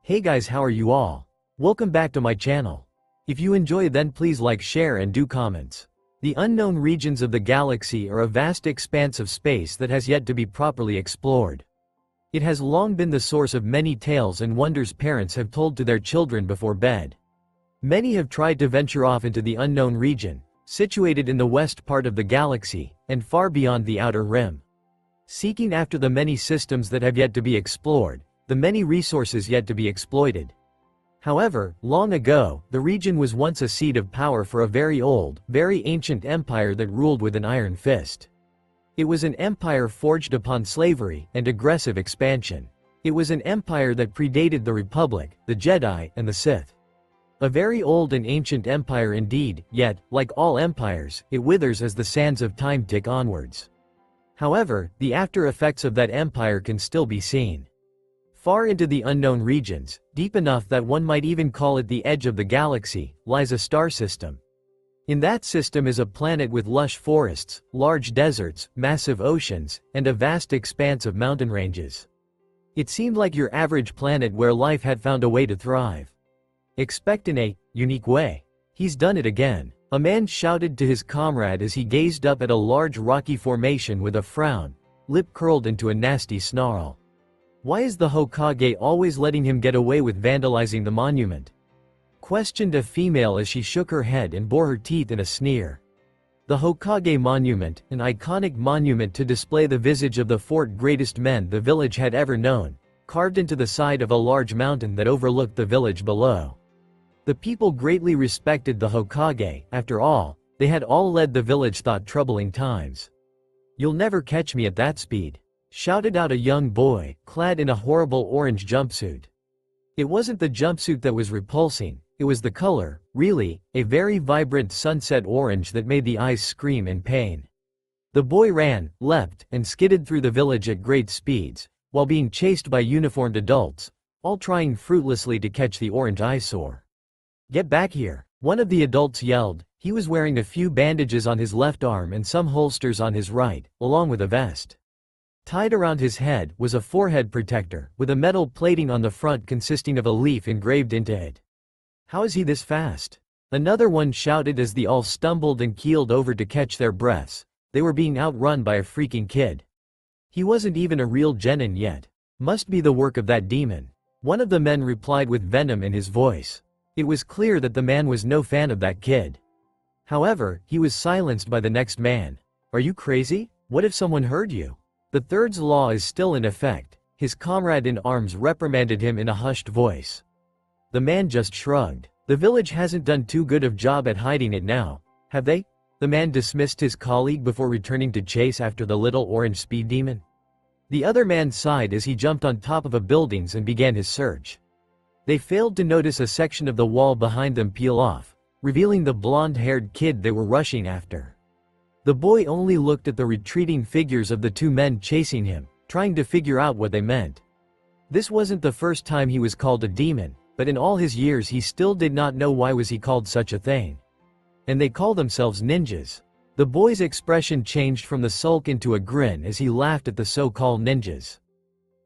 Hey guys, how are you all? Welcome back to my channel. If you enjoy, then please like, share and do comments. The unknown regions of the galaxy are a vast expanse of space that has yet to be properly explored. It has long been the source of many tales and wonders parents have told to their children before bed. Many have tried to venture off into the unknown region, situated in the west part of the galaxy, and far beyond the outer rim. Seeking after the many systems that have yet to be explored, the many resources yet to be exploited. However, long ago, the region was once a seat of power for a very old, very ancient empire that ruled with an iron fist. It was an empire forged upon slavery and aggressive expansion. It was an empire that predated the Republic, the Jedi, and the Sith. A very old and ancient empire indeed, yet, like all empires, it withers as the sands of time tick onwards. However, the after effects of that empire can still be seen. Far into the unknown regions, deep enough that one might even call it the edge of the galaxy, lies a star system. In that system is a planet with lush forests, large deserts, massive oceans, and a vast expanse of mountain ranges. It seemed like your average planet where life had found a way to thrive. Except in a unique way. He's done it again, a man shouted to his comrade as he gazed up at a large rocky formation with a frown, lip curled into a nasty snarl. Why is the Hokage always letting him get away with vandalizing the monument? Questioned a female as she shook her head and bore her teeth in a sneer. The Hokage monument, an iconic monument to display the visage of the 4 greatest men the village had ever known, carved into the side of a large mountain that overlooked the village below. The people greatly respected the Hokage. After all, they had all led the village through troubling times. "You'll never catch me at that speed," shouted out a young boy, clad in a horrible orange jumpsuit. It wasn't the jumpsuit that was repulsing, it was the color, really, a very vibrant sunset orange that made the eyes scream in pain. The boy ran, leapt, and skidded through the village at great speeds, while being chased by uniformed adults, all trying fruitlessly to catch the orange eyesore. "Get back here," one of the adults yelled. He was wearing a few bandages on his left arm and some holsters on his right, along with a vest. Tied around his head was a forehead protector, with a metal plating on the front consisting of a leaf engraved into it. "How is he this fast?" Another one shouted as they all stumbled and keeled over to catch their breaths. They were being outrun by a freaking kid. "He wasn't even a real genin yet. Must be the work of that demon," one of the men replied with venom in his voice. It was clear that the man was no fan of that kid. However, he was silenced by the next man. "Are you crazy? What if someone heard you?" "The third's law is still in effect," his comrade in arms reprimanded him in a hushed voice. The man just shrugged. "The village hasn't done too good of job at hiding it now, have they?" The man dismissed his colleague before returning to chase after the little orange speed demon. The other man sighed as he jumped on top of a buildings and began his search. They failed to notice a section of the wall behind them peel off, revealing the blonde-haired kid they were rushing after. The boy only looked at the retreating figures of the 2 men chasing him, trying to figure out what they meant. This wasn't the first time he was called a demon, but in all his years he still did not know why was he called such a thing. And they call themselves ninjas. The boy's expression changed from the sulk into a grin as he laughed at the so-called ninjas.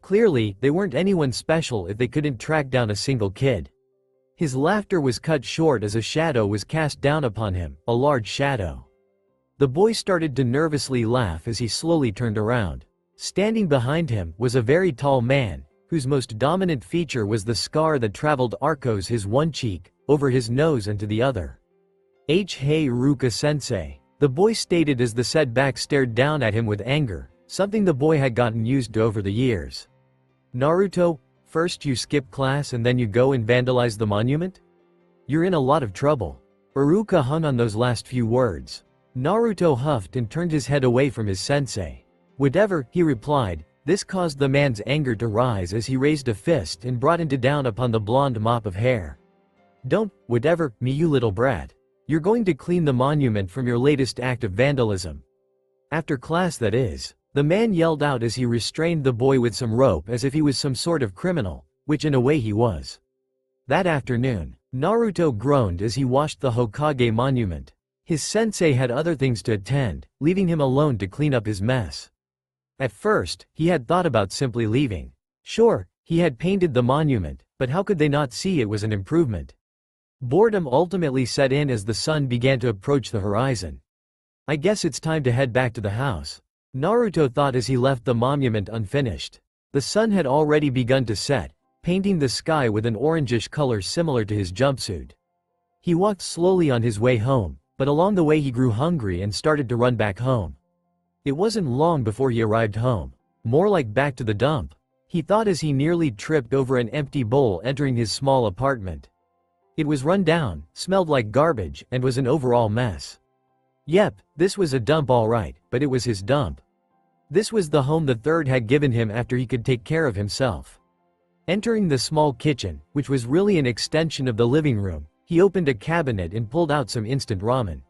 Clearly, they weren't anyone special if they couldn't track down a single kid. His laughter was cut short as a shadow was cast down upon him, a large shadow. The boy started to nervously laugh as he slowly turned around. Standing behind him was a very tall man, whose most dominant feature was the scar that traveled arcos his one cheek, over his nose and to the other. "Hey Ruka-sensei," the boy stated as the setback stared down at him with anger, something the boy had gotten used to over the years. "Naruto, first you skip class and then you go and vandalize the monument? You're in a lot of trouble." Iruka hung on those last few words. Naruto huffed and turned his head away from his sensei. "Whatever," he replied. This caused the man's anger to rise as he raised a fist and brought it down upon the blonde mop of hair. "Don't, whatever, me you little brat. You're going to clean the monument from your latest act of vandalism. After class, that is." The man yelled out as he restrained the boy with some rope as if he was some sort of criminal, which in a way he was. That afternoon, Naruto groaned as he watched the Hokage monument. His sensei had other things to attend, leaving him alone to clean up his mess. At first, he had thought about simply leaving. Sure, He had painted the monument, but how could they not see it was an improvement? Boredom ultimately set in as the sun began to approach the horizon. I guess it's time to head back to the house, Naruto thought as he left the monument unfinished. The sun had already begun to set, painting the sky with an orangish color similar to his jumpsuit. He walked slowly on his way home, but along the way he grew hungry and started to run back home. It wasn't long before he arrived home, more like back to the dump, he thought as he nearly tripped over an empty bowl entering his small apartment. It was run down, smelled like garbage, and was an overall mess. Yep, this was a dump alright, but it was his dump. This was the home the third had given him after he could take care of himself. Entering the small kitchen, which was really an extension of the living room, he opened a cabinet and pulled out some instant ramen.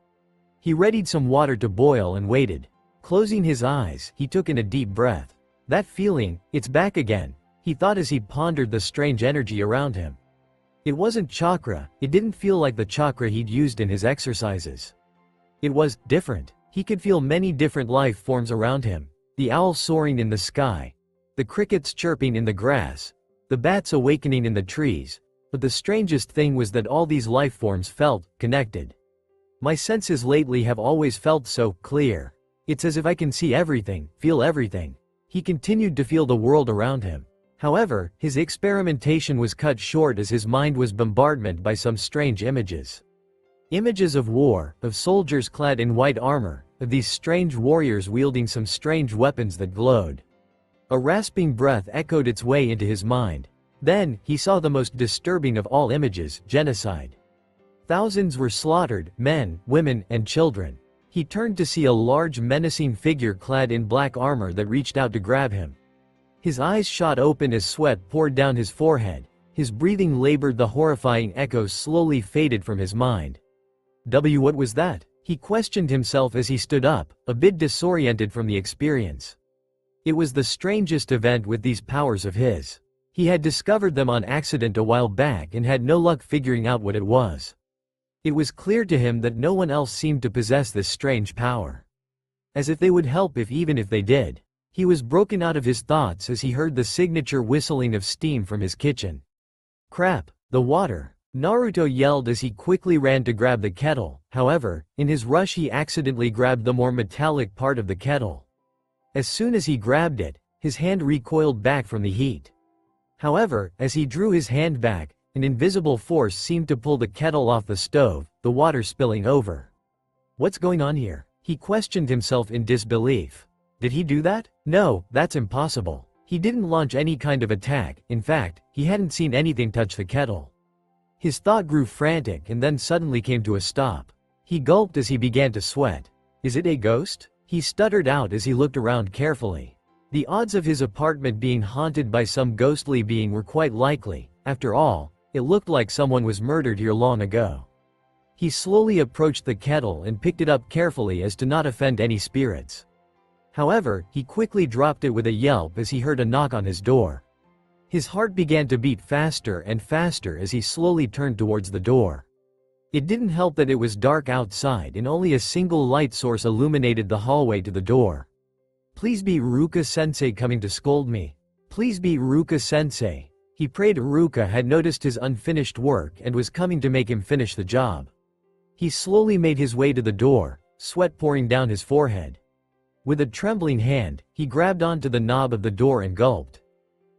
He readied some water to boil and waited. Closing his eyes, he took in a deep breath. That feeling, it's back again, he thought as he pondered the strange energy around him. It wasn't chakra, it didn't feel like the chakra he'd used in his exercises. It was different. He could feel many different life forms around him. The owl soaring in the sky, the crickets chirping in the grass, the bats awakening in the trees, but the strangest thing was that all these life forms felt connected. My senses lately have always felt so clear. It's as if I can see everything, feel everything. He continued to feel the world around him. However, his experimentation was cut short as his mind was bombarded by some strange images. Images of war, of soldiers clad in white armor, of these strange warriors wielding some strange weapons that glowed. A rasping breath echoed its way into his mind. Then, he saw the most disturbing of all images, genocide. Thousands were slaughtered, men, women, and children. He turned to see a large menacing figure clad in black armor that reached out to grab him. His eyes shot open as sweat poured down his forehead, his breathing labored, the horrifying echoes slowly faded from his mind. What was that? He questioned himself as he stood up, a bit disoriented from the experience. It was the strangest event with these powers of his. He had discovered them on accident a while back and had no luck figuring out what it was. It was clear to him that no one else seemed to possess this strange power. As if they would help even if they did. He was broken out of his thoughts as he heard the signature whistling of steam from his kitchen. Crap, the water! Naruto yelled as he quickly ran to grab the kettle. However, in his rush he accidentally grabbed the more metallic part of the kettle. As soon as he grabbed it, his hand recoiled back from the heat. However, as he drew his hand back, an invisible force seemed to pull the kettle off the stove, the water spilling over. What's going on here? He questioned himself in disbelief. Did he do that? No, that's impossible. He didn't launch any kind of attack. In fact, he hadn't seen anything touch the kettle. His thought grew frantic and then suddenly came to a stop. He gulped as he began to sweat. Is it a ghost? He stuttered out as he looked around carefully. The odds of his apartment being haunted by some ghostly being were quite likely. After all, it looked like someone was murdered here long ago. He slowly approached the kettle and picked it up carefully as to not offend any spirits. However, he quickly dropped it with a yelp as he heard a knock on his door. His heart began to beat faster and faster as he slowly turned towards the door. It didn't help that it was dark outside and only a single light source illuminated the hallway to the door. Please be Ruka-sensei coming to scold me. Please be Ruka-sensei. He prayed Ruka had noticed his unfinished work and was coming to make him finish the job. He slowly made his way to the door, sweat pouring down his forehead. With a trembling hand, he grabbed onto the knob of the door and gulped.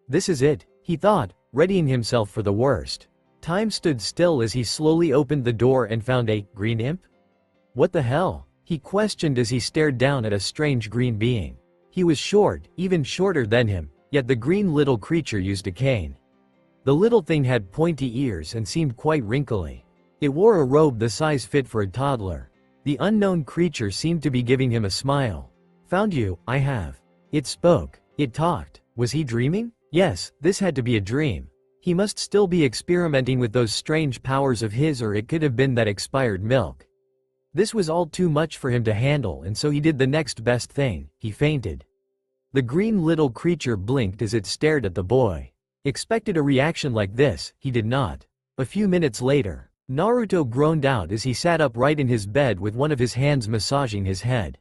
This is it, he thought, readying himself for the worst. Time stood still as he slowly opened the door and found a green imp? What the hell? He questioned as he stared down at a strange green being. He was short, even shorter than him, yet the green little creature used a cane. The little thing had pointy ears and seemed quite wrinkly. It wore a robe the size fit for a toddler. The unknown creature seemed to be giving him a smile. Found you, I have. It spoke. It talked. Was he dreaming? Yes, this had to be a dream. He must still be experimenting with those strange powers of his, or it could have been that expired milk. This was all too much for him to handle, and so he did the next best thing. He fainted. The green little creature blinked as it stared at the boy. Expected a reaction like this, he did not. A few minutes later, Naruto groaned out as he sat upright in his bed with one of his hands massaging his head.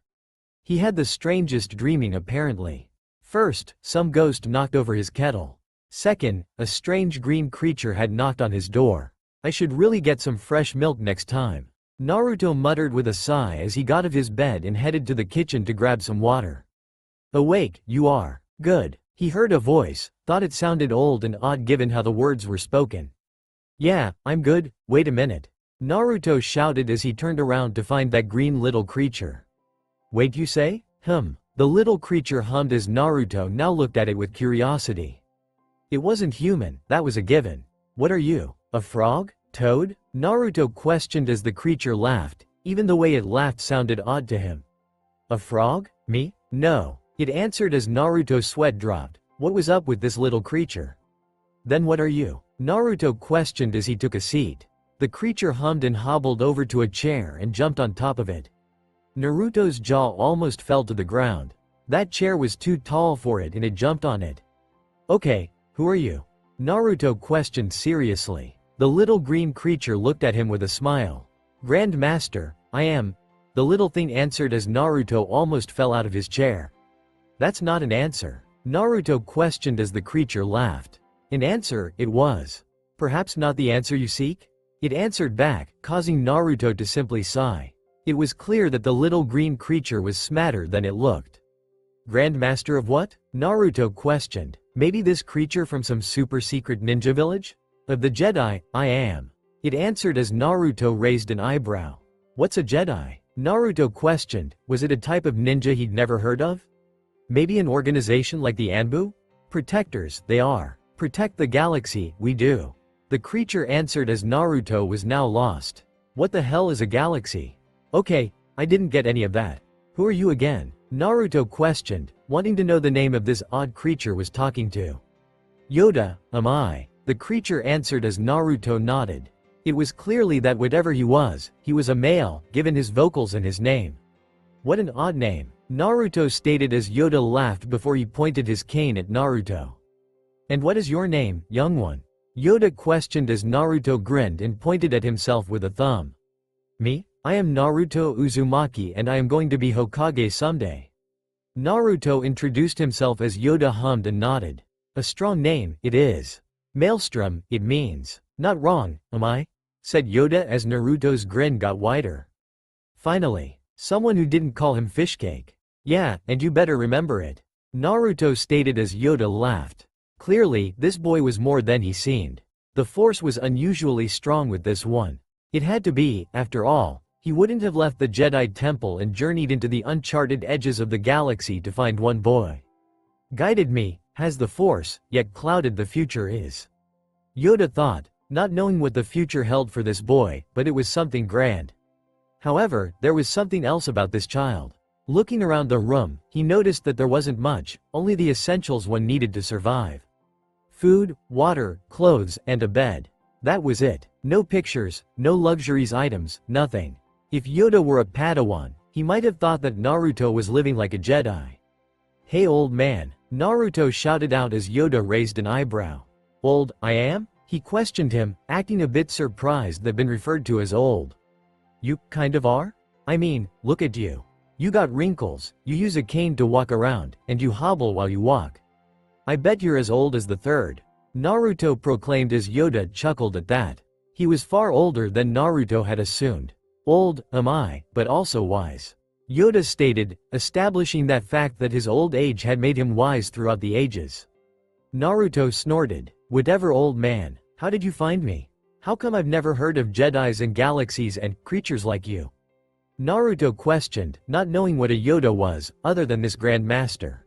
He had the strangest dreaming apparently. First, some ghost knocked over his kettle. Second, a strange green creature had knocked on his door. I should really get some fresh milk next time. Naruto muttered with a sigh as he got out of his bed and headed to the kitchen to grab some water. Awake, you are. Good. He heard a voice, thought it sounded old and odd given how the words were spoken. Yeah, I'm good, wait a minute. Naruto shouted as he turned around to find that green little creature. Wait, you say? The little creature hummed as Naruto now looked at it with curiosity. It wasn't human, that was a given. What are you, a frog? Toad? Naruto questioned as the creature laughed, even the way it laughed sounded odd to him. A frog? Me? No. It answered as Naruto's sweat dropped. What was up with this little creature? Then what are you? Naruto questioned as he took a seat. The creature hummed and hobbled over to a chair and jumped on top of it. Naruto's jaw almost fell to the ground. That chair was too tall for it and it jumped on it. Okay, who are you? Naruto questioned seriously. The little green creature looked at him with a smile. Grand Master, I am. The little thing answered as Naruto almost fell out of his chair. That's not an answer. Naruto questioned as the creature laughed. An answer, it was. Perhaps not the answer you seek? It answered back, causing Naruto to simply sigh. It was clear that the little green creature was smarter than it looked. Grand Master of what? Naruto questioned. Maybe this creature from some super secret ninja village? Of the Jedi, I am. It answered as Naruto raised an eyebrow. What's a Jedi? Naruto questioned. Was it a type of ninja he'd never heard of? Maybe an organization like the Anbu? Protectors, they are. Protect the galaxy, we do. The creature answered as Naruto was now lost. What the hell is a galaxy? Okay, I didn't get any of that. Who are you again? Naruto questioned, wanting to know the name of this odd creature was talking to. Yoda, am I? The creature answered as Naruto nodded. It was clearly that whatever he was a male, given his vocals and his name. What an odd name, Naruto stated as Yoda laughed before he pointed his cane at Naruto. And what is your name, young one? Yoda questioned as Naruto grinned and pointed at himself with a thumb. Me? I am Naruto Uzumaki and I am going to be Hokage someday. Naruto introduced himself as Yoda hummed and nodded. A strong name, it is. Maelstrom, it means. Not wrong, am I? Said Yoda as Naruto's grin got wider. Finally, someone who didn't call him fishcake. Yeah, and you better remember it. Naruto stated as Yoda laughed. Clearly, this boy was more than he seemed. The force was unusually strong with this one. It had to be, after all. He wouldn't have left the Jedi Temple and journeyed into the uncharted edges of the galaxy to find one boy. Guided me, has the Force, yet clouded the future is. Yoda thought, not knowing what the future held for this boy, but it was something grand. However, there was something else about this child. Looking around the room, he noticed that there wasn't much, only the essentials one needed to survive. Food, water, clothes, and a bed. That was it. No pictures, no luxuries items, nothing. If Yoda were a Padawan, he might have thought that Naruto was living like a Jedi. Hey old man, Naruto shouted out as Yoda raised an eyebrow. Old, I am? He questioned him, acting a bit surprised that been referred to as old. You kind of are? I mean, look at you. You got wrinkles, you use a cane to walk around, and you hobble while you walk. I bet you're as old as the third. Naruto proclaimed as Yoda chuckled at that. He was far older than Naruto had assumed. Old, am I, but also wise. Yoda stated, establishing that fact that his old age had made him wise throughout the ages. Naruto snorted. Whatever old man, how did you find me? How come I've never heard of Jedis and galaxies and creatures like you? Naruto questioned, not knowing what a Yoda was, other than this Grand Master.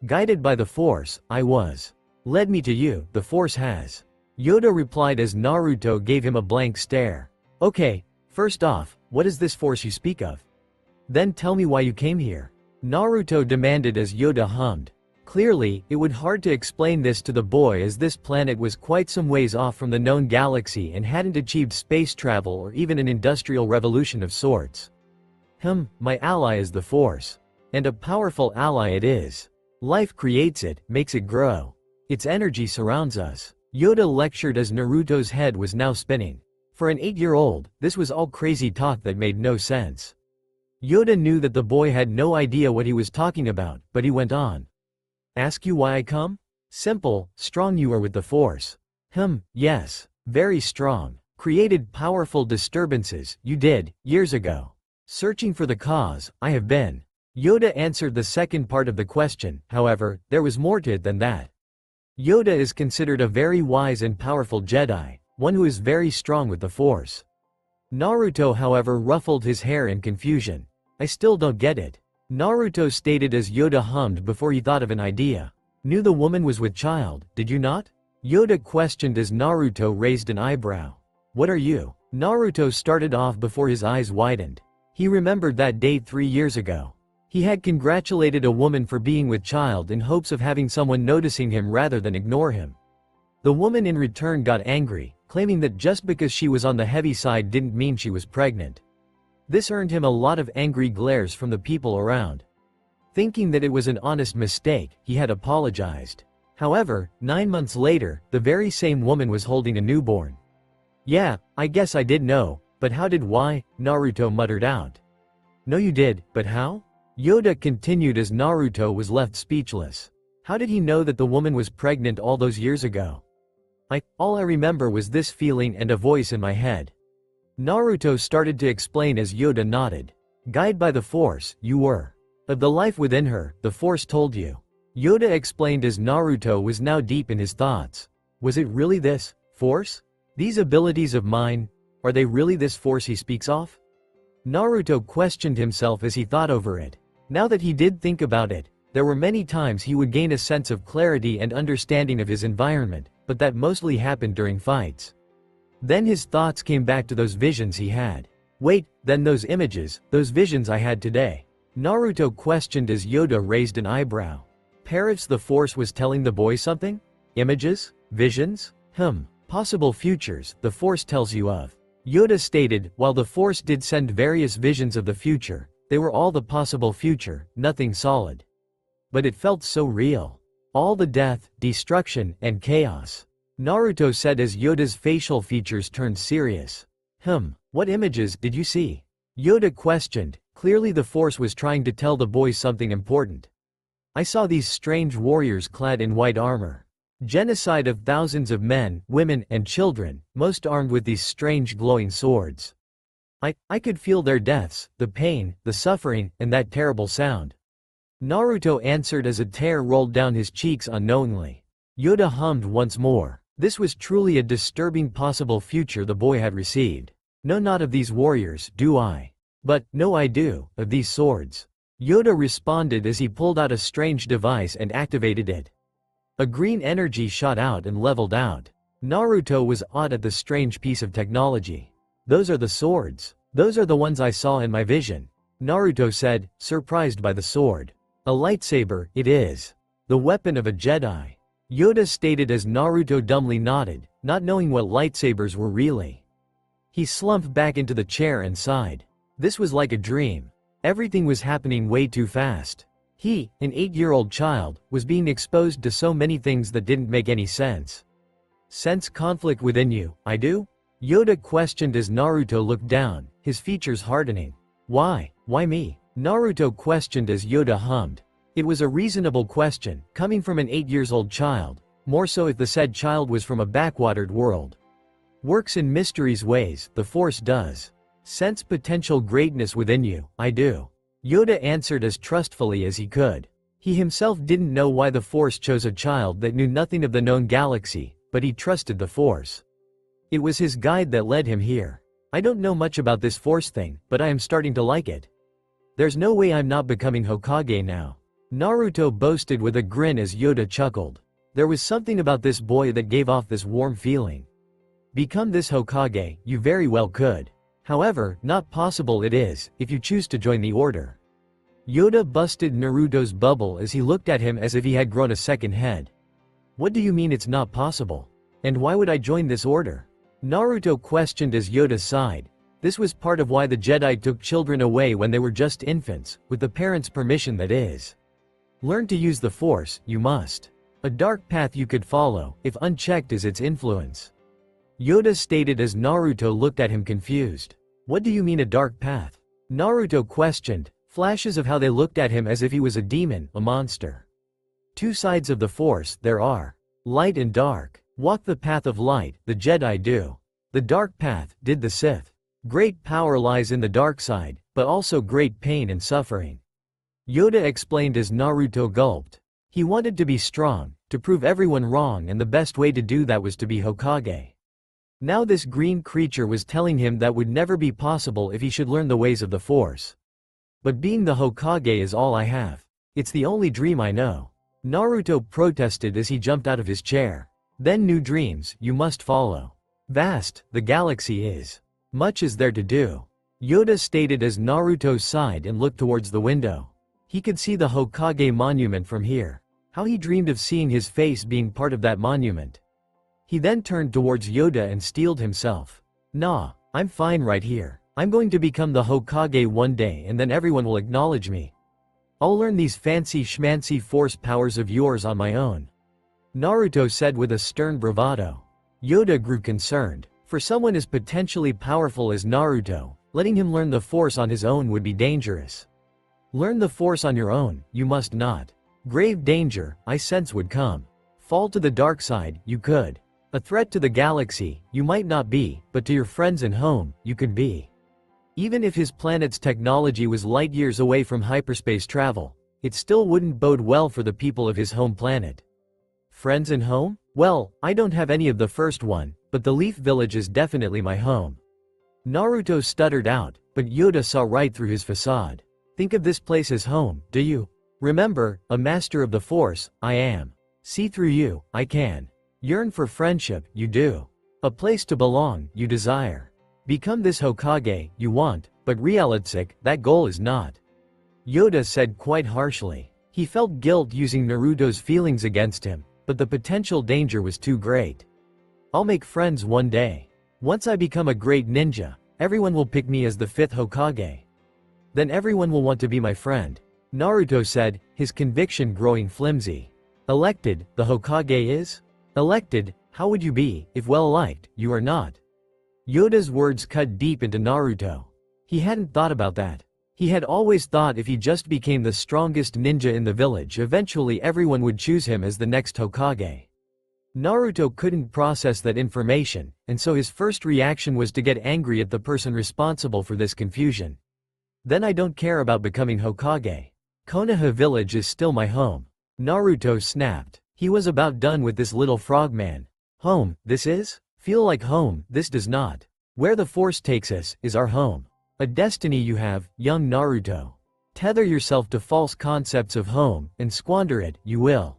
Guided by the Force, I was. Led me to you, the Force has. Yoda replied as Naruto gave him a blank stare. Okay, first off, what is this Force you speak of? Then tell me why you came here. Naruto demanded as Yoda hummed. Clearly, it would hard to explain this to the boy as this planet was quite some ways off from the known galaxy and hadn't achieved space travel or even an industrial revolution of sorts. My ally is the Force. And a powerful ally it is. Life creates it, makes it grow. Its energy surrounds us. Yoda lectured as Naruto's head was now spinning. For an 8-year-old, this was all crazy talk that made no sense. Yoda knew that the boy had no idea what he was talking about, but he went on. Ask you why I come? Simple, strong you are with the Force. Yes. Very strong. Created powerful disturbances, you did, years ago. Searching for the cause, I have been. Yoda answered the second part of the question, however, there was more to it than that. Yoda is considered a very wise and powerful Jedi, one who is very strong with the Force. Naruto however ruffled his hair in confusion. I still don't get it. Naruto stated as Yoda hummed before he thought of an idea. Knew the woman was with child, did you not? Yoda questioned as Naruto raised an eyebrow. What are you? Naruto started off before his eyes widened. He remembered that day 3 years ago. He had congratulated a woman for being with child in hopes of having someone noticing him rather than ignore him. The woman in return got angry, claiming that just because she was on the heavy side didn't mean she was pregnant. This earned him a lot of angry glares from the people around. Thinking that it was an honest mistake, he had apologized. However, 9 months later, the very same woman was holding a newborn. Yeah, I guess I did know, but how did why? Naruto muttered out. No you did, but how? Yoda continued as Naruto was left speechless. How did he know that the woman was pregnant all those years ago? All I remember was this feeling and a voice in my head. Naruto started to explain as Yoda nodded. Guided by the Force, you were. Of the life within her, the Force told you. Yoda explained as Naruto was now deep in his thoughts. Was it really this Force? These abilities of mine, are they really this Force he speaks of? Naruto questioned himself as he thought over it. Now that he did think about it, there were many times he would gain a sense of clarity and understanding of his environment, but that mostly happened during fights. Then his thoughts came back to those visions he had. Wait, then those images, those visions I had today. Naruto questioned as Yoda raised an eyebrow. Perhaps the Force was telling the boy something? Images? Visions? Possible futures, the Force tells you of. Yoda stated, while the Force did send various visions of the future, they were all the possible future, nothing solid. But it felt so real. All the death, destruction, and chaos. Naruto said as Yoda's facial features turned serious. What images did you see? Yoda questioned. Clearly the Force was trying to tell the boy something important. I saw these strange warriors clad in white armor. Genocide of thousands of men, women, and children, most armed with these strange glowing swords. I could feel their deaths, the pain, the suffering, and that terrible sound. Naruto answered as a tear rolled down his cheeks unknowingly. Yoda hummed once more. This was truly a disturbing possible future the boy had received. No, not of these warriors, do I? But, no I do, of these swords. Yoda responded as he pulled out a strange device and activated it. A green energy shot out and leveled out. Naruto was awed at the strange piece of technology. Those are the swords. Those are the ones I saw in my vision. Naruto said, surprised by the sword. A lightsaber, it is. The weapon of a Jedi. Yoda stated as Naruto dumbly nodded, not knowing what lightsabers were really. He slumped back into the chair and sighed. This was like a dream. Everything was happening way too fast. He, an 8-year-old child, was being exposed to so many things that didn't make any sense. Sense conflict within you, I do? Yoda questioned as Naruto looked down, his features hardening. Why? Why me? Naruto questioned as Yoda hummed. It was a reasonable question, coming from an 8-year-old child, more so if the said child was from a backwatered world. Works in mysteries ways, the Force does. Sense potential greatness within you, I do. Yoda answered as trustfully as he could. He himself didn't know why the Force chose a child that knew nothing of the known galaxy, but he trusted the Force. It was his guide that led him here. I don't know much about this Force thing, but I am starting to like it. There's no way I'm not becoming Hokage now. Naruto boasted with a grin as Yoda chuckled. There was something about this boy that gave off this warm feeling. Become this Hokage, you very well could. However, not possible it is, if you choose to join the order. Yoda busted Naruto's bubble as he looked at him as if he had grown a second head. What do you mean it's not possible? And why would I join this order? Naruto questioned as Yoda sighed. This was part of why the Jedi took children away when they were just infants, with the parents' permission that is. Learn to use the Force, you must. A dark path you could follow, if unchecked is its influence. Yoda stated as Naruto looked at him confused. What do you mean a dark path? Naruto questioned, flashes of how they looked at him as if he was a demon, a monster. Two sides of the Force there are. Light and dark. Walk the path of light, the Jedi do. The dark path, did the Sith. Great power lies in the dark side, but also great pain and suffering. Yoda explained as Naruto gulped. He wanted to be strong, to prove everyone wrong, and the best way to do that was to be Hokage. Now this green creature was telling him that would never be possible if he should learn the ways of the Force. But being the Hokage is all I have. It's the only dream I know. Naruto protested as he jumped out of his chair. Then new dreams, you must follow. Vast, the galaxy is. Much is there to do. Yoda stated as Naruto sighed and looked towards the window. He could see the Hokage monument from here. How he dreamed of seeing his face being part of that monument. He then turned towards Yoda and steeled himself. Nah, I'm fine right here. I'm going to become the Hokage one day and then everyone will acknowledge me. I'll learn these fancy schmancy Force powers of yours on my own. Naruto said with a stern bravado. Yoda grew concerned. For someone as potentially powerful as Naruto, letting him learn the Force on his own would be dangerous. Learn the Force on your own, you must not. Grave danger, I sense would come. Fall to the dark side, you could. A threat to the galaxy, you might not be, but to your friends and home, you could be. Even if his planet's technology was light years away from hyperspace travel, it still wouldn't bode well for the people of his home planet. Friends and home? Well, I don't have any of the first one, but the Leaf Village is definitely my home. Naruto stuttered out, but Yoda saw right through his facade. Think of this place as home, do you? Remember, a master of the Force, I am. See through you, I can. Yearn for friendship, you do. A place to belong, you desire. Become this Hokage, you want, but realistic, that goal is not. Yoda said quite harshly. He felt guilt using Naruto's feelings against him, but the potential danger was too great. I'll make friends one day. Once I become a great ninja, everyone will pick me as the 5th Hokage. Then everyone will want to be my friend. Naruto said, his conviction growing flimsy. Elected, the Hokage is? Elected, how would you be, if well-liked, you are not? Yoda's words cut deep into Naruto. He hadn't thought about that. He had always thought if he just became the strongest ninja in the village, eventually everyone would choose him as the next Hokage. Naruto couldn't process that information, and so his first reaction was to get angry at the person responsible for this confusion. Then I don't care about becoming Hokage. Konoha village is still my home. Naruto snapped. He was about done with this little frogman. Home, this is? Feel like home, this does not. Where the Force takes us, is our home. A destiny you have, young Naruto. Tether yourself to false concepts of home, and squander it, you will.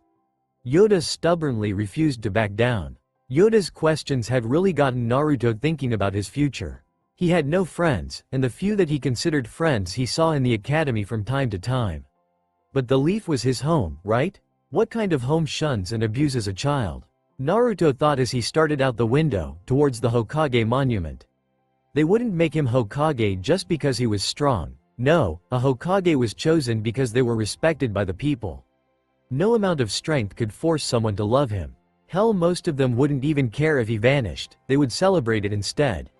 Yoda stubbornly refused to back down. Yoda's questions had really gotten Naruto thinking about his future. He had no friends, and the few that he considered friends he saw in the academy from time to time. But the leaf was his home, right? What kind of home shuns and abuses a child? Naruto thought as he started out the window, towards the Hokage monument. They wouldn't make him Hokage just because he was strong. No, a Hokage was chosen because they were respected by the people. No amount of strength could force someone to love him. Hell, most of them wouldn't even care if he vanished, they would celebrate it instead.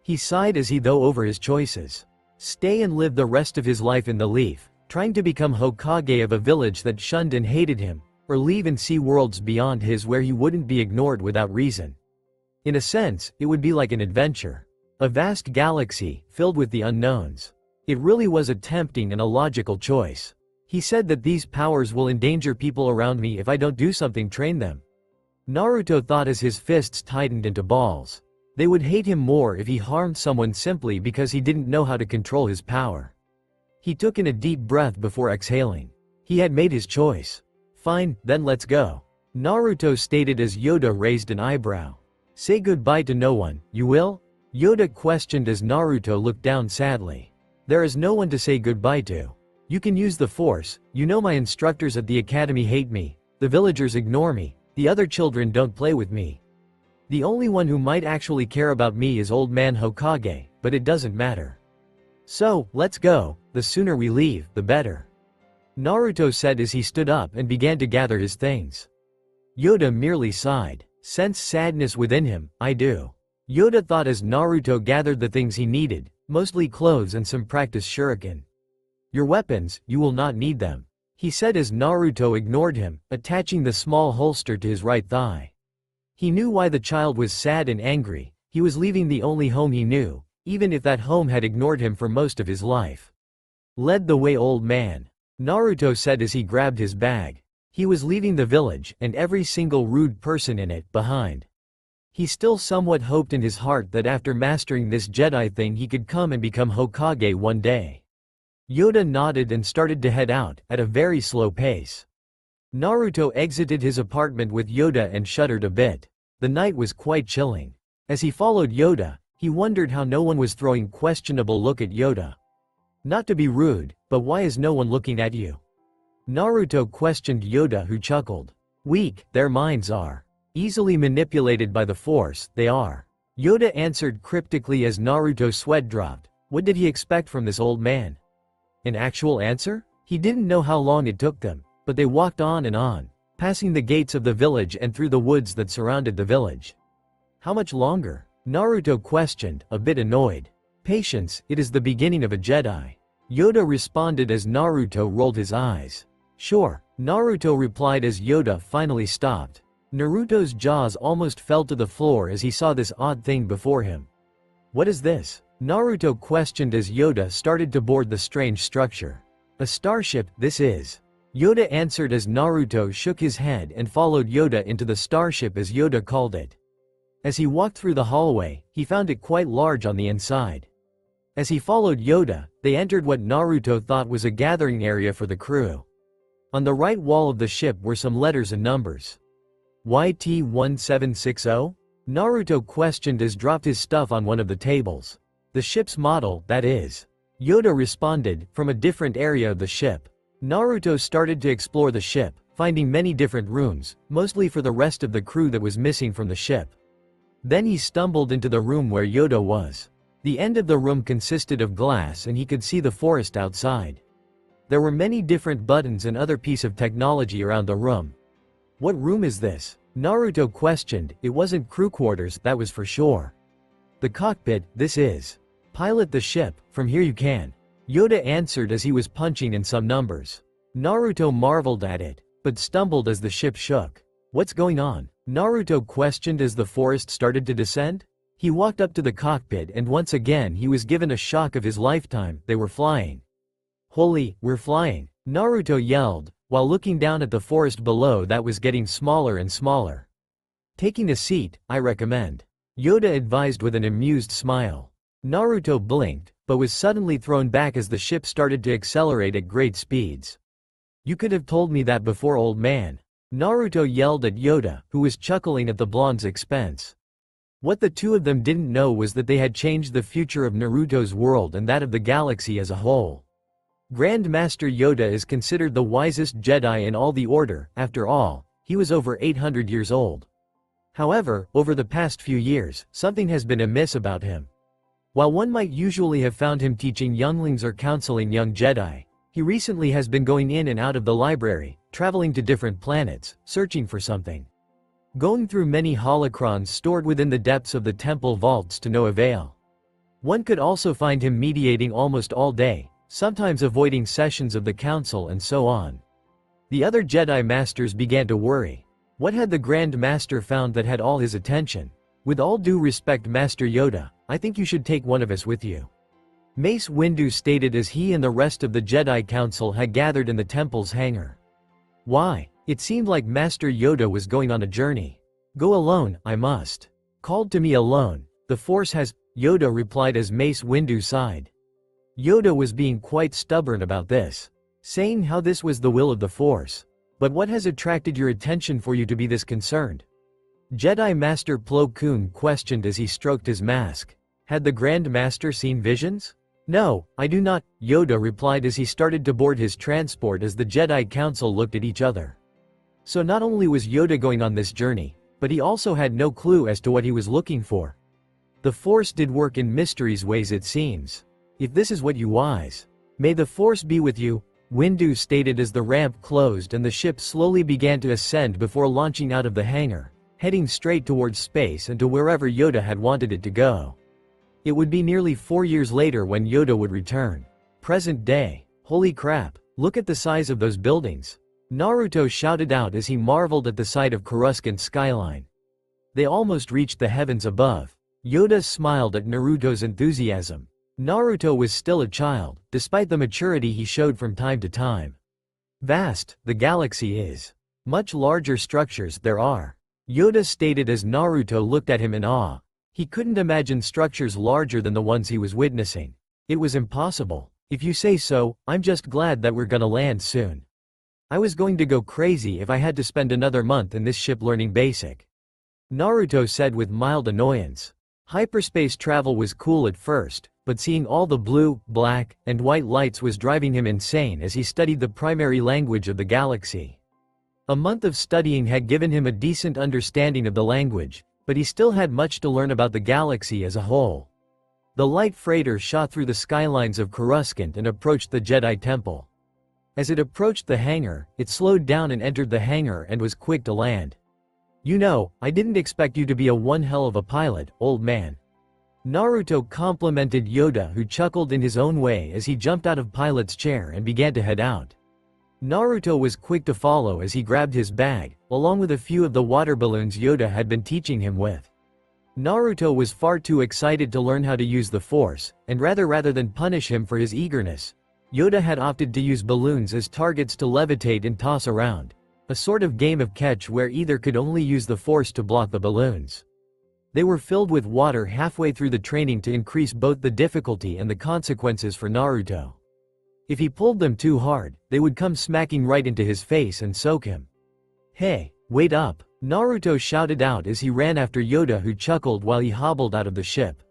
He sighed as he thought over his choices. Stay and live the rest of his life in the leaf, trying to become Hokage of a village that shunned and hated him, or leave and see worlds beyond his where he wouldn't be ignored without reason. In a sense, it would be like an adventure. A vast galaxy, filled with the unknowns. It really was a tempting and a logical choice. He said that these powers will endanger people around me if I don't do something, train them. Naruto thought as his fists tightened into balls. They would hate him more if he harmed someone simply because he didn't know how to control his power. He took in a deep breath before exhaling. He had made his choice. Fine, then let's go. Naruto stated as Yoda raised an eyebrow. Say goodbye to no one, you will? Yoda questioned as Naruto looked down sadly. There is no one to say goodbye to. You can use the Force, you know my instructors at the academy hate me, the villagers ignore me, the other children don't play with me. The only one who might actually care about me is Old Man Hokage, but it doesn't matter. So, let's go, the sooner we leave, the better. Naruto said as he stood up and began to gather his things. Yoda merely sighed. Sense sadness within him, I do. Yoda thought as Naruto gathered the things he needed, mostly clothes and some practice shuriken. Your weapons, you will not need them. he said as Naruto ignored him, attaching the small holster to his right thigh. He knew why the child was sad and angry. He was leaving the only home he knew, even if that home had ignored him for most of his life. "Led the way, old man," Naruto said as he grabbed his bag. He was leaving the village, and every single rude person in it, behind. He still somewhat hoped in his heart that after mastering this Jedi thing he could come and become Hokage one day. Yoda nodded and started to head out, at a very slow pace. Naruto exited his apartment with Yoda and shuddered a bit. The night was quite chilling. As he followed Yoda, he wondered how no one was throwing questionable look at Yoda. "Not to be rude, but why is no one looking at you?" Naruto questioned Yoda, who chuckled. "Weak, their minds are. Easily manipulated by the Force, they are." Yoda answered cryptically as Naruto's sweat dropped. What did he expect from this old man? An actual answer? He didn't know how long it took them, but they walked on and on, passing the gates of the village and through the woods that surrounded the village. "How much longer?" Naruto questioned, a bit annoyed. "Patience, it is the beginning of a Jedi." Yoda responded as Naruto rolled his eyes. "Sure," Naruto replied as Yoda finally stopped. Naruto's jaws almost fell to the floor as he saw this odd thing before him. "What is this?" Naruto questioned as Yoda started to board the strange structure. "A starship, this is." Yoda answered as Naruto shook his head and followed Yoda into the starship as Yoda called it. As he walked through the hallway, he found it quite large on the inside. As he followed Yoda, they entered what Naruto thought was a gathering area for the crew. On the right wall of the ship were some letters and numbers. YT-1760? Naruto questioned as dropped his stuff on one of the tables. "The ship's model, that is." Yoda responded, from a different area of the ship. Naruto started to explore the ship, finding many different rooms, mostly for the rest of the crew that was missing from the ship. Then he stumbled into the room where Yoda was. The end of the room consisted of glass and he could see the forest outside. There were many different buttons and other piece of technology around the room. "What room is this?" Naruto questioned. It wasn't crew quarters, that was for sure. "The cockpit, this is. Pilot the ship, from here you can." Yoda answered as he was punching in some numbers. Naruto marveled at it, but stumbled as the ship shook. "What's going on?" Naruto questioned as the forest started to descend. He walked up to the cockpit and once again he was given a shock of his lifetime. They were flying. "Holy, we're flying!" Naruto yelled, while looking down at the forest below that was getting smaller and smaller. "Taking a seat, I recommend," Yoda advised with an amused smile. Naruto blinked, but was suddenly thrown back as the ship started to accelerate at great speeds. "You could have told me that before, old man," Naruto yelled at Yoda, who was chuckling at the blonde's expense. What the two of them didn't know was that they had changed the future of Naruto's world and that of the galaxy as a whole. Grand Master Yoda is considered the wisest Jedi in all the Order. After all, he was over 800 years old. However, over the past few years, something has been amiss about him. While one might usually have found him teaching younglings or counseling young Jedi, he recently has been going in and out of the library, traveling to different planets, searching for something. Going through many holocrons stored within the depths of the temple vaults to no avail. One could also find him mediating almost all day, sometimes avoiding sessions of the council and so on. The other Jedi Masters began to worry. What had the Grand Master found that had all his attention? "With all due respect, Master Yoda, I think you should take one of us with you," Mace Windu stated as he and the rest of the Jedi Council had gathered in the temple's hangar. "Why?" It seemed like Master Yoda was going on a journey. "Go alone, I must." "Called to me alone. The Force has," Yoda replied as Mace Windu sighed. Yoda was being quite stubborn about this, saying how this was the will of the Force. "But what has attracted your attention for you to be this concerned?" Jedi Master Plo Koon questioned as he stroked his mask. Had the Grand Master seen visions? "No, I do not," Yoda replied as he started to board his transport as the Jedi Council looked at each other. So not only was Yoda going on this journey, but he also had no clue as to what he was looking for. The Force did work in mysteries ways it seems. If this is what you wise, may the Force be with you, Windu stated as the ramp closed and the ship slowly began to ascend before launching out of the hangar, heading straight towards space and to wherever Yoda had wanted it to go. It would be nearly 4 years later when Yoda would return. Present day. Holy crap. Look at the size of those buildings. Naruto shouted out as he marveled at the sight of Coruscant's skyline. They almost reached the heavens above. Yoda smiled at Naruto's enthusiasm. Naruto was still a child, despite the maturity he showed from time to time. Vast, the galaxy is. Much larger structures there are. Yoda stated as Naruto looked at him in awe. He couldn't imagine structures larger than the ones he was witnessing. It was impossible. If you say so, I'm just glad that we're gonna land soon. I was going to go crazy if I had to spend another month in this ship learning basic. Naruto said with mild annoyance. Hyperspace travel was cool at first, but seeing all the blue, black, and white lights was driving him insane as he studied the primary language of the galaxy. A month of studying had given him a decent understanding of the language, but he still had much to learn about the galaxy as a whole. The light freighter shot through the skylines of Coruscant and approached the Jedi Temple. As it approached the hangar, it slowed down and entered the hangar and was quick to land. You know, I didn't expect you to be a one hell of a pilot, old man. Naruto complimented Yoda, who chuckled in his own way as he jumped out of pilot's chair and began to head out. Naruto was quick to follow as he grabbed his bag, along with a few of the water balloons Yoda had been teaching him with. Naruto was far too excited to learn how to use the Force, and rather than punish him for his eagerness, Yoda had opted to use balloons as targets to levitate and toss around. A sort of game of catch where either could only use the Force to block the balloons. They were filled with water halfway through the training to increase both the difficulty and the consequences for Naruto. If he pulled them too hard, they would come smacking right into his face and soak him. Hey, wait up! Naruto shouted out as he ran after Yoda, who chuckled while he hobbled out of the ship.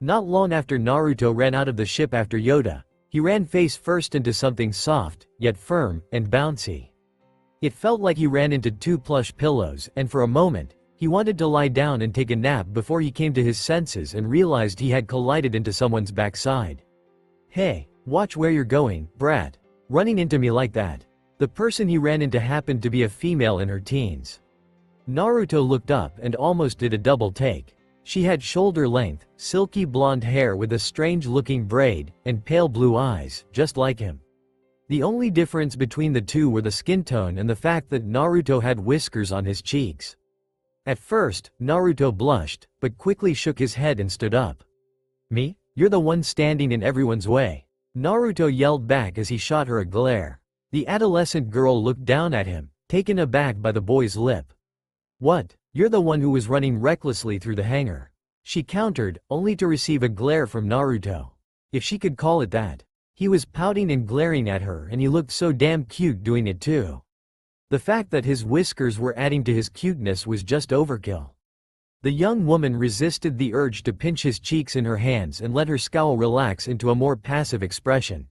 Not long after Naruto ran out of the ship after Yoda, he ran face first into something soft, yet firm, and bouncy. It felt like he ran into two plush pillows, and for a moment, he wanted to lie down and take a nap before he came to his senses and realized he had collided into someone's backside. Hey, watch where you're going, brat. Running into me like that. The person he ran into happened to be a female in her teens. Naruto looked up and almost did a double take. She had shoulder-length, silky blonde hair with a strange-looking braid, and pale blue eyes, just like him. The only difference between the two were the skin tone and the fact that Naruto had whiskers on his cheeks. At first, Naruto blushed, but quickly shook his head and stood up. Me? You're the one standing in everyone's way. Naruto yelled back as he shot her a glare. The adolescent girl looked down at him, taken aback by the boy's lip. What? You're the one who was running recklessly through the hangar. She countered, only to receive a glare from Naruto. If she could call it that. He was pouting and glaring at her, and he looked so damn cute doing it too. The fact that his whiskers were adding to his cuteness was just overkill. The young woman resisted the urge to pinch his cheeks in her hands and let her scowl relax into a more passive expression.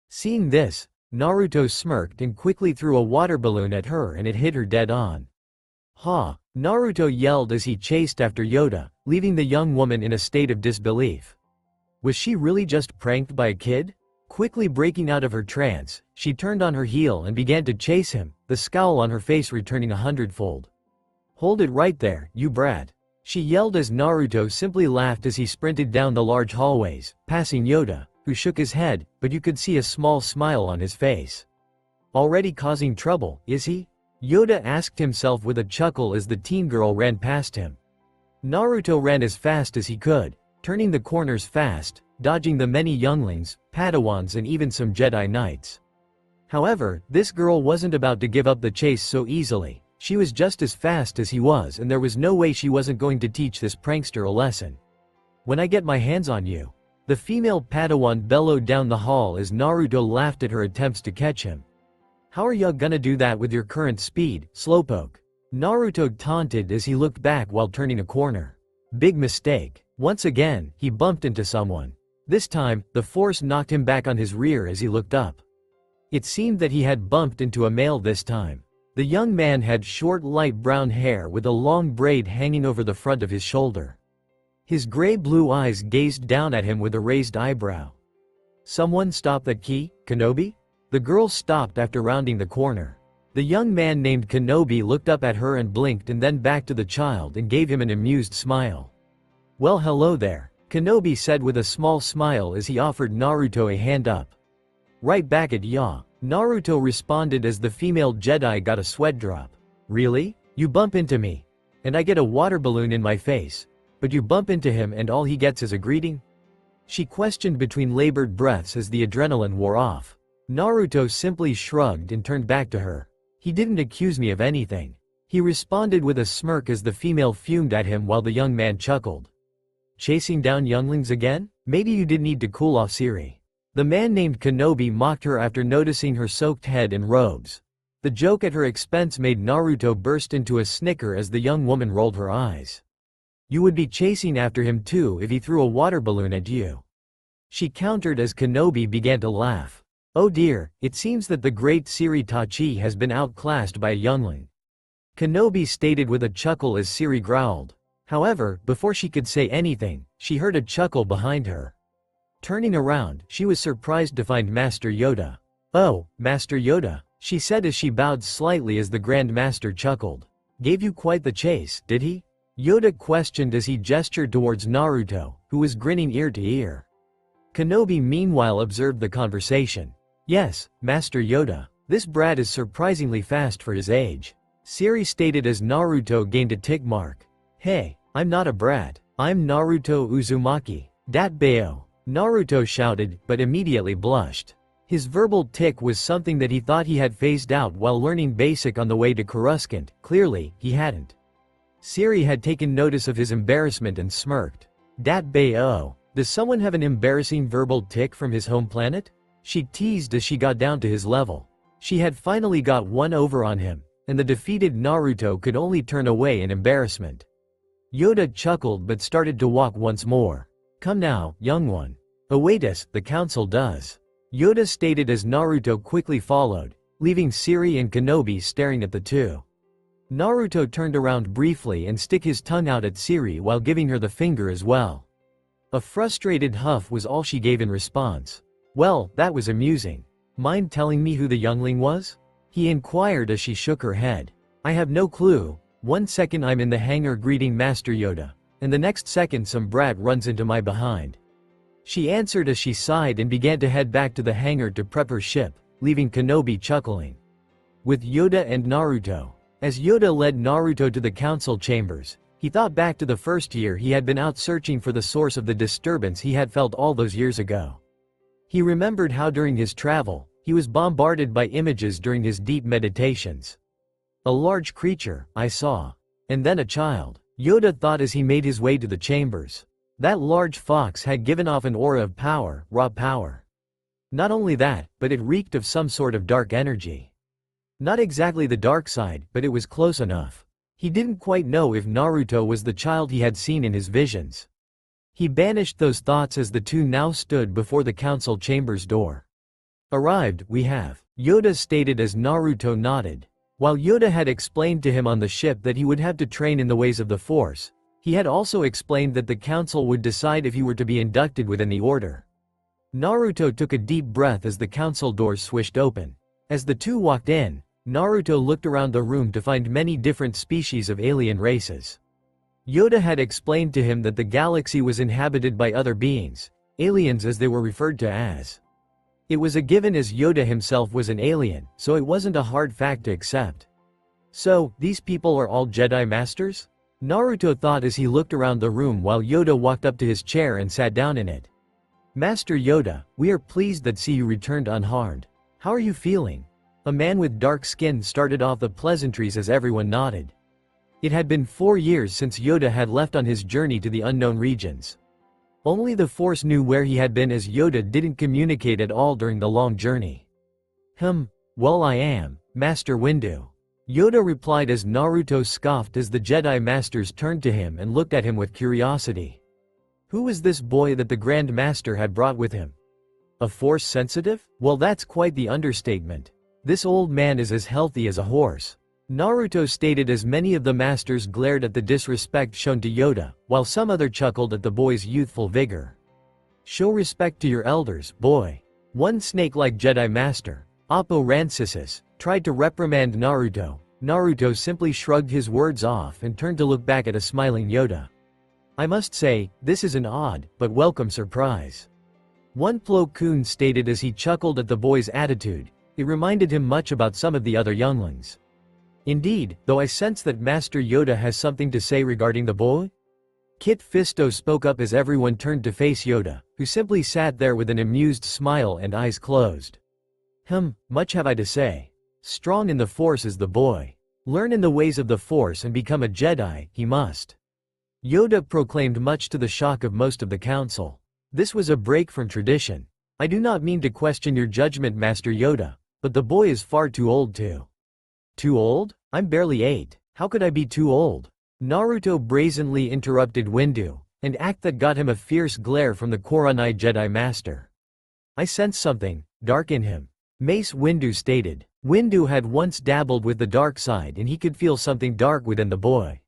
Seeing this, Naruto smirked and quickly threw a water balloon at her, and it hit her dead on. Ha! Naruto yelled as he chased after Yoda, leaving the young woman in a state of disbelief. Was she really just pranked by a kid? Quickly breaking out of her trance, she turned on her heel and began to chase him, the scowl on her face returning 100-fold. Hold it right there, you brat. She yelled as Naruto simply laughed as he sprinted down the large hallways, passing Yoda, who shook his head, but you could see a small smile on his face. Already causing trouble, is he? Yoda asked himself with a chuckle as the teen girl ran past him. Naruto ran as fast as he could, turning the corners fast, dodging the many younglings, Padawans, and even some Jedi Knights. However, this girl wasn't about to give up the chase so easily. She was just as fast as he was, and there was no way she wasn't going to teach this prankster a lesson. When I get my hands on you. The female Padawan bellowed down the hall as Naruto laughed at her attempts to catch him. How are ya gonna do that with your current speed, slowpoke? Naruto taunted as he looked back while turning a corner. Big mistake. Once again, he bumped into someone. This time, the force knocked him back on his rear as he looked up. It seemed that he had bumped into a male this time. The young man had short light brown hair with a long braid hanging over the front of his shoulder. His gray-blue eyes gazed down at him with a raised eyebrow. Someone stop that key, Kenobi? The girl stopped after rounding the corner. The young man named Kenobi looked up at her and blinked and then back to the child and gave him an amused smile. Well, hello there, Kenobi said with a small smile as he offered Naruto a hand up. Right back at ya. Naruto responded as the female Jedi got a sweat drop. Really? You bump into me. And I get a water balloon in my face. But you bump into him and all he gets is a greeting? She questioned between labored breaths as the adrenaline wore off. Naruto simply shrugged and turned back to her. He didn't accuse me of anything. He responded with a smirk as the female fumed at him while the young man chuckled. Chasing down younglings again? Maybe you did need to cool off Siri. The man named Kenobi mocked her after noticing her soaked head and robes. The joke at her expense made Naruto burst into a snicker as the young woman rolled her eyes. You would be chasing after him too if he threw a water balloon at you. She countered as Kenobi began to laugh. Oh dear, it seems that the great Siri Tachi has been outclassed by a youngling. Kenobi stated with a chuckle as Siri growled. However, before she could say anything, she heard a chuckle behind her. Turning around, she was surprised to find Master Yoda. Oh, Master Yoda, she said as she bowed slightly as the Grand Master chuckled. Gave you quite the chase, did he? Yoda questioned as he gestured towards Naruto, who was grinning ear to ear. Kenobi meanwhile observed the conversation. Yes, Master Yoda, this brat is surprisingly fast for his age. Siri stated as Naruto gained a tick mark. Hey, I'm not a brat, I'm Naruto Uzumaki. Dat Bayo. Naruto shouted, but immediately blushed. His verbal tick was something that he thought he had phased out while learning basic on the way to Coruscant. Clearly, he hadn't. Siri had taken notice of his embarrassment and smirked. Dat Bayo. Does someone have an embarrassing verbal tick from his home planet? She teased as she got down to his level. She had finally got one over on him, and the defeated Naruto could only turn away in embarrassment. Yoda chuckled but started to walk once more. Come now, young one. Await us, the council does. Yoda stated as Naruto quickly followed, leaving Siri and Kenobi staring at the two. Naruto turned around briefly and stuck his tongue out at Siri while giving her the finger as well. A frustrated huff was all she gave in response. Well, that was amusing. Mind telling me who the youngling was? He inquired as she shook her head. I have no clue. 1 second I'm in the hangar greeting Master Yoda, and the next second some brat runs into my behind. She answered as she sighed and began to head back to the hangar to prep her ship, leaving Kenobi chuckling. With Yoda and Naruto. As Yoda led Naruto to the council chambers, he thought back to the first year he had been out searching for the source of the disturbance he had felt all those years ago. He remembered how during his travel, he was bombarded by images during his deep meditations. A large creature, I saw. And then a child. Yoda thought as he made his way to the chambers. That large fox had given off an aura of power, raw power. Not only that, but it reeked of some sort of dark energy. Not exactly the dark side, but it was close enough. He didn't quite know if Naruto was the child he had seen in his visions. He banished those thoughts as the two now stood before the council chamber's door. Arrived, we have, Yoda stated as Naruto nodded. While Yoda had explained to him on the ship that he would have to train in the ways of the Force, he had also explained that the council would decide if he were to be inducted within the order. Naruto took a deep breath as the council doors swished open. As the two walked in, Naruto looked around the room to find many different species of alien races. Yoda had explained to him that the galaxy was inhabited by other beings, aliens as they were referred to as. It was a given as Yoda himself was an alien, so it wasn't a hard fact to accept. So, these people are all Jedi Masters? Naruto thought as he looked around the room while Yoda walked up to his chair and sat down in it. Master Yoda, we are pleased that see you returned unharmed. How are you feeling? A man with dark skin started off the pleasantries as everyone nodded. It had been 4 years since Yoda had left on his journey to the unknown regions. Only the Force knew where he had been as Yoda didn't communicate at all during the long journey. Well I am, Master Windu. Yoda replied as Naruto scoffed as the Jedi Masters turned to him and looked at him with curiosity. Who was this boy that the Grand Master had brought with him? A Force sensitive? Well, that's quite the understatement. This old man is as healthy as a horse. Naruto stated as many of the masters glared at the disrespect shown to Yoda, while some other chuckled at the boy's youthful vigor. Show respect to your elders, boy. One snake-like Jedi Master, Oppo Rancisis, tried to reprimand Naruto. Naruto simply shrugged his words off and turned to look back at a smiling Yoda. I must say, this is an odd, but welcome surprise. One Plo Koon stated as he chuckled at the boy's attitude, It reminded him much about some of the other younglings. Indeed, though I sense that Master Yoda has something to say regarding the boy? Kit Fisto spoke up as everyone turned to face Yoda, who simply sat there with an amused smile and eyes closed. Much have I to say. Strong in the Force is the boy. Learn in the ways of the Force and become a Jedi, he must. Yoda proclaimed, much to the shock of most of the council. This was a break from tradition. I do not mean to question your judgment, Master Yoda, but the boy is far too old to. Too old? I'm barely 8. How could I be too old? Naruto brazenly interrupted Windu, an act that got him a fierce glare from the Koronai Jedi Master. I sense something dark in him, Mace Windu stated. Windu had once dabbled with the dark side and he could feel something dark within the boy.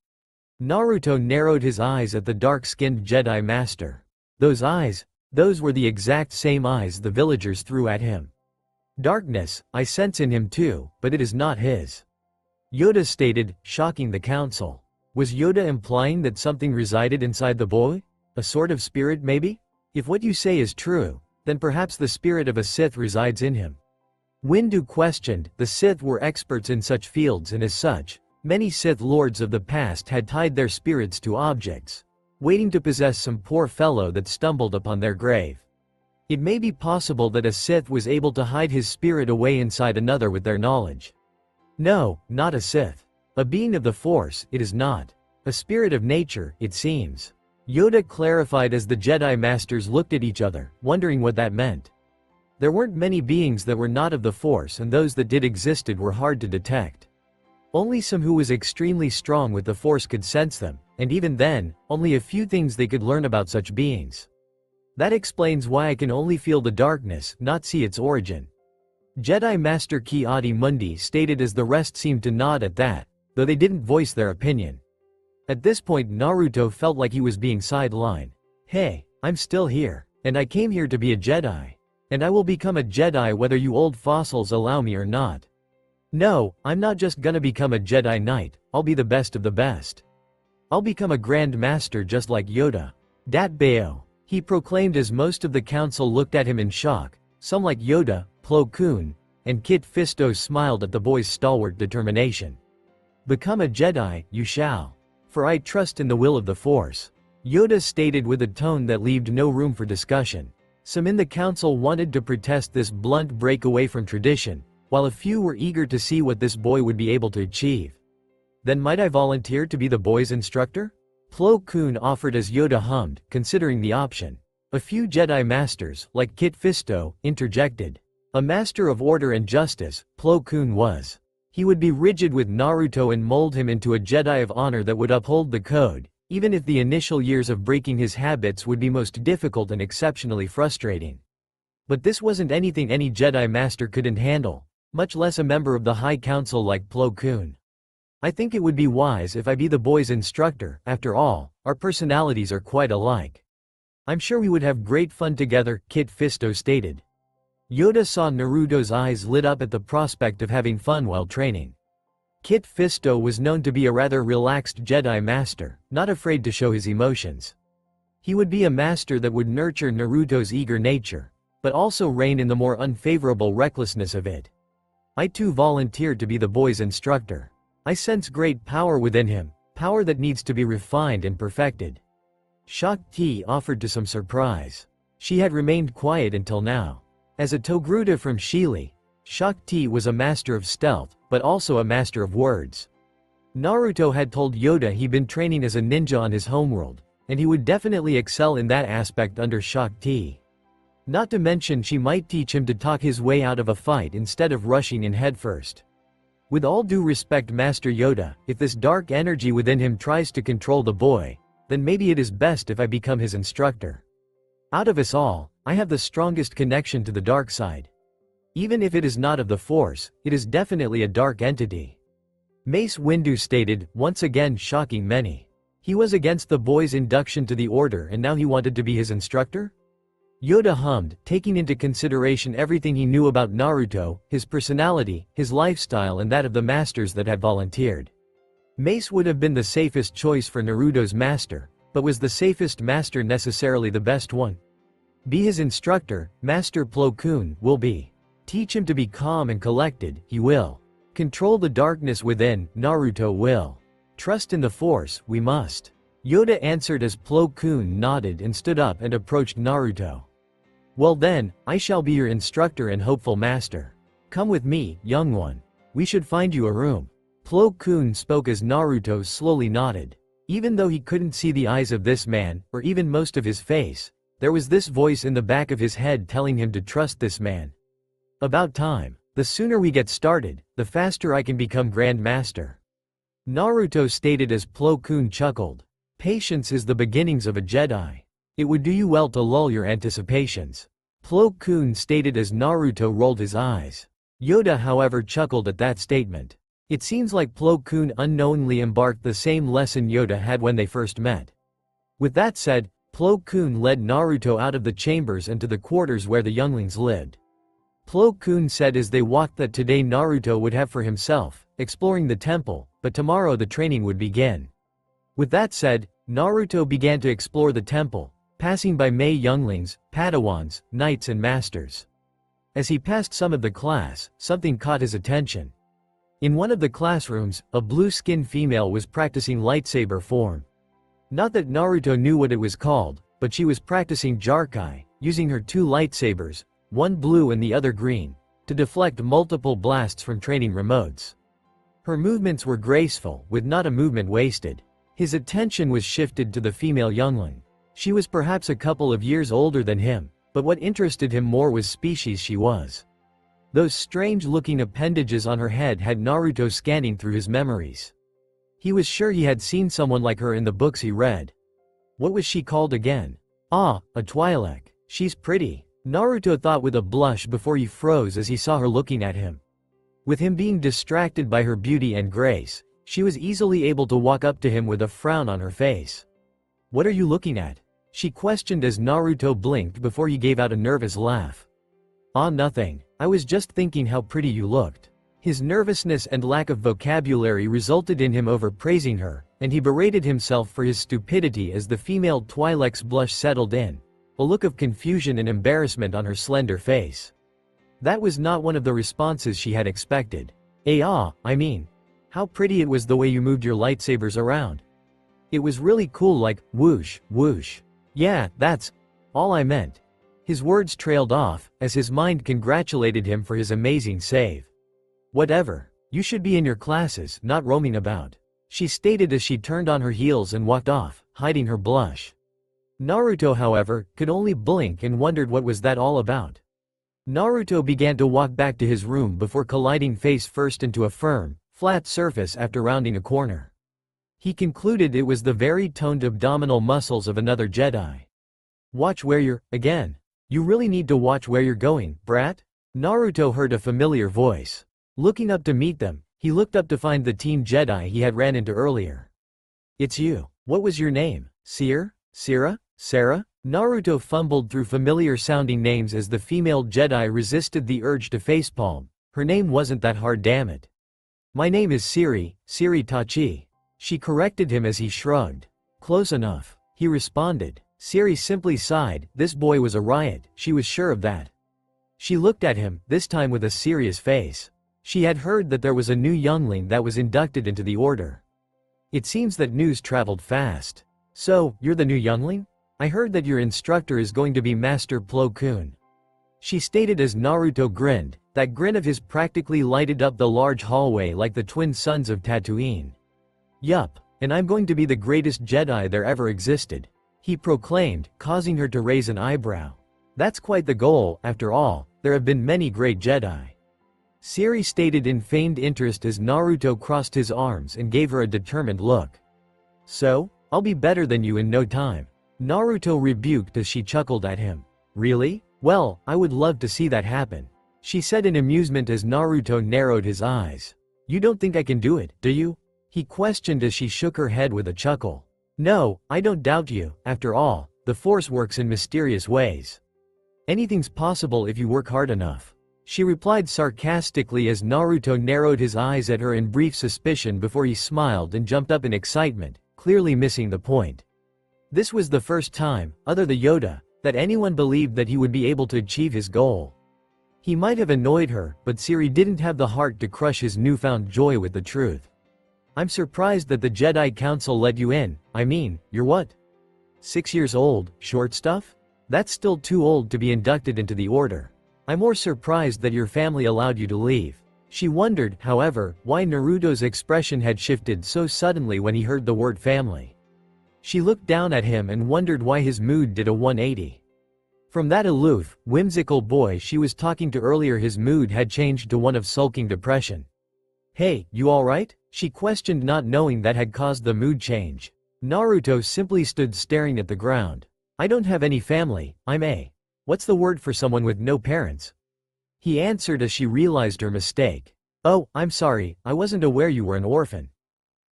Naruto narrowed his eyes at the dark-skinned Jedi Master. Those eyes, those were the exact same eyes the villagers threw at him. Darkness, I sense in him too, but it is not his. Yoda stated, shocking the council. Was Yoda implying that something resided inside the boy? A sort of spirit maybe? If what you say is true, then perhaps the spirit of a Sith resides in him. Windu questioned. The Sith were experts in such fields, and as such, many Sith lords of the past had tied their spirits to objects, waiting to possess some poor fellow that stumbled upon their grave. It may be possible that a Sith was able to hide his spirit away inside another with their knowledge. No, not a Sith. A being of the Force, it is not. A spirit of nature, it seems. Yoda clarified as the Jedi Masters looked at each other, wondering what that meant. There weren't many beings that were not of the Force, and those that did existed were hard to detect. Only some who was extremely strong with the Force could sense them, and even then, only a few things they could learn about such beings. That explains why I can only feel the darkness, not see its origin. Jedi Master Ki-Adi-Mundi stated as the rest seemed to nod at that, though they didn't voice their opinion. At this point Naruto felt like he was being sidelined. Hey, I'm still here, and I came here to be a Jedi. And I will become a Jedi whether you old fossils allow me or not. No, I'm not just gonna become a Jedi Knight, I'll be the best of the best. I'll become a Grand Master just like Yoda. Dat Bayo, he proclaimed as most of the council looked at him in shock, some like Yoda, Plo Koon, and Kit Fisto smiled at the boy's stalwart determination. Become a Jedi, you shall. For I trust in the will of the Force. Yoda stated with a tone that left no room for discussion. Some in the council wanted to protest this blunt break away from tradition, while a few were eager to see what this boy would be able to achieve. Then might I volunteer to be the boy's instructor? Plo Koon offered as Yoda hummed, considering the option. A few Jedi Masters, like Kit Fisto, interjected. A master of order and justice, Plo Koon was. He would be rigid with Naruto and mold him into a Jedi of honor that would uphold the code, even if the initial years of breaking his habits would be most difficult and exceptionally frustrating. But this wasn't anything any Jedi Master couldn't handle, much less a member of the High Council like Plo Koon. I think it would be wise if I be the boy's instructor. After all, our personalities are quite alike. I'm sure we would have great fun together, Kit Fisto stated. Yoda saw Naruto's eyes lit up at the prospect of having fun while training. Kit Fisto was known to be a rather relaxed Jedi Master, not afraid to show his emotions. He would be a master that would nurture Naruto's eager nature, but also rein in the more unfavorable recklessness of it. I too volunteered to be the boy's instructor. I sense great power within him, power that needs to be refined and perfected. Shakti offered to some surprise. She had remained quiet until now. As a Togruta from Shili, Shakti was a master of stealth, but also a master of words. Naruto had told Yoda he'd been training as a ninja on his homeworld, and he would definitely excel in that aspect under Shakti. Not to mention she might teach him to talk his way out of a fight instead of rushing in headfirst. With all due respect, Master Yoda, if this dark energy within him tries to control the boy, then maybe it is best if I become his instructor. Out of us all, I have the strongest connection to the dark side. Even if it is not of the Force, it is definitely a dark entity. Mace Windu stated, once again shocking many. He was against the boy's induction to the order and now he wanted to be his instructor? Yoda hummed, taking into consideration everything he knew about Naruto, his personality, his lifestyle and that of the masters that had volunteered. Mace would have been the safest choice for Naruto's master, but was the safest master necessarily the best one? Be his instructor, Master Plo Koon will be. Teach him to be calm and collected, he will. Control the darkness within, Naruto will. Trust in the Force, we must. Yoda answered as Plo Koon nodded and stood up and approached Naruto. Well then, I shall be your instructor and hopeful master. Come with me, young one. We should find you a room. Plo Koon spoke as Naruto slowly nodded. Even though he couldn't see the eyes of this man, or even most of his face, there was this voice in the back of his head telling him to trust this man. About time. The sooner we get started, the faster I can become Grand Master. Naruto stated as Plo Koon chuckled. Patience is the beginnings of a Jedi. It would do you well to lull your anticipations. Plo Koon stated as Naruto rolled his eyes. Yoda however chuckled at that statement. It seems like Plo Koon unknowingly embarked the same lesson Yoda had when they first met. With that said, Plo Koon led Naruto out of the chambers and to the quarters where the younglings lived. Plo Koon said as they walked that today Naruto would have for himself, exploring the temple, but tomorrow the training would begin. With that said, Naruto began to explore the temple, passing by Mei younglings, Padawans, knights and masters. As he passed some of the class, something caught his attention. In one of the classrooms, a blue-skinned female was practicing lightsaber form. Not that Naruto knew what it was called, but she was practicing Jarkai, using her two lightsabers, one blue and the other green, to deflect multiple blasts from training remotes. Her movements were graceful, with not a movement wasted. His attention was shifted to the female youngling. She was perhaps a couple of years older than him, but what interested him more was species she was. Those strange-looking appendages on her head had Naruto scanning through his memories. He was sure he had seen someone like her in the books he read. What was she called again? Ah, a Twi'lek. She's pretty. Naruto thought with a blush before he froze as he saw her looking at him. With him being distracted by her beauty and grace, she was easily able to walk up to him with a frown on her face. What are you looking at? She questioned as Naruto blinked before he gave out a nervous laugh. Ah, nothing. I was just thinking how pretty you looked. His nervousness and lack of vocabulary resulted in him overpraising her, and he berated himself for his stupidity as the female Twi'lek's blush settled in, a look of confusion and embarrassment on her slender face. That was not one of the responses she had expected. I mean, how pretty it was the way you moved your lightsabers around. It was really cool, like, whoosh, whoosh. Yeah, that's all I meant. His words trailed off, as his mind congratulated him for his amazing save. Whatever. You should be in your classes, not roaming about. She stated as she turned on her heels and walked off, hiding her blush. Naruto, however, could only blink and wondered what was that all about. Naruto began to walk back to his room before colliding face first into a firm, flat surface after rounding a corner. He concluded it was the very toned abdominal muscles of another Jedi. Watch where you're, again. You really need to watch where you're going, brat? Naruto heard a familiar voice. Looking up to meet them, he looked up to find the Team Jedi he had ran into earlier. It's you. What was your name? Seer? Sira? Sarah? Naruto fumbled through familiar-sounding names as the female Jedi resisted the urge to facepalm. Her name wasn't that hard, damn it. My name is Siri Tachi. She corrected him as he shrugged. Close enough. He responded. Siri simply sighed. This boy was a riot, she was sure of that. She looked at him, this time with a serious face. She had heard that there was a new youngling that was inducted into the order. It seems that news traveled fast. So, you're the new youngling? I heard that your instructor is going to be Master Plo Koon. She stated as Naruto grinned. That grin of his practically lighted up the large hallway like the twin suns of Tatooine. Yup, and I'm going to be the greatest Jedi there ever existed, he proclaimed, causing her to raise an eyebrow. That's quite the goal, after all, there have been many great Jedi. Siri stated in feigned interest as Naruto crossed his arms and gave her a determined look. So, I'll be better than you in no time. Naruto rebuked as she chuckled at him. Really? Well, I would love to see that happen, she said in amusement as Naruto narrowed his eyes. You don't think I can do it, do you? He questioned as she shook her head with a chuckle. No, I don't doubt you. After all, the Force works in mysterious ways. Anything's possible if you work hard enough, she replied sarcastically as Naruto narrowed his eyes at her in brief suspicion before he smiled and jumped up in excitement, clearly missing the point. This was the first time, other than Yoda, that anyone believed that he would be able to achieve his goal. He might have annoyed her, but Siri didn't have the heart to crush his newfound joy with the truth. I'm surprised that the Jedi Council let you in. I mean, you're what? 6 years old, short stuff? That's still too old to be inducted into the order. I'm more surprised that your family allowed you to leave. She wondered, however, why Naruto's expression had shifted so suddenly when he heard the word family. She looked down at him and wondered why his mood did a 180. From that aloof, whimsical boy she was talking to earlier, his mood had changed to one of sulking depression. Hey, you alright? She questioned, not knowing that had caused the mood change. Naruto simply stood staring at the ground. I don't have any family, I'm a… What's the word for someone with no parents? He answered as she realized her mistake. Oh, I'm sorry, I wasn't aware you were an orphan.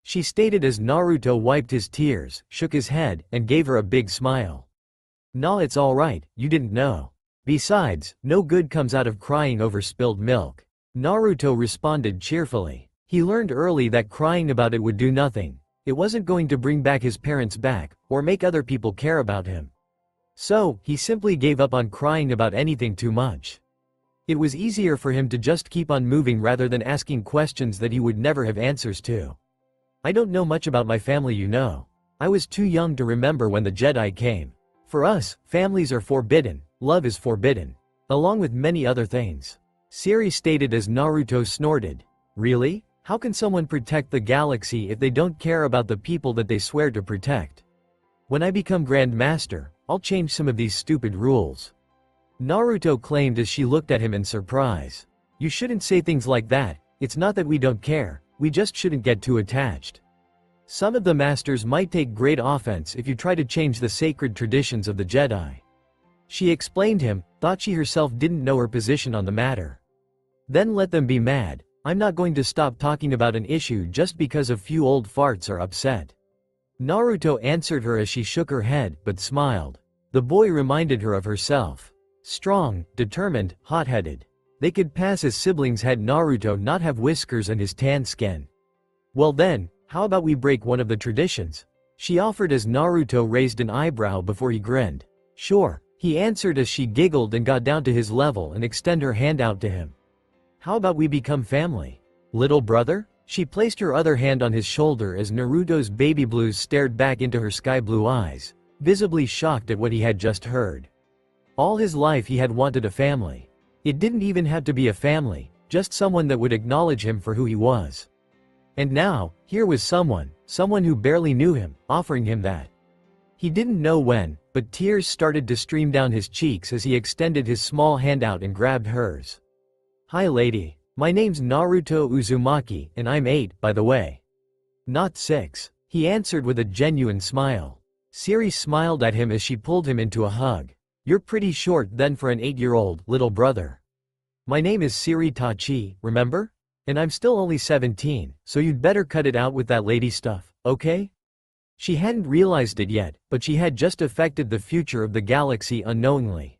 She stated as Naruto wiped his tears, shook his head, and gave her a big smile. Nah, it's alright, you didn't know. Besides, no good comes out of crying over spilled milk. Naruto responded cheerfully. He learned early that crying about it would do nothing. It wasn't going to bring back his parents back, or make other people care about him. So, he simply gave up on crying about anything too much. It was easier for him to just keep on moving rather than asking questions that he would never have answers to. I don't know much about my family, you know. I was too young to remember when the Jedi came. For us, families are forbidden, love is forbidden. Along with many other things. Siri stated as Naruto snorted. Really? How can someone protect the galaxy if they don't care about the people that they swear to protect? When I become Grand Master, I'll change some of these stupid rules. Naruto claimed as she looked at him in surprise. You shouldn't say things like that, it's not that we don't care, we just shouldn't get too attached. Some of the masters might take great offense if you try to change the sacred traditions of the Jedi. She explained him, thought she herself didn't know her position on the matter. Then let them be mad, I'm not going to stop talking about an issue just because a few old farts are upset. Naruto answered her as she shook her head, but smiled. The boy reminded her of herself. Strong, determined, hot-headed. They could pass as siblings had Naruto not have whiskers and his tan skin. Well then, how about we break one of the traditions? She offered as Naruto raised an eyebrow before he grinned. Sure, he answered as she giggled and got down to his level and extended her hand out to him. How about we become family? Little brother? She placed her other hand on his shoulder as Naruto's baby blues stared back into her sky blue eyes, visibly shocked at what he had just heard. All his life he had wanted a family. It didn't even have to be a family, just someone that would acknowledge him for who he was. And now, here was someone who barely knew him, offering him that. He didn't know when, but tears started to stream down his cheeks as he extended his small hand out and grabbed hers. Hi lady. My name's Naruto Uzumaki, and I'm 8, by the way. Not 6. He answered with a genuine smile. Siri smiled at him as she pulled him into a hug. You're pretty short then for an 8-year-old, little brother. My name is Siri Tachi, remember? And I'm still only 17, so you'd better cut it out with that lady stuff, okay? She hadn't realized it yet, but she had just affected the future of the galaxy unknowingly.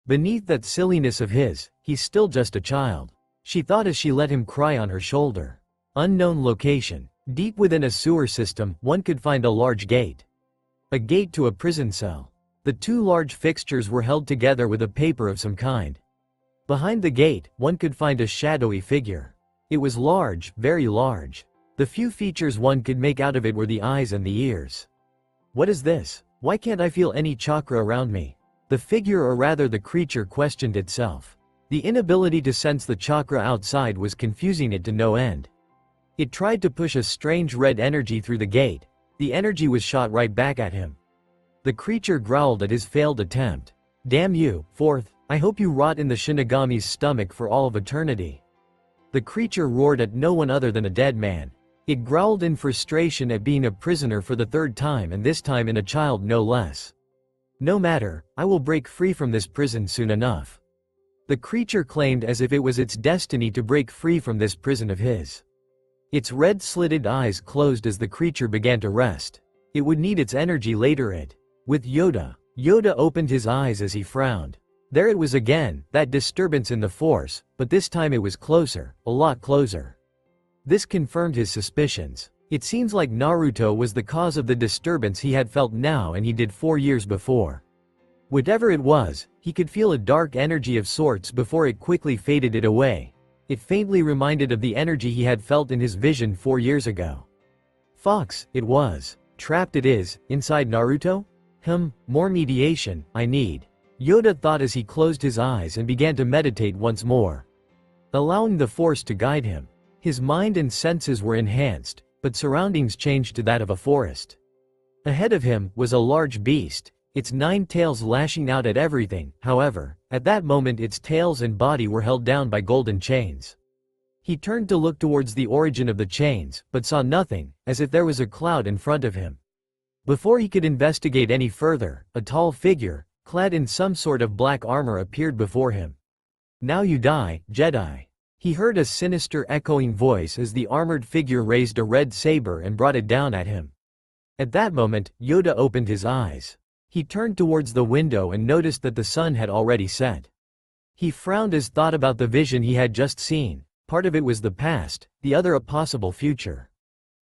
Beneath that silliness of his, he's still just a child. She thought as she let him cry on her shoulder. Unknown location. Deep within a sewer system, one could find a large gate. A gate to a prison cell. The two large fixtures were held together with a paper of some kind. Behind the gate, one could find a shadowy figure. It was large, very large. The few features one could make out of it were the eyes and the ears. What is this? Why can't I feel any chakra around me? The figure, or rather the creature, questioned itself. The inability to sense the chakra outside was confusing it to no end. It tried to push a strange red energy through the gate. The energy was shot right back at him. The creature growled at his failed attempt. Damn you, fourth, I hope you rot in the Shinigami's stomach for all of eternity. The creature roared at no one other than a dead man. It growled in frustration at being a prisoner for the third time, and this time in a child no less. No matter, I will break free from this prison soon enough. The creature claimed as if it was its destiny to break free from this prison of his. Its red slitted eyes closed as the creature began to rest. It would need its energy later. With Yoda. Yoda opened his eyes as he frowned. There it was again, that disturbance in the Force, but this time it was closer, a lot closer. This confirmed his suspicions. It seems like Naruto was the cause of the disturbance he had felt now and he did 4 years before. Whatever it was, he could feel a dark energy of sorts before it quickly faded it away. It faintly reminded of the energy he had felt in his vision 4 years ago. Fox, it was. Trapped it is, inside Naruto? More mediation, I need. Yoda thought as he closed his eyes and began to meditate once more, allowing the Force to guide him. His mind and senses were enhanced, but surroundings changed to that of a forest. Ahead of him was a large beast, its 9 tails lashing out at everything. However, at that moment its tails and body were held down by golden chains. He turned to look towards the origin of the chains, but saw nothing, as if there was a cloud in front of him. Before he could investigate any further, a tall figure, clad in some sort of black armor, appeared before him. "Now you die, Jedi." He heard a sinister echoing voice as the armored figure raised a red saber and brought it down at him. At that moment, Yoda opened his eyes. He turned towards the window and noticed that the sun had already set. He frowned as thought about the vision he had just seen. Part of it was the past, the other a possible future.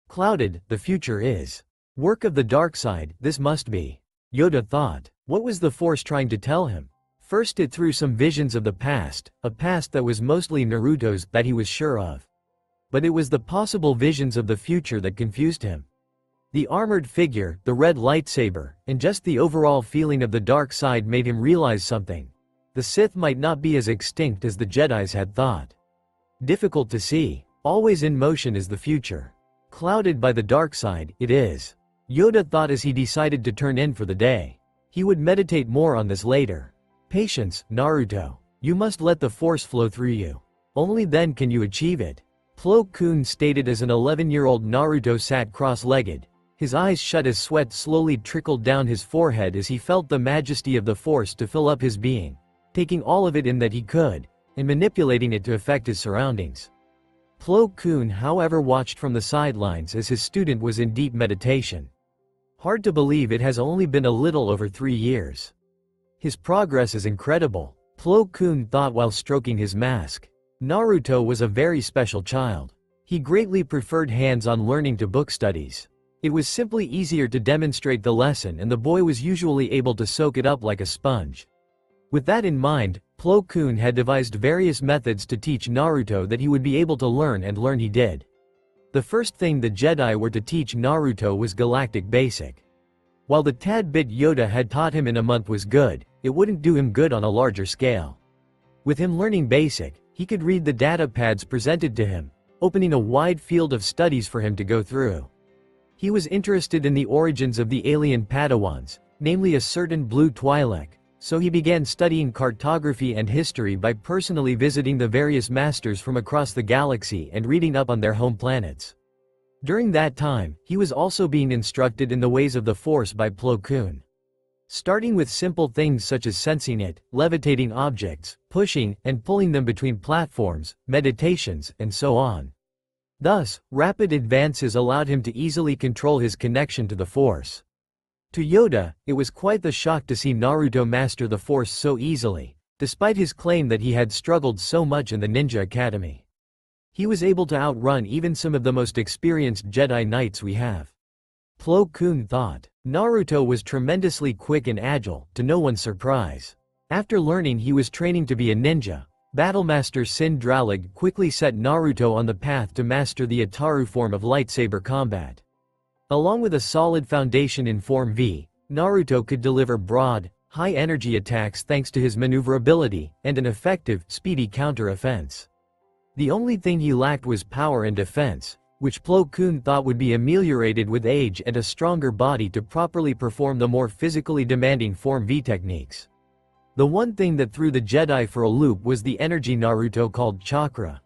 Clouded, the future is. Work of the dark side, this must be. Yoda thought. What was the Force trying to tell him? First it threw some visions of the past, a past that was mostly Naruto's, that he was sure of. But it was the possible visions of the future that confused him. The armored figure, the red lightsaber, and just the overall feeling of the dark side made him realize something. The Sith might not be as extinct as the Jedis had thought. Difficult to see. Always in motion is the future. Clouded by the dark side, it is. Yoda thought as he decided to turn in for the day. He would meditate more on this later. Patience, Naruto. You must let the Force flow through you. Only then can you achieve it. Plo Koon stated as an 11-year-old Naruto sat cross-legged. His eyes shut as sweat slowly trickled down his forehead as he felt the majesty of the Force to fill up his being, taking all of it in that he could, and manipulating it to affect his surroundings. Plo Koon, however, watched from the sidelines as his student was in deep meditation. Hard to believe it has only been a little over 3 years. His progress is incredible, Plo Koon thought while stroking his mask. Naruto was a very special child. He greatly preferred hands-on learning to book studies. It was simply easier to demonstrate the lesson and the boy was usually able to soak it up like a sponge. With that in mind, Plo Koon had devised various methods to teach Naruto that he would be able to learn, and learn he did. The first thing the Jedi were to teach Naruto was Galactic Basic. While the tad bit Yoda had taught him in a month was good, it wouldn't do him good on a larger scale. With him learning Basic, he could read the data pads presented to him, opening a wide field of studies for him to go through. He was interested in the origins of the alien Padawans, namely a certain blue Twi'lek, so he began studying cartography and history by personally visiting the various masters from across the galaxy and reading up on their home planets. During that time, he was also being instructed in the ways of the Force by Plo Koon. Starting with simple things such as sensing it, levitating objects, pushing and pulling them between platforms, meditations, and so on. Thus, rapid advances allowed him to easily control his connection to the Force. To Yoda, it was quite the shock to see Naruto master the Force so easily, despite his claim that he had struggled so much in the Ninja Academy. He was able to outrun even some of the most experienced Jedi Knights we have. Plo Koon thought. Naruto was tremendously quick and agile, to no one's surprise. After learning he was training to be a ninja, Battlemaster Sin Dralig quickly set Naruto on the path to master the Ataru form of lightsaber combat. Along with a solid foundation in Form V, Naruto could deliver broad, high-energy attacks thanks to his maneuverability and an effective, speedy counter-offense. The only thing he lacked was power and defense, which Plo Koon thought would be ameliorated with age and a stronger body to properly perform the more physically demanding Form V techniques. The one thing that threw the Jedi for a loop was the energy Naruto called chakra.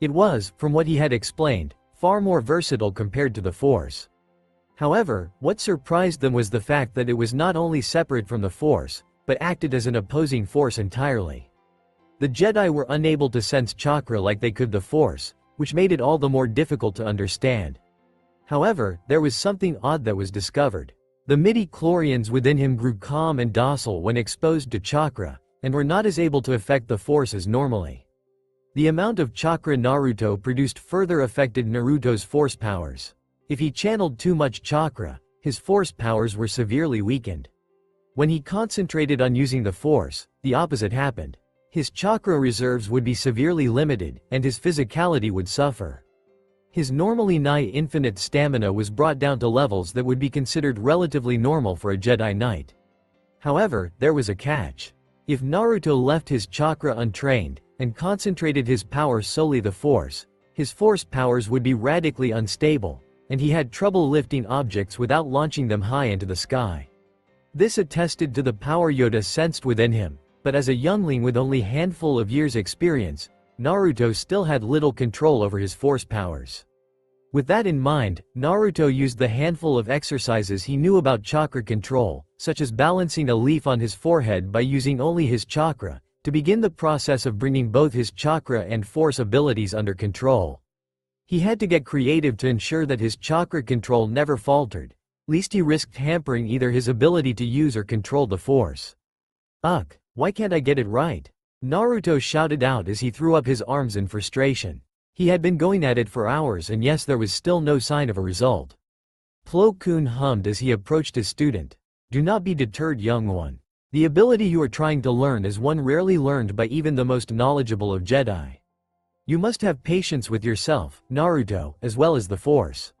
It was, from what he had explained, far more versatile compared to the Force. However, what surprised them was the fact that it was not only separate from the Force, but acted as an opposing force entirely. The Jedi were unable to sense chakra like they could the Force, which made it all the more difficult to understand. However, there was something odd that was discovered. The midi-chlorians within him grew calm and docile when exposed to chakra, and were not as able to affect the Force as normally. The amount of chakra Naruto produced further affected Naruto's Force powers. If he channeled too much chakra, his Force powers were severely weakened. When he concentrated on using the Force, the opposite happened. His chakra reserves would be severely limited, and his physicality would suffer. His normally nigh infinite stamina was brought down to levels that would be considered relatively normal for a Jedi Knight. However, there was a catch. If Naruto left his chakra untrained, and concentrated his power solely the Force, his Force powers would be radically unstable, and he had trouble lifting objects without launching them high into the sky. This attested to the power Yoda sensed within him, but as a youngling with only a handful of years' experience, Naruto still had little control over his Force powers. With that in mind, Naruto used the handful of exercises he knew about chakra control, such as balancing a leaf on his forehead by using only his chakra, to begin the process of bringing both his chakra and Force abilities under control. He had to get creative to ensure that his chakra control never faltered, lest he risked hampering either his ability to use or control the Force. Ugh, why can't I get it right? Naruto shouted out as he threw up his arms in frustration. He had been going at it for hours, and yes, there was still no sign of a result. Plo Koon hummed as he approached his student. Do not be deterred, young one. The ability you are trying to learn is one rarely learned by even the most knowledgeable of Jedi. You must have patience with yourself, Naruto, as well as the Force.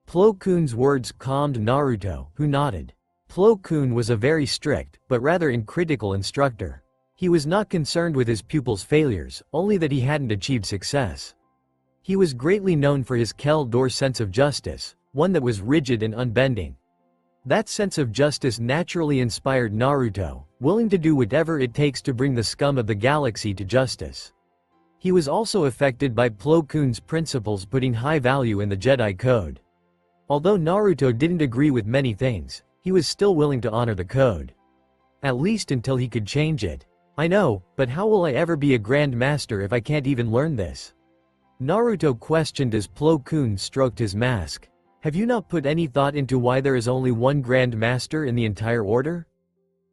Plo Koon's words calmed Naruto, who nodded. Plo Koon was a very strict, but rather uncritical instructor. He was not concerned with his pupils' failures, only that he hadn't achieved success. He was greatly known for his Kel-Dor sense of justice, one that was rigid and unbending. That sense of justice naturally inspired Naruto, willing to do whatever it takes to bring the scum of the galaxy to justice. He was also affected by Plo Koon's principles, putting high value in the Jedi Code. Although Naruto didn't agree with many things, he was still willing to honor the code. At least until he could change it. I know, but how will I ever be a Grand Master if I can't even learn this? Naruto questioned as Plo Koon stroked his mask. Have you not put any thought into why there is only one Grand Master in the entire order?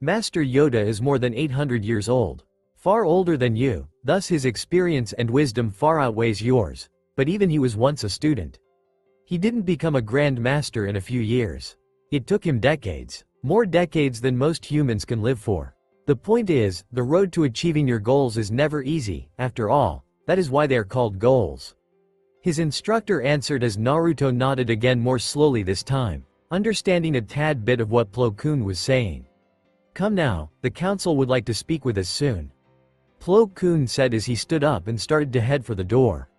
Master Yoda is more than 800 years old. Far older than you, thus his experience and wisdom far outweighs yours, but even he was once a student. He didn't become a Grand Master in a few years. It took him decades, more decades than most humans can live for. The point is, the road to achieving your goals is never easy, after all, that is why they are called goals. His instructor answered as Naruto nodded again, more slowly this time, understanding a tad bit of what Plo Koon was saying. Come now, the council would like to speak with us soon. Plo Koon said as he stood up and started to head for the door.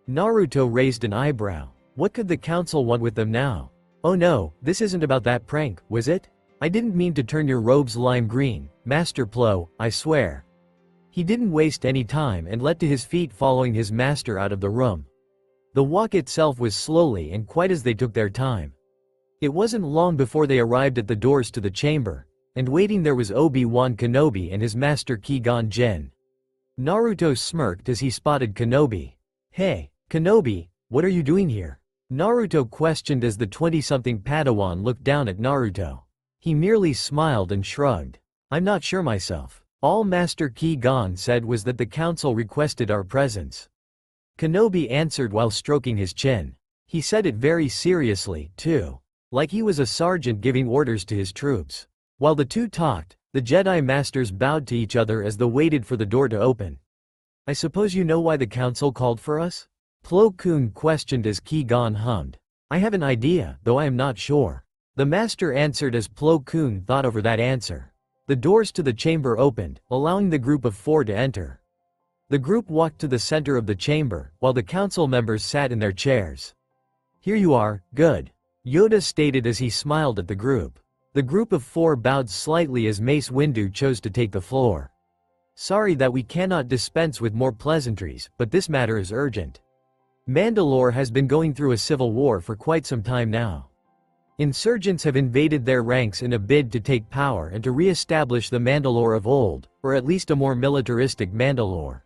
Naruto raised an eyebrow. What could the council want with them now? Oh no, this isn't about that prank, was it? I didn't mean to turn your robes lime green, Master Plo, I swear. He didn't waste any time and leapt to his feet, following his master out of the room. The walk itself was slowly and quite as they took their time. It wasn't long before they arrived at the doors to the chamber, and waiting there was Obi-Wan Kenobi and his master Qui-Gon Jinn. Naruto smirked as he spotted Kenobi. Hey, Kenobi, what are you doing here? Naruto questioned as the 20-something Padawan looked down at Naruto. He merely smiled and shrugged. I'm not sure myself. All Master Qui-Gon said was that the council requested our presence. Kenobi answered while stroking his chin. He said it very seriously, too. Like he was a sergeant giving orders to his troops. While the two talked, the Jedi Masters bowed to each other as they waited for the door to open. I suppose you know why the council called for us? Plo Koon questioned as Qui-Gon hummed. I have an idea, though I am not sure. The master answered as Plo Koon thought over that answer. The doors to the chamber opened, allowing the group of 4 to enter. The group walked to the center of the chamber, while the council members sat in their chairs. Here you are, good. Yoda stated as he smiled at the group. The group of 4 bowed slightly as Mace Windu chose to take the floor. Sorry that we cannot dispense with more pleasantries, but this matter is urgent. Mandalore has been going through a civil war for quite some time now. Insurgents have invaded their ranks in a bid to take power and to re-establish the Mandalore of old, or at least a more militaristic Mandalore.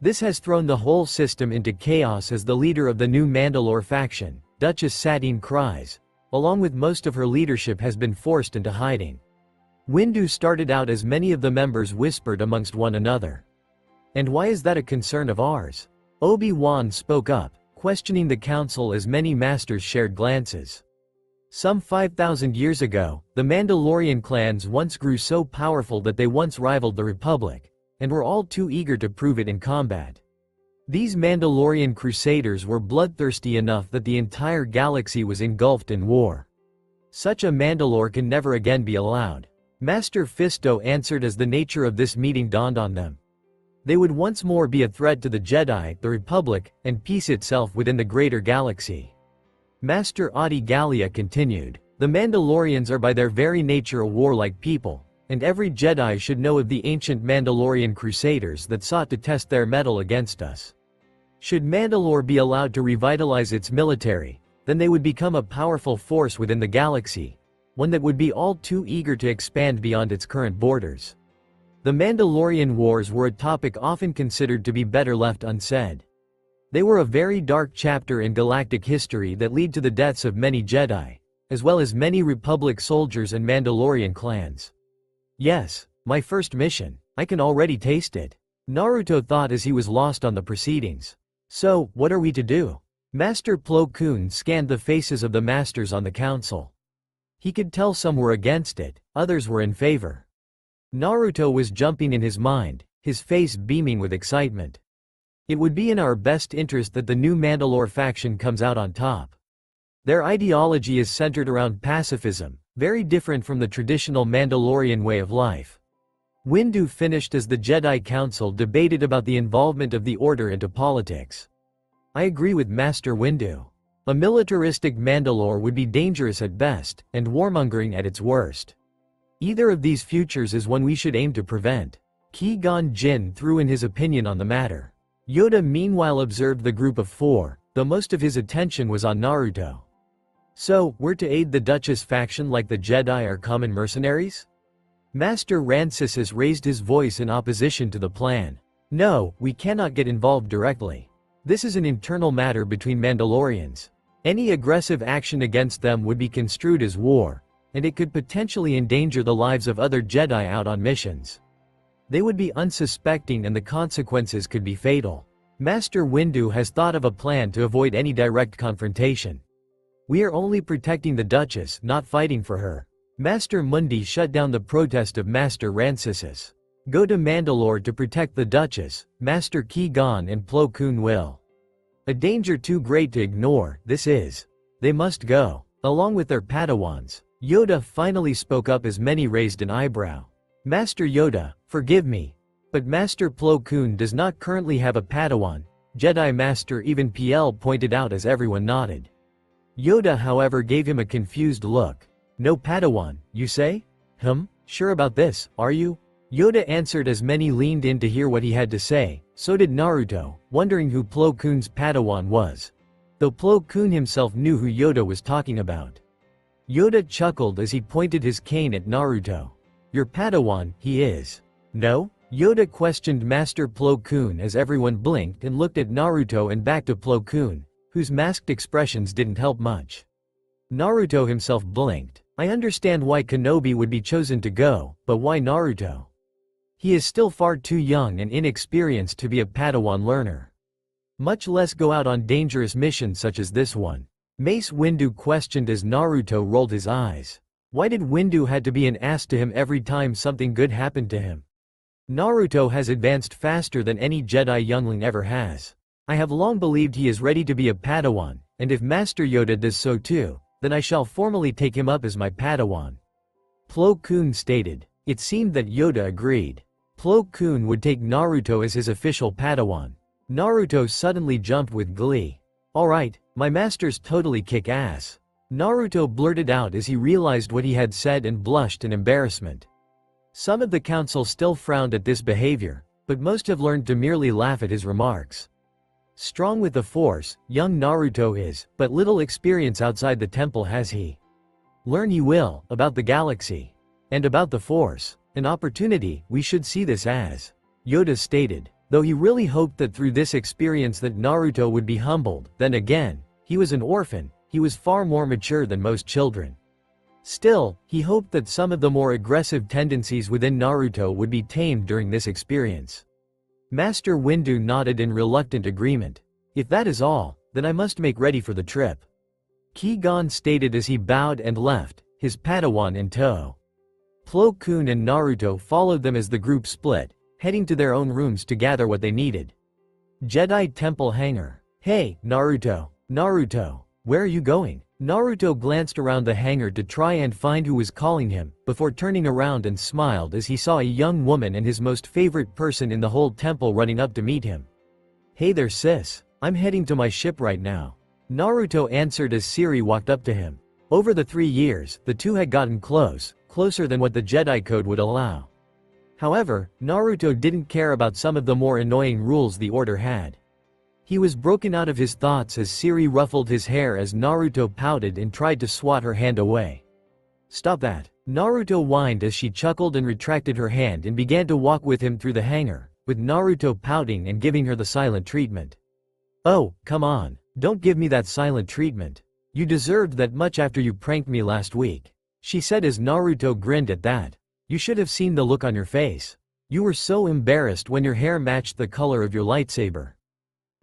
This has thrown the whole system into chaos as the leader of the new Mandalore faction, Duchess Satine Kryze, along with most of her leadership, has been forced into hiding. Windu started out as many of the members whispered amongst one another. And why is that a concern of ours? Obi-Wan spoke up, questioning the council as many masters shared glances. Some 5,000 years ago, the Mandalorian clans once grew so powerful that they once rivaled the Republic, and were all too eager to prove it in combat. These Mandalorian crusaders were bloodthirsty enough that the entire galaxy was engulfed in war. Such a Mandalore can never again be allowed. Master Fisto answered as the nature of this meeting dawned on them. They would once more be a threat to the Jedi, the Republic, and peace itself within the greater galaxy. Master Adi Gallia continued, "The Mandalorians are by their very nature a warlike people, and every Jedi should know of the ancient Mandalorian crusaders that sought to test their mettle against us. Should Mandalore be allowed to revitalize its military, then they would become a powerful force within the galaxy, one that would be all too eager to expand beyond its current borders." The Mandalorian Wars were a topic often considered to be better left unsaid. They were a very dark chapter in galactic history that led to the deaths of many Jedi, as well as many Republic soldiers and Mandalorian clans. "Yes, my first mission, I can already taste it," Naruto thought as he was lost on the proceedings. "So, what are we to do?" Master Plo Koon scanned the faces of the masters on the council. He could tell some were against it, others were in favor. Naruto was jumping in his mind, his face beaming with excitement. It would be in our best interest that the new Mandalore faction comes out on top. Their ideology is centered around pacifism, very different from the traditional Mandalorian way of life. Windu finished as the Jedi Council debated about the involvement of the Order into politics. "I agree with Master Windu. A militaristic Mandalore would be dangerous at best, and warmongering at its worst. Either of these futures is one we should aim to prevent." Qui-Gon Jinn threw in his opinion on the matter. Yoda meanwhile observed the group of four, though most of his attention was on Naruto. "So, we're to aid the Duchess faction like the Jedi are common mercenaries?" Master Rancisis raised his voice in opposition to the plan. "No, we cannot get involved directly. This is an internal matter between Mandalorians. Any aggressive action against them would be construed as war, and it could potentially endanger the lives of other Jedi out on missions. They would be unsuspecting and the consequences could be fatal. Master Windu has thought of a plan to avoid any direct confrontation. We are only protecting the Duchess, not fighting for her." Master Mundi shut down the protest of Master Rancisis. "Go to Mandalore to protect the Duchess, Master Qui-Gon and Plo Koon will. A danger too great to ignore, this is. They must go, along with their Padawans." Yoda finally spoke up as many raised an eyebrow. "Master Yoda, forgive me, but Master Plo Koon does not currently have a Padawan," Jedi Master Even PL pointed out as everyone nodded. Yoda however gave him a confused look. "No Padawan, you say? Sure about this, are you?" Yoda answered as many leaned in to hear what he had to say. So did Naruto, wondering who Plo Koon's Padawan was. Though Plo Koon himself knew who Yoda was talking about. Yoda chuckled as he pointed his cane at Naruto. "Your Padawan, he is." "No?" Yoda questioned Master Plo Koon as everyone blinked and looked at Naruto and back to Plo Koon, whose masked expressions didn't help much. Naruto himself blinked. "I understand why Kenobi would be chosen to go, but why Naruto? He is still far too young and inexperienced to be a Padawan learner. Much less go out on dangerous missions such as this one." Mace Windu questioned as Naruto rolled his eyes. Why did Windu had to be an ass to him every time something good happened to him? Naruto has advanced faster than any Jedi youngling ever has. I have long believed he is ready to be a Padawan, and if Master Yoda does so too, then I shall formally take him up as my Padawan. Plo Koon stated. It seemed that Yoda agreed. Plo Koon would take Naruto as his official Padawan. Naruto suddenly jumped with glee. "Alright, my master's totally kick ass." Naruto blurted out as he realized what he had said and blushed in embarrassment. Some of the council still frowned at this behavior, but most have learned to merely laugh at his remarks. Strong with the Force, young Naruto is, but little experience outside the temple has he. Learn he will, about the galaxy. And about the Force. An opportunity, we should see this as. Yoda stated, though he really hoped that through this experience that Naruto would be humbled. Then again, he was an orphan, he was far more mature than most children. Still, he hoped that some of the more aggressive tendencies within Naruto would be tamed during this experience. Master Windu nodded in reluctant agreement. If that is all, then I must make ready for the trip. Ki-gon stated as he bowed and left, his Padawan in tow. Plo Koon and Naruto followed them as the group split, heading to their own rooms to gather what they needed. Jedi Temple Hangar. Hey, Naruto. Naruto, where are you going? Naruto glanced around the hangar to try and find who was calling him, before turning around and smiled as he saw a young woman and his most favorite person in the whole temple running up to meet him. Hey there sis, I'm heading to my ship right now. Naruto answered as Siri walked up to him. Over the 3 years, the two had gotten closer than what the Jedi Code would allow. However, Naruto didn't care about some of the more annoying rules the Order had. He was broken out of his thoughts as Siri ruffled his hair as Naruto pouted and tried to swat her hand away. Stop that. Naruto whined as she chuckled and retracted her hand and began to walk with him through the hangar, with Naruto pouting and giving her the silent treatment. Oh, come on, don't give me that silent treatment. You deserved that much after you pranked me last week, she said as Naruto grinned at that. You should have seen the look on your face. You were so embarrassed when your hair matched the color of your lightsaber.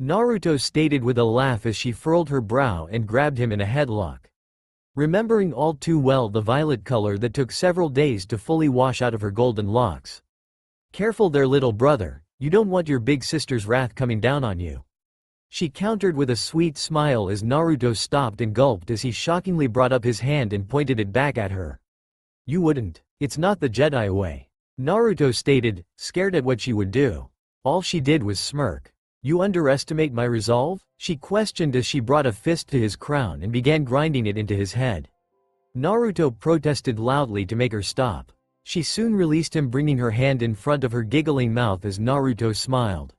Naruto stated with a laugh as she furrowed her brow and grabbed him in a headlock. Remembering all too well the violet color that took several days to fully wash out of her golden locks. Careful there little brother, you don't want your big sister's wrath coming down on you. She countered with a sweet smile as Naruto stopped and gulped as he shockingly brought up his hand and pointed it back at her. You wouldn't. It's not the Jedi way. Naruto stated, scared at what she would do. All she did was smirk. You underestimate my resolve? She questioned as she brought a fist to his crown and began grinding it into his head. Naruto protested loudly to make her stop. She soon released him, bringing her hand in front of her giggling mouth as Naruto smiled.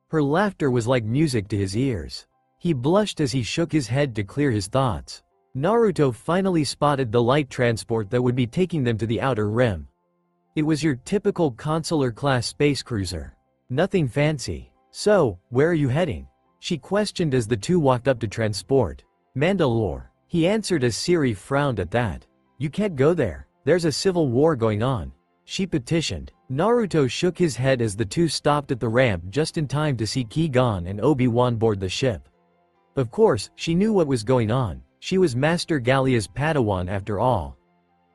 Her laughter was like music to his ears. He blushed as he shook his head to clear his thoughts. Naruto finally spotted the light transport that would be taking them to the outer rim. It was your typical consular-class space cruiser. Nothing fancy. So, where are you heading? She questioned as the two walked up to transport. Mandalore. He answered as Siri frowned at that. You can't go there. There's a civil war going on. She petitioned. Naruto shook his head as the two stopped at the ramp just in time to see Qui-Gon and Obi-Wan board the ship. Of course, she knew what was going on. She was Master Gallia's Padawan after all.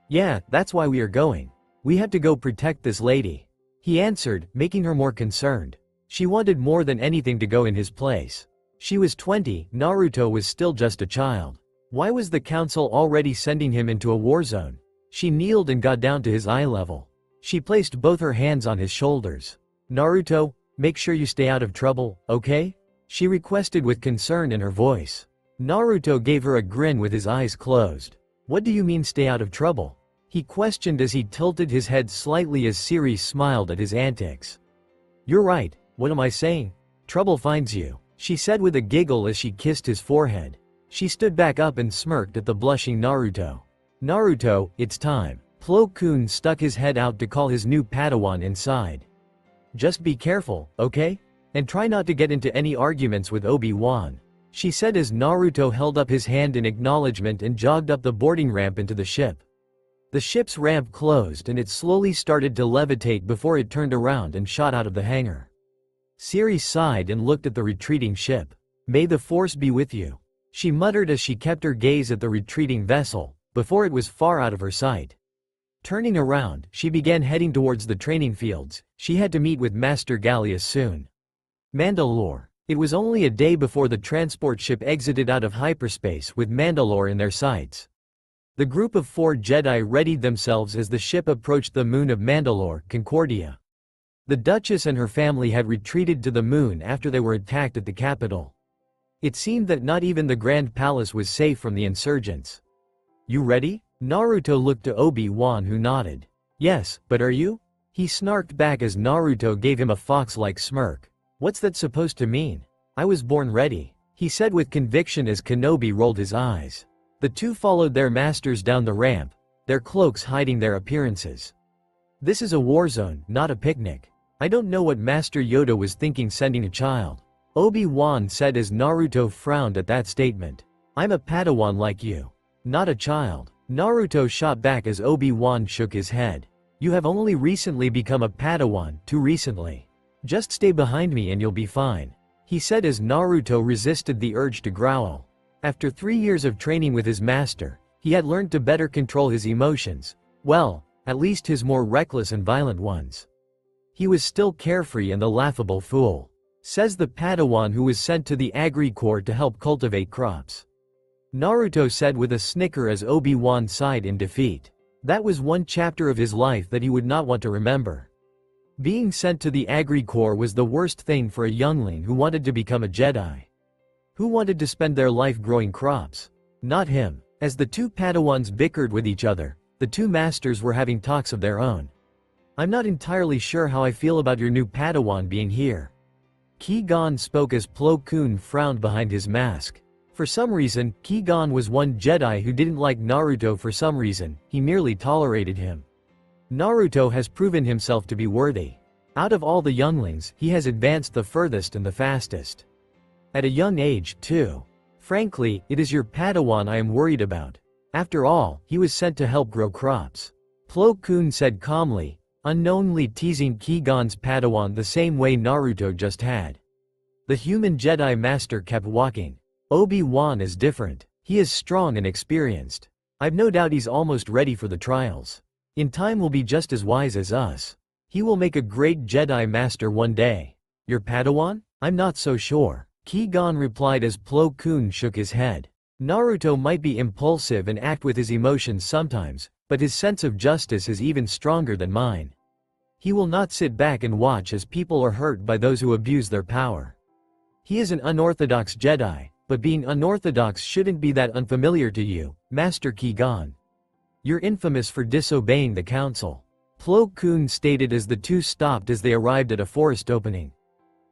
Yeah, that's why we are going. We have to go protect this lady. He answered, making her more concerned. She wanted more than anything to go in his place. She was 20, Naruto was still just a child. Why was the council already sending him into a war zone? She kneeled and got down to his eye level. She placed both her hands on his shoulders. Naruto, make sure you stay out of trouble, okay? She requested with concern in her voice. Naruto gave her a grin with his eyes closed. What do you mean stay out of trouble? He questioned as he tilted his head slightly as Siri smiled at his antics. You're right. What am I saying? Trouble finds you, she said with a giggle as she kissed his forehead. She stood back up and smirked at the blushing Naruto. Naruto, it's time. Plo Koon stuck his head out to call his new Padawan inside. Just be careful, okay? And try not to get into any arguments with Obi-Wan, she said as Naruto held up his hand in acknowledgement and jogged up the boarding ramp into the ship. The ship's ramp closed and it slowly started to levitate before it turned around and shot out of the hangar. Siri sighed and looked at the retreating ship. May the Force be with you, she muttered as she kept her gaze at the retreating vessel, before it was far out of her sight. Turning around, she began heading towards the training fields. She had to meet with Master Gallia soon. Mandalore. It was only a day before the transport ship exited out of hyperspace with Mandalore in their sights. The group of 4 Jedi readied themselves as the ship approached the moon of Mandalore, Concordia. The Duchess and her family had retreated to the moon after they were attacked at the capital. It seemed that not even the Grand Palace was safe from the insurgents. You ready? Naruto looked to Obi-Wan, who nodded. Yes, but are you? He snarked back as Naruto gave him a fox-like smirk. What's that supposed to mean? I was born ready, he said with conviction as Kenobi rolled his eyes. The two followed their masters down the ramp, their cloaks hiding their appearances. This is a war zone, not a picnic. I don't know what Master Yoda was thinking sending a child, Obi-Wan said as Naruto frowned at that statement. I'm a Padawan like you, not a child. Naruto shot back as Obi-Wan shook his head. You have only recently become a Padawan, too recently. Just stay behind me and you'll be fine, he said as Naruto resisted the urge to growl. After 3 years of training with his master, he had learned to better control his emotions, well, at least his more reckless and violent ones. He was still carefree and the laughable fool, says the Padawan who was sent to the Agri Corps to help cultivate crops. Naruto said with a snicker as Obi-Wan sighed in defeat. That was one chapter of his life that he would not want to remember. Being sent to the Agri Corps was the worst thing for a youngling who wanted to become a Jedi. Who wanted to spend their life growing crops? Not him. As the two Padawans bickered with each other, the two masters were having talks of their own. I'm not entirely sure how I feel about your new Padawan being here. Ki-gon spoke as Plo Koon frowned behind his mask. For some reason, Ki-gon was one Jedi who didn't like Naruto. For some reason, he merely tolerated him. Naruto has proven himself to be worthy. Out of all the younglings, he has advanced the furthest and the fastest. At a young age, too. Frankly, it is your Padawan I am worried about. After all, he was sent to help grow crops. Plo Koon said calmly, unknowingly teasing Ki-gon's Padawan the same way Naruto just had. The human Jedi Master kept walking. Obi-Wan is different. He is strong and experienced. I've no doubt he's almost ready for the trials. In time will be just as wise as us. He will make a great Jedi Master one day. Your Padawan? I'm not so sure. Ki-gon replied as Plo Koon shook his head. Naruto might be impulsive and act with his emotions sometimes, but his sense of justice is even stronger than mine. He will not sit back and watch as people are hurt by those who abuse their power. He is an unorthodox Jedi, but being unorthodox shouldn't be that unfamiliar to you, Master Ki-gon. You're infamous for disobeying the council. Plo Koon stated as the two stopped as they arrived at a forest opening.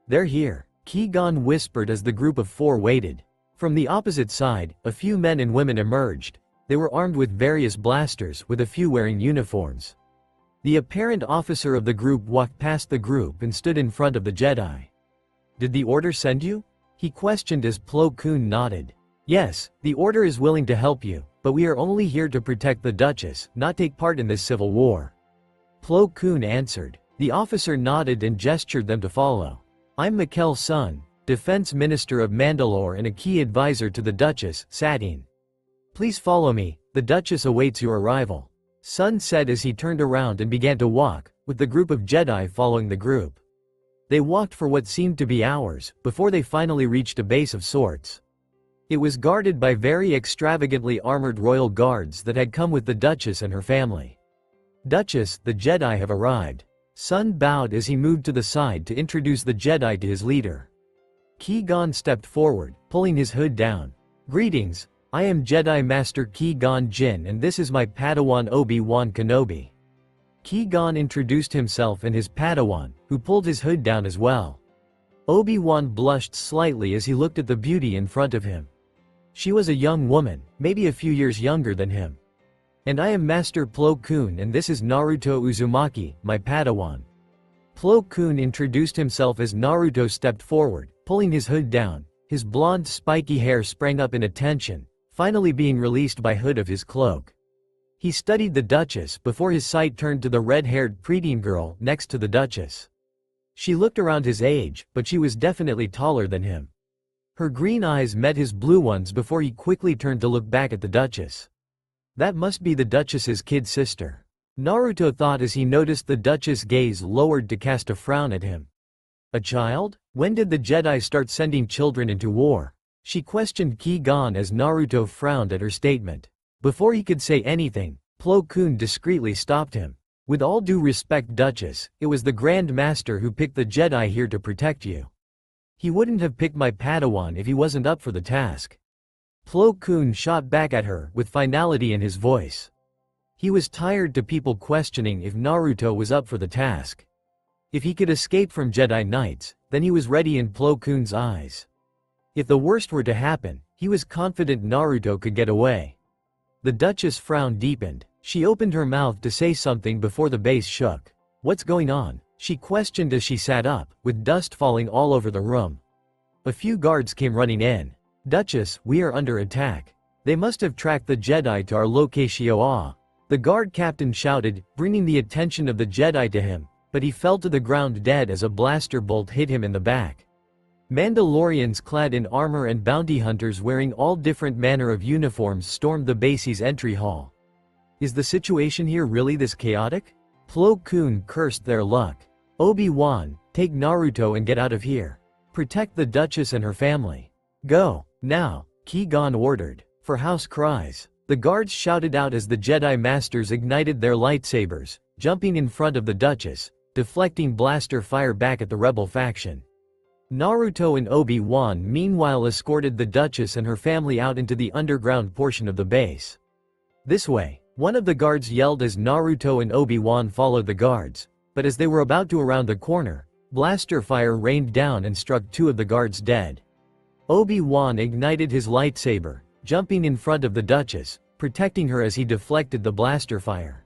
They're here, Ki-gon whispered as the group of four waited. From the opposite side, a few men and women emerged. They were armed with various blasters, with a few wearing uniforms. The apparent officer of the group walked past the group and stood in front of the Jedi. Did the order send you? He questioned as Plo Koon nodded. Yes, the order is willing to help you, but we are only here to protect the Duchess, not take part in this civil war. Plo Koon answered. The officer nodded and gestured them to follow. I'm Mikkel's son, Defense Minister of Mandalore and a key advisor to the Duchess, Satine. Please follow me, the Duchess awaits your arrival. Sun said as he turned around and began to walk, with the group of Jedi following the group. They walked for what seemed to be hours, before they finally reached a base of sorts. It was guarded by very extravagantly armored royal guards that had come with the Duchess and her family. Duchess, the Jedi have arrived. Sun bowed as he moved to the side to introduce the Jedi to his leader. Ki-gon stepped forward, pulling his hood down. Greetings, I am Jedi Master Qui-Gon Jinn and this is my Padawan Obi-Wan Kenobi. Qui-Gon introduced himself and his Padawan, who pulled his hood down as well. Obi-Wan blushed slightly as he looked at the beauty in front of him. She was a young woman, maybe a few years younger than him. And I am Master Plo Koon and this is Naruto Uzumaki, my Padawan. Plo Koon introduced himself as Naruto stepped forward, pulling his hood down. His blonde spiky hair sprang up in attention, finally being released by hood of his cloak. He studied the Duchess before his sight turned to the red-haired preteen girl next to the Duchess. She looked around his age, but she was definitely taller than him. Her green eyes met his blue ones before he quickly turned to look back at the Duchess. That must be the Duchess's kid sister. Naruto thought as he noticed the Duchess' gaze lowered to cast a frown at him. A child? When did the Jedi start sending children into war? She questioned Qui-Gon as Naruto frowned at her statement. Before he could say anything, Plo Koon discreetly stopped him. With all due respect, Duchess, it was the Grand Master who picked the Jedi here to protect you. He wouldn't have picked my Padawan if he wasn't up for the task. Plo Koon shot back at her with finality in his voice. He was tired to people questioning if Naruto was up for the task. If he could escape from Jedi Knights, then he was ready in Plo Koon's eyes. If the worst were to happen, he was confident Naruto could get away. The Duchess' frown deepened. She opened her mouth to say something before the base shook. What's going on? She questioned as she sat up, with dust falling all over the room. A few guards came running in. Duchess, we are under attack. They must have tracked the Jedi to our location. The guard captain shouted, bringing the attention of the Jedi to him, but he fell to the ground dead as a blaster bolt hit him in the back. Mandalorians clad in armor and bounty hunters wearing all different manner of uniforms stormed the base's entry hall. Is the situation here really this chaotic? Plo Koon cursed their luck. Obi-Wan, take Naruto and get out of here. Protect the Duchess and her family. Go, now, Qui-Gon ordered. For house cries. The guards shouted out as the Jedi Masters ignited their lightsabers, jumping in front of the Duchess, deflecting blaster fire back at the rebel faction. Naruto and Obi-Wan meanwhile escorted the Duchess and her family out into the underground portion of the base. This way, one of the guards yelled as Naruto and Obi-Wan followed the guards, but as they were about to around the corner, blaster fire rained down and struck two of the guards dead. Obi-Wan ignited his lightsaber, jumping in front of the Duchess, protecting her as he deflected the blaster fire.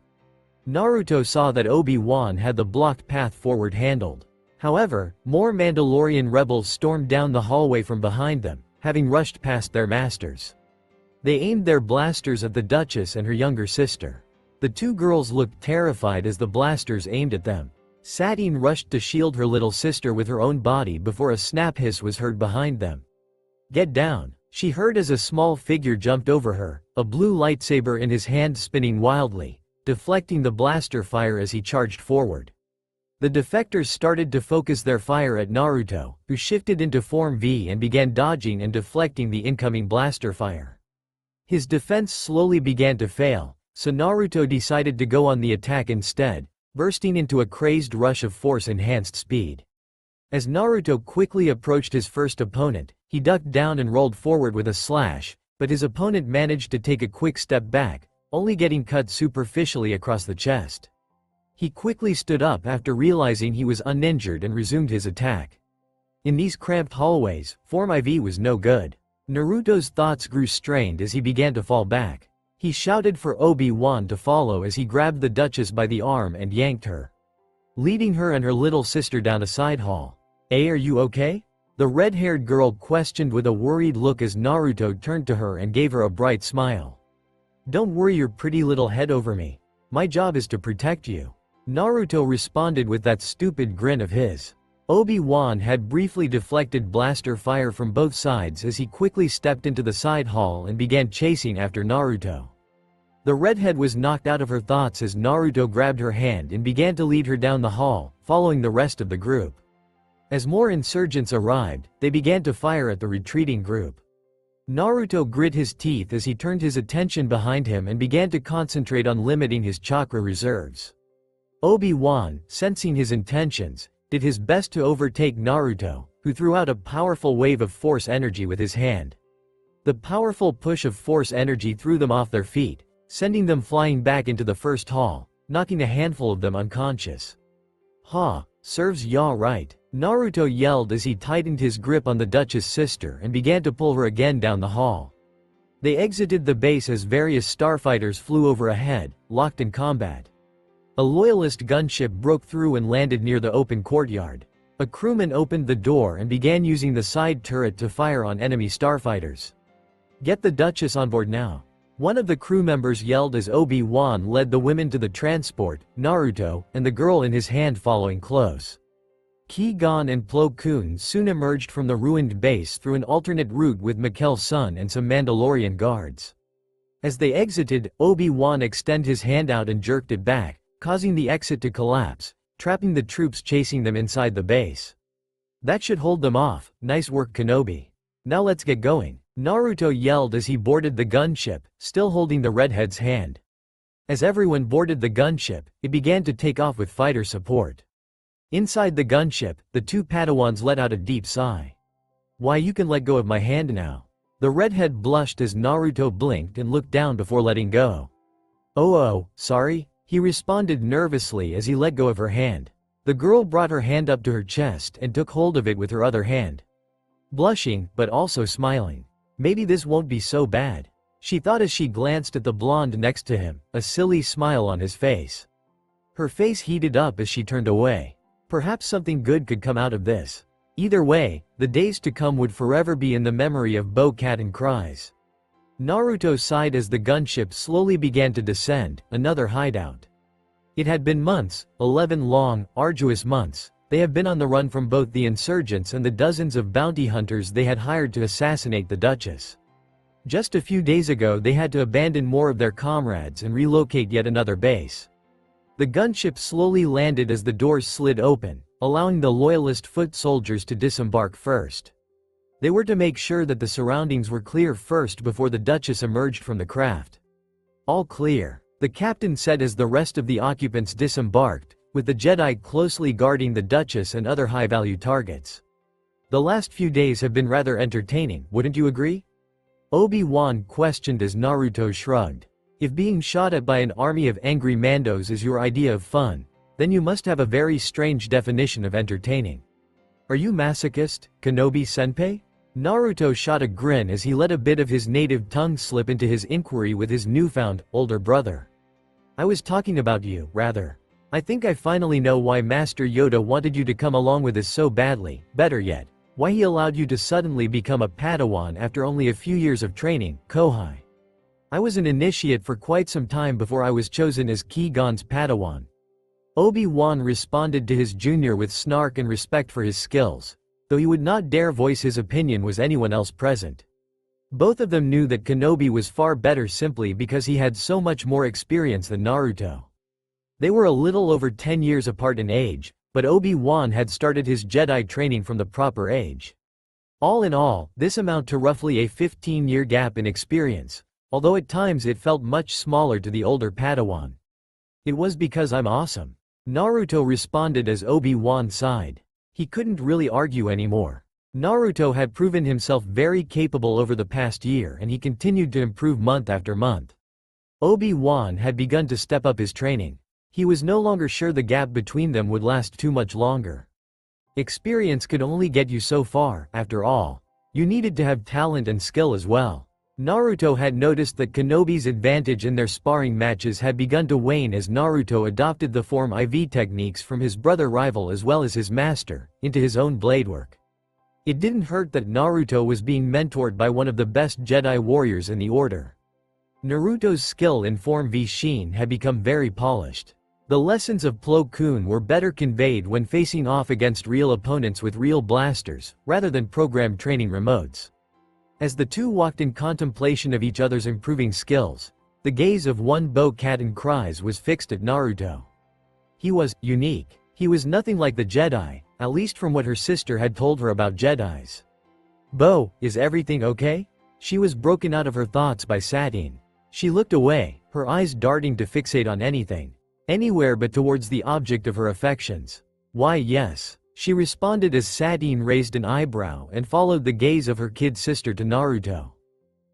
Naruto saw that Obi-Wan had the blocked path forward handled. However, more Mandalorian rebels stormed down the hallway from behind them, having rushed past their masters. They aimed their blasters at the Duchess and her younger sister. The two girls looked terrified as the blasters aimed at them. Satine rushed to shield her little sister with her own body before a snap hiss was heard behind them. Get down, she heard as a small figure jumped over her, a blue lightsaber in his hand spinning wildly, deflecting the blaster fire as he charged forward. The defectors started to focus their fire at Naruto, who shifted into Form V and began dodging and deflecting the incoming blaster fire. His defense slowly began to fail, so Naruto decided to go on the attack instead, bursting into a crazed rush of force-enhanced speed. As Naruto quickly approached his first opponent, he ducked down and rolled forward with a slash, but his opponent managed to take a quick step back, only getting cut superficially across the chest. He quickly stood up after realizing he was uninjured and resumed his attack. In these cramped hallways, Form IV was no good. Naruto's thoughts grew strained as he began to fall back. He shouted for Obi-Wan to follow as he grabbed the Duchess by the arm and yanked her, leading her and her little sister down a side hall. Are you okay? The red-haired girl questioned with a worried look as Naruto turned to her and gave her a bright smile. Don't worry your pretty little head over me. My job is to protect you. Naruto responded with that stupid grin of his. Obi-Wan had briefly deflected blaster fire from both sides as he quickly stepped into the side hall and began chasing after Naruto. The redhead was knocked out of her thoughts as Naruto grabbed her hand and began to lead her down the hall, following the rest of the group. As more insurgents arrived, they began to fire at the retreating group. Naruto grit his teeth as he turned his attention behind him and began to concentrate on limiting his chakra reserves. Obi-Wan, sensing his intentions, did his best to overtake Naruto, who threw out a powerful wave of force energy with his hand. The powerful push of force energy threw them off their feet, sending them flying back into the first hall, knocking a handful of them unconscious. Ha, serves ya right, Naruto yelled as he tightened his grip on the Duchess' sister and began to pull her again down the hall. They exited the base as various starfighters flew over ahead, locked in combat. A loyalist gunship broke through and landed near the open courtyard. A crewman opened the door and began using the side turret to fire on enemy starfighters. Get the Duchess on board now. One of the crew members yelled as Obi-Wan led the women to the transport, Naruto, and the girl in his hand following close. Qui-Gon and Plo Koon soon emerged from the ruined base through an alternate route with Mikkel's son and some Mandalorian guards. As they exited, Obi-Wan extended his hand out and jerked it back, causing the exit to collapse, trapping the troops chasing them inside the base. That should hold them off, nice work Kenobi. Now let's get going, Naruto yelled as he boarded the gunship, still holding the redhead's hand. As everyone boarded the gunship, it began to take off with fighter support. Inside the gunship, the two Padawans let out a deep sigh. Why you can let go of my hand now. The redhead blushed as Naruto blinked and looked down before letting go. Oh, sorry, he responded nervously as he let go of her hand. The girl brought her hand up to her chest and took hold of it with her other hand. Blushing, but also smiling. Maybe this won't be so bad, she thought as she glanced at the blonde next to him, a silly smile on his face. Her face heated up as she turned away. Perhaps something good could come out of this. Either way, the days to come would forever be in the memory of Bo-Katan and Kryze. Naruto sighed as the gunship slowly began to descend, another hideout. It had been months, 11 long, arduous months, They have been on the run from both the insurgents and the dozens of bounty hunters they had hired to assassinate the Duchess. Just a few days ago they had to abandon more of their comrades and relocate yet another base. The gunship slowly landed as the doors slid open, allowing the loyalist foot soldiers to disembark first. They were to make sure that the surroundings were clear first before the Duchess emerged from the craft. "All clear," the captain said as the rest of the occupants disembarked, with the Jedi closely guarding the Duchess and other high-value targets. "The last few days have been rather entertaining, wouldn't you agree?" Obi-Wan questioned as Naruto shrugged. "If being shot at by an army of angry Mandos is your idea of fun, then you must have a very strange definition of entertaining. Are you masochist, Kenobi-senpai?" Naruto shot a grin as he let a bit of his native tongue slip into his inquiry with his newfound, older brother. "I was talking about you, rather. I think I finally know why Master Yoda wanted you to come along with us so badly, better yet, why he allowed you to suddenly become a Padawan after only a few years of training, Kohai. I was an initiate for quite some time before I was chosen as Qui-Gon's Padawan." Obi-Wan responded to his junior with snark and respect for his skills, though he would not dare voice his opinion was anyone else present. Both of them knew that Kenobi was far better simply because he had so much more experience than Naruto. They were a little over 10 years apart in age, but Obi-Wan had started his Jedi training from the proper age. All in all, this amounted to roughly a 15-year gap in experience, although at times it felt much smaller to the older Padawan. "It was because I'm awesome," Naruto responded as Obi-Wan sighed. He couldn't really argue anymore. Naruto had proven himself very capable over the past year and he continued to improve month after month. Obi-Wan had begun to step up his training. He was no longer sure the gap between them would last too much longer. Experience could only get you so far, after all. You needed to have talent and skill as well. Naruto had noticed that Kenobi's advantage in their sparring matches had begun to wane as Naruto adopted the Form IV techniques from his brother rival as well as his master, into his own bladework. It didn't hurt that Naruto was being mentored by one of the best Jedi warriors in the Order. Naruto's skill in Form V Shin had become very polished. The lessons of Plo Koon were better conveyed when facing off against real opponents with real blasters, rather than programmed training remotes. As the two walked in contemplation of each other's improving skills, the gaze of one Bo-Katan Kryze was fixed at Naruto. He was unique. He was nothing like the Jedi, at least from what her sister had told her about Jedis. "Bo, is everything okay?" She was broken out of her thoughts by Satine. She looked away, her eyes darting to fixate on anything, anywhere but towards the object of her affections. "Why yes," she responded as Satine raised an eyebrow and followed the gaze of her kid sister to Naruto.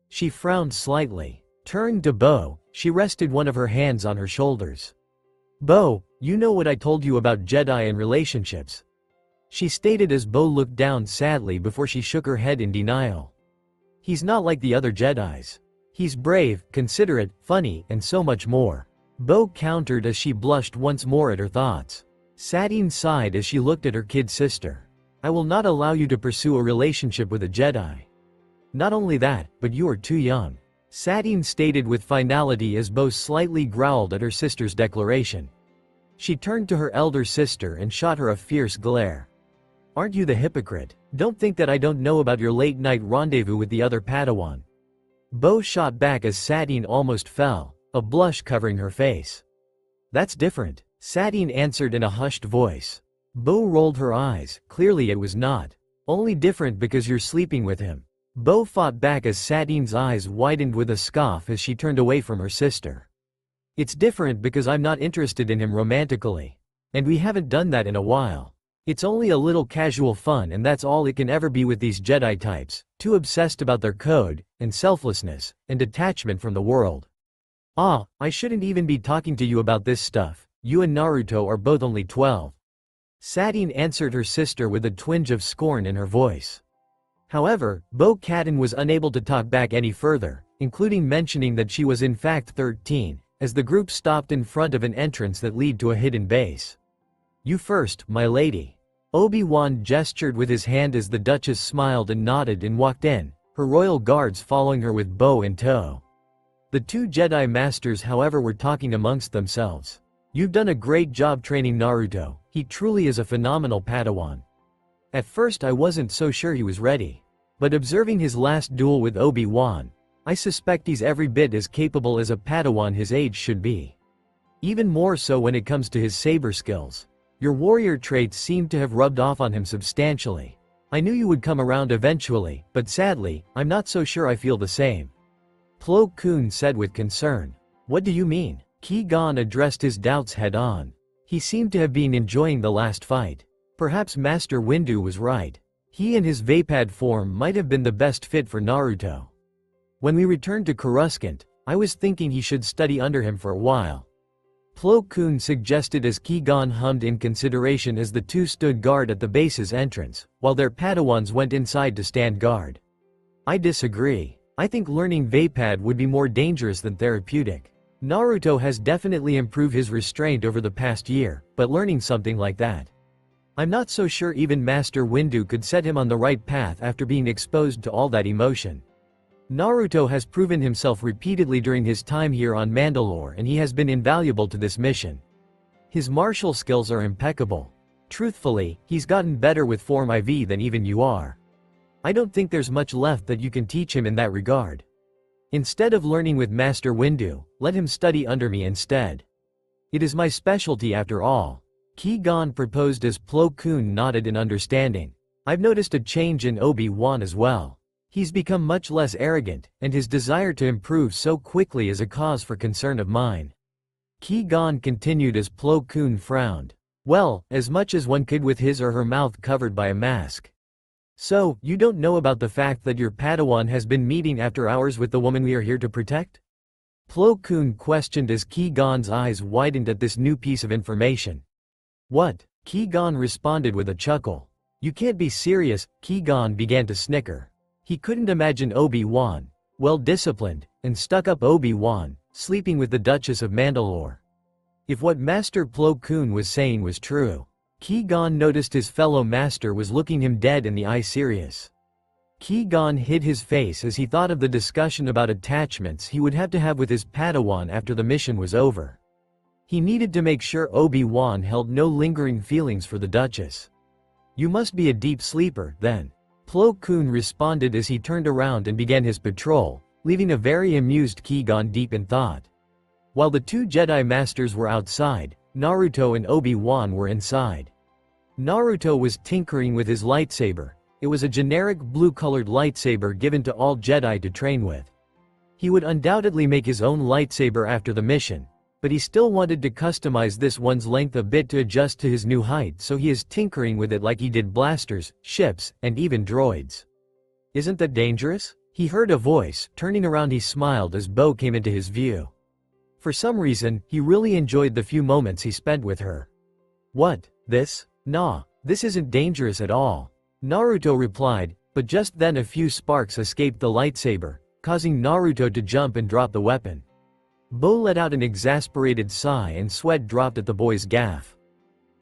She frowned slightly. Turning to Bo, she rested one of her hands on her shoulders. "Bo, you know what I told you about Jedi and relationships," she stated as Bo looked down sadly before she shook her head in denial. "He's not like the other Jedis. He's brave, considerate, funny, and so much more," Bo countered as she blushed once more at her thoughts. Satine sighed as she looked at her kid sister. "I will not allow you to pursue a relationship with a Jedi. Not only that, but you are too young," Satine stated with finality as Bo slightly growled at her sister's declaration. She turned to her elder sister and shot her a fierce glare. "Aren't you the hypocrite? Don't think that I don't know about your late-night rendezvous with the other Padawan." Bo shot back as Satine almost fell, a blush covering her face. "That's different," Satine answered in a hushed voice. Bo rolled her eyes. "Clearly it was not. Only different because you're sleeping with him." Bo fought back as Satine's eyes widened with a scoff as she turned away from her sister. "It's different because I'm not interested in him romantically. And we haven't done that in a while. It's only a little casual fun and that's all it can ever be with these Jedi types, too obsessed about their code, and selflessness, and detachment from the world. Ah, I shouldn't even be talking to you about this stuff, you and Naruto are both only 12. Satine answered her sister with a twinge of scorn in her voice. However, Bo-Katan was unable to talk back any further, including mentioning that she was in fact 13, as the group stopped in front of an entrance that led to a hidden base. "You first, my lady." Obi-Wan gestured with his hand as the Duchess smiled and nodded and walked in, her royal guards following her with Bo in tow. The two Jedi Masters however were talking amongst themselves. You've done a great job training Naruto, he truly is a phenomenal Padawan. At first I wasn't so sure he was ready. But observing his last duel with Obi-Wan, I suspect he's every bit as capable as a Padawan his age should be. Even more so when it comes to his saber skills. Your warrior traits seem to have rubbed off on him substantially. I knew you would come around eventually, but sadly, I'm not so sure I feel the same. Plo Koon said with concern. What do you mean? Ki-gon addressed his doubts head-on. He seemed to have been enjoying the last fight. Perhaps Master Windu was right. He and his Vapad form might have been the best fit for Naruto. When we returned to Coruscant, I was thinking he should study under him for a while. Plo Koon suggested as Ki-gon hummed in consideration as the two stood guard at the base's entrance, while their Padawans went inside to stand guard. I disagree. I think learning Vapad would be more dangerous than therapeutic. Naruto has definitely improved his restraint over the past year, but learning something like that. I'm not so sure even Master Windu could set him on the right path after being exposed to all that emotion. Naruto has proven himself repeatedly during his time here on Mandalore and he has been invaluable to this mission. His martial skills are impeccable. Truthfully, he's gotten better with Form IV than even you are. I don't think there's much left that you can teach him in that regard. Instead of learning with Master Windu, let him study under me instead. It is my specialty after all. Ki-gon proposed as Plo Koon nodded in understanding. I've noticed a change in Obi-Wan as well. He's become much less arrogant, and his desire to improve so quickly is a cause for concern of mine. Ki-gon continued as Plo Koon frowned. Well, as much as one could with his or her mouth covered by a mask. So, you don't know about the fact that your Padawan has been meeting after hours with the woman we are here to protect? Plo Koon questioned as Ki-gon's eyes widened at this new piece of information. What? Ki-gon responded with a chuckle. You can't be serious. Ki-gon began to snicker. He couldn't imagine Obi-Wan, well-disciplined, and stuck-up Obi-Wan, sleeping with the Duchess of Mandalore. If what Master Plo Koon was saying was true, Ki-gon noticed his fellow master was looking him dead in the eye serious. Ki-gon hid his face as he thought of the discussion about attachments he would have to have with his Padawan after the mission was over. He needed to make sure Obi-Wan held no lingering feelings for the Duchess. You must be a deep sleeper, then. Plo Koon responded as he turned around and began his patrol, leaving a very amused Ki-gon deep in thought. While the two Jedi Masters were outside, Naruto and Obi-Wan were inside. Naruto was tinkering with his lightsaber. It was a generic blue-colored lightsaber given to all Jedi to train with. He would undoubtedly make his own lightsaber after the mission, but he still wanted to customize this one's length a bit to adjust to his new height, so he is tinkering with it like he did blasters, ships, and even droids. Isn't that dangerous? He heard a voice. Turning around he smiled as Bo came into his view. For some reason, he really enjoyed the few moments he spent with her. What? This? Nah, this isn't dangerous at all. Naruto replied, but just then a few sparks escaped the lightsaber, causing Naruto to jump and drop the weapon. Bo let out an exasperated sigh and sweat dropped at the boy's gaffe.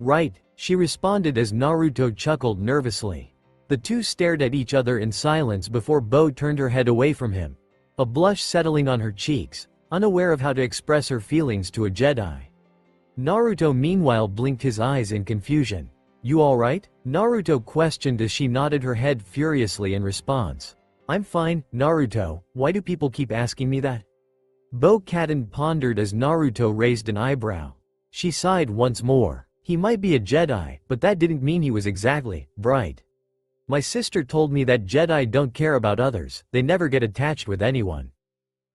Right, she responded as Naruto chuckled nervously. The two stared at each other in silence before Bo turned her head away from him, a blush settling on her cheeks, unaware of how to express her feelings to a Jedi. Naruto meanwhile blinked his eyes in confusion. You alright? Naruto questioned as she nodded her head furiously in response. I'm fine, Naruto, why do people keep asking me that? Bo-Katan pondered as Naruto raised an eyebrow. She sighed once more. He might be a Jedi, but that didn't mean he was exactly bright. My sister told me that Jedi don't care about others, they never get attached with anyone.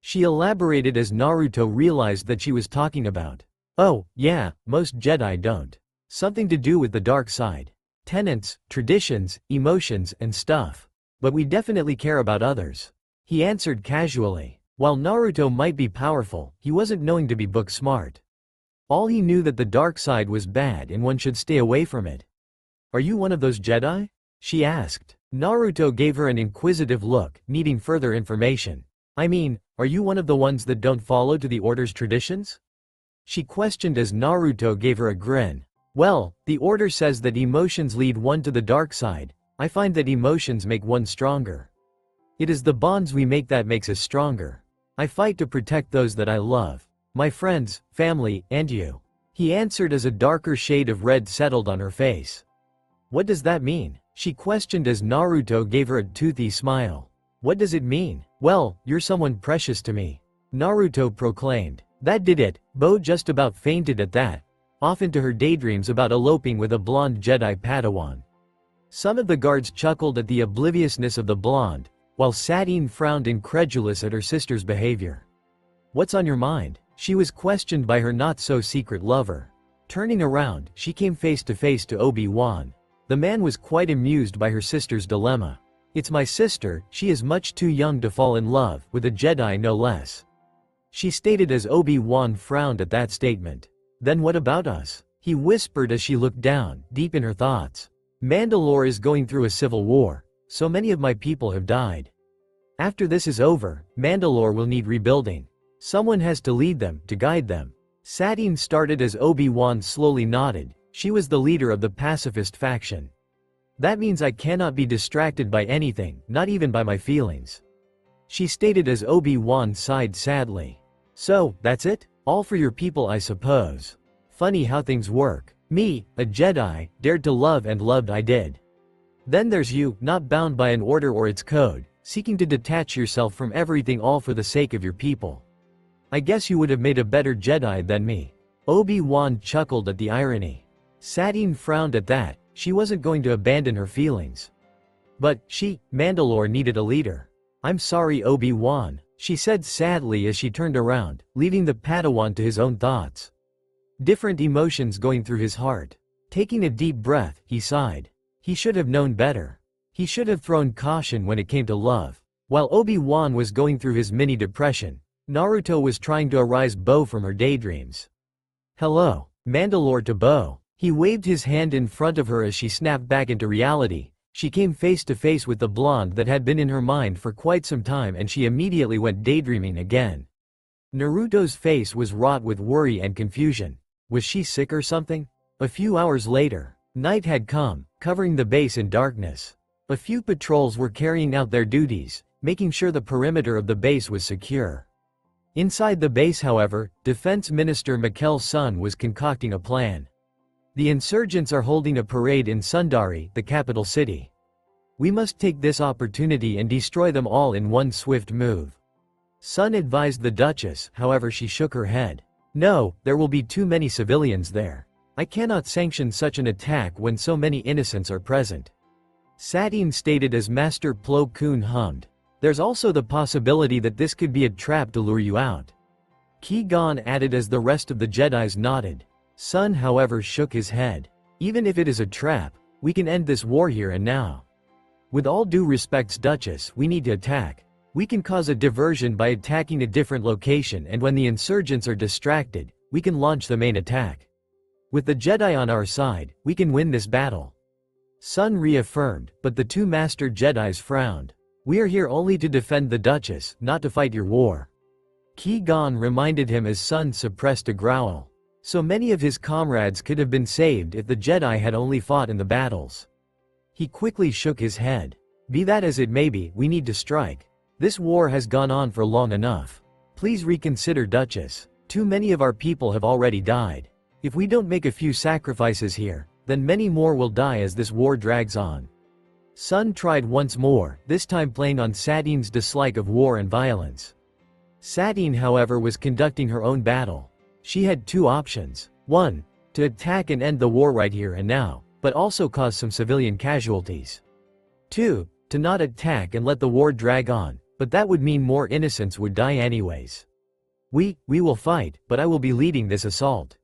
She elaborated as Naruto realized that she was talking about. Oh, yeah, most Jedi don't. Something to do with the dark side. Tenets, traditions, emotions, and stuff. But we definitely care about others. He answered casually. While Naruto might be powerful, he wasn't known to be book smart. All he knew that the dark side was bad and one should stay away from it. Are you one of those Jedi? She asked. Naruto gave her an inquisitive look, needing further information. I mean, are you one of the ones that don't follow to the Order's traditions? She questioned as Naruto gave her a grin. Well, the Order says that emotions lead one to the dark side. I find that emotions make one stronger. It is the bonds we make that makes us stronger. I fight to protect those that I love. My friends, family, and you. He answered as a darker shade of red settled on her face. What does that mean? She questioned as Naruto gave her a toothy smile. What does it mean? Well, you're someone precious to me, Naruto proclaimed. That did it. Bo just about fainted at that, off into her daydreams about eloping with a blonde Jedi Padawan. Some of the guards chuckled at the obliviousness of the blonde, while Satine frowned incredulous at her sister's behavior. What's on your mind? She was questioned by her not-so-secret lover. Turning around, she came face to face to Obi-Wan. The man was quite amused by her sister's dilemma. It's my sister, she is much too young to fall in love, with a Jedi no less, she stated as Obi-Wan frowned at that statement. Then what about us? He whispered as she looked down, deep in her thoughts. Mandalore is going through a civil war. So many of my people have died. After this is over, Mandalore will need rebuilding. Someone has to lead them, to guide them. Satine started as Obi-Wan slowly nodded. She was the leader of the pacifist faction. That means I cannot be distracted by anything, not even by my feelings, she stated as Obi-Wan sighed sadly. So, that's it? All for your people I suppose. Funny how things work. Me, a Jedi, dared to love and loved I did. Then there's you, not bound by an order or its code, seeking to detach yourself from everything all for the sake of your people. I guess you would have made a better Jedi than me. Obi-Wan chuckled at the irony. Satine frowned at that. She wasn't going to abandon her feelings. But, Mandalore needed a leader. I'm sorry Obi-Wan, she said sadly as she turned around, leaving the Padawan to his own thoughts. Different emotions going through his heart. Taking a deep breath, he sighed. He should have known better. He should have thrown caution when it came to love. While Obi-Wan was going through his mini-depression, Naruto was trying to arouse Bo from her daydreams. Hello, Mandalore to Bo. He waved his hand in front of her as she snapped back into reality. She came face to face with the blonde that had been in her mind for quite some time and she immediately went daydreaming again. Naruto's face was wrought with worry and confusion. Was she sick or something? A few hours later, night had come, covering the base in darkness. A few patrols were carrying out their duties, making sure the perimeter of the base was secure. Inside the base however, Defense Minister Mikkel's son was concocting a plan. The insurgents are holding a parade in Sundari, the capital city. We must take this opportunity and destroy them all in one swift move. Sun advised the Duchess, however she shook her head. No, there will be too many civilians there. I cannot sanction such an attack when so many innocents are present. Satine stated as Master Plo Koon hummed. There's also the possibility that this could be a trap to lure you out. Ki-Gon added as the rest of the Jedis nodded. Sun however shook his head. Even if it is a trap, we can end this war here and now. With all due respects Duchess, we need to attack. We can cause a diversion by attacking a different location and when the insurgents are distracted, we can launch the main attack. With the Jedi on our side, we can win this battle. Sun reaffirmed, but the two Master Jedis frowned. We are here only to defend the Duchess, not to fight your war. Ki-Gon reminded him as Sun suppressed a growl. So many of his comrades could have been saved if the Jedi had only fought in the battles. He quickly shook his head. Be that as it may be, we need to strike. This war has gone on for long enough. Please reconsider Duchess. Too many of our people have already died. If we don't make a few sacrifices here, then many more will die as this war drags on. Sun tried once more, this time playing on Satine's dislike of war and violence. Satine however was conducting her own battle. She had two options. 1. To attack and end the war right here and now, but also cause some civilian casualties. 2. To not attack and let the war drag on, but that would mean more innocents would die anyways. We will fight, but I will be leading this assault,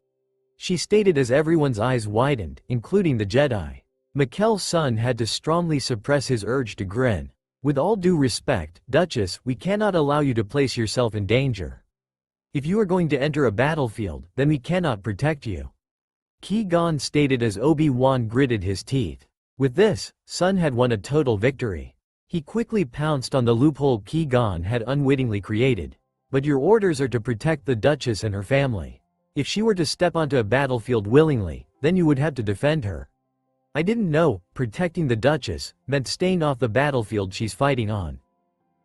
she stated as everyone's eyes widened, including the Jedi. Mikkel's son had to strongly suppress his urge to grin. With all due respect, Duchess, we cannot allow you to place yourself in danger. If you are going to enter a battlefield, then we cannot protect you. Ki-Gon stated as Obi-Wan gritted his teeth. With this, Sun had won a total victory. He quickly pounced on the loophole Ki-Gon had unwittingly created. But your orders are to protect the Duchess and her family. If she were to step onto a battlefield willingly, then you would have to defend her. I didn't know, protecting the Duchess meant staying off the battlefield she's fighting on.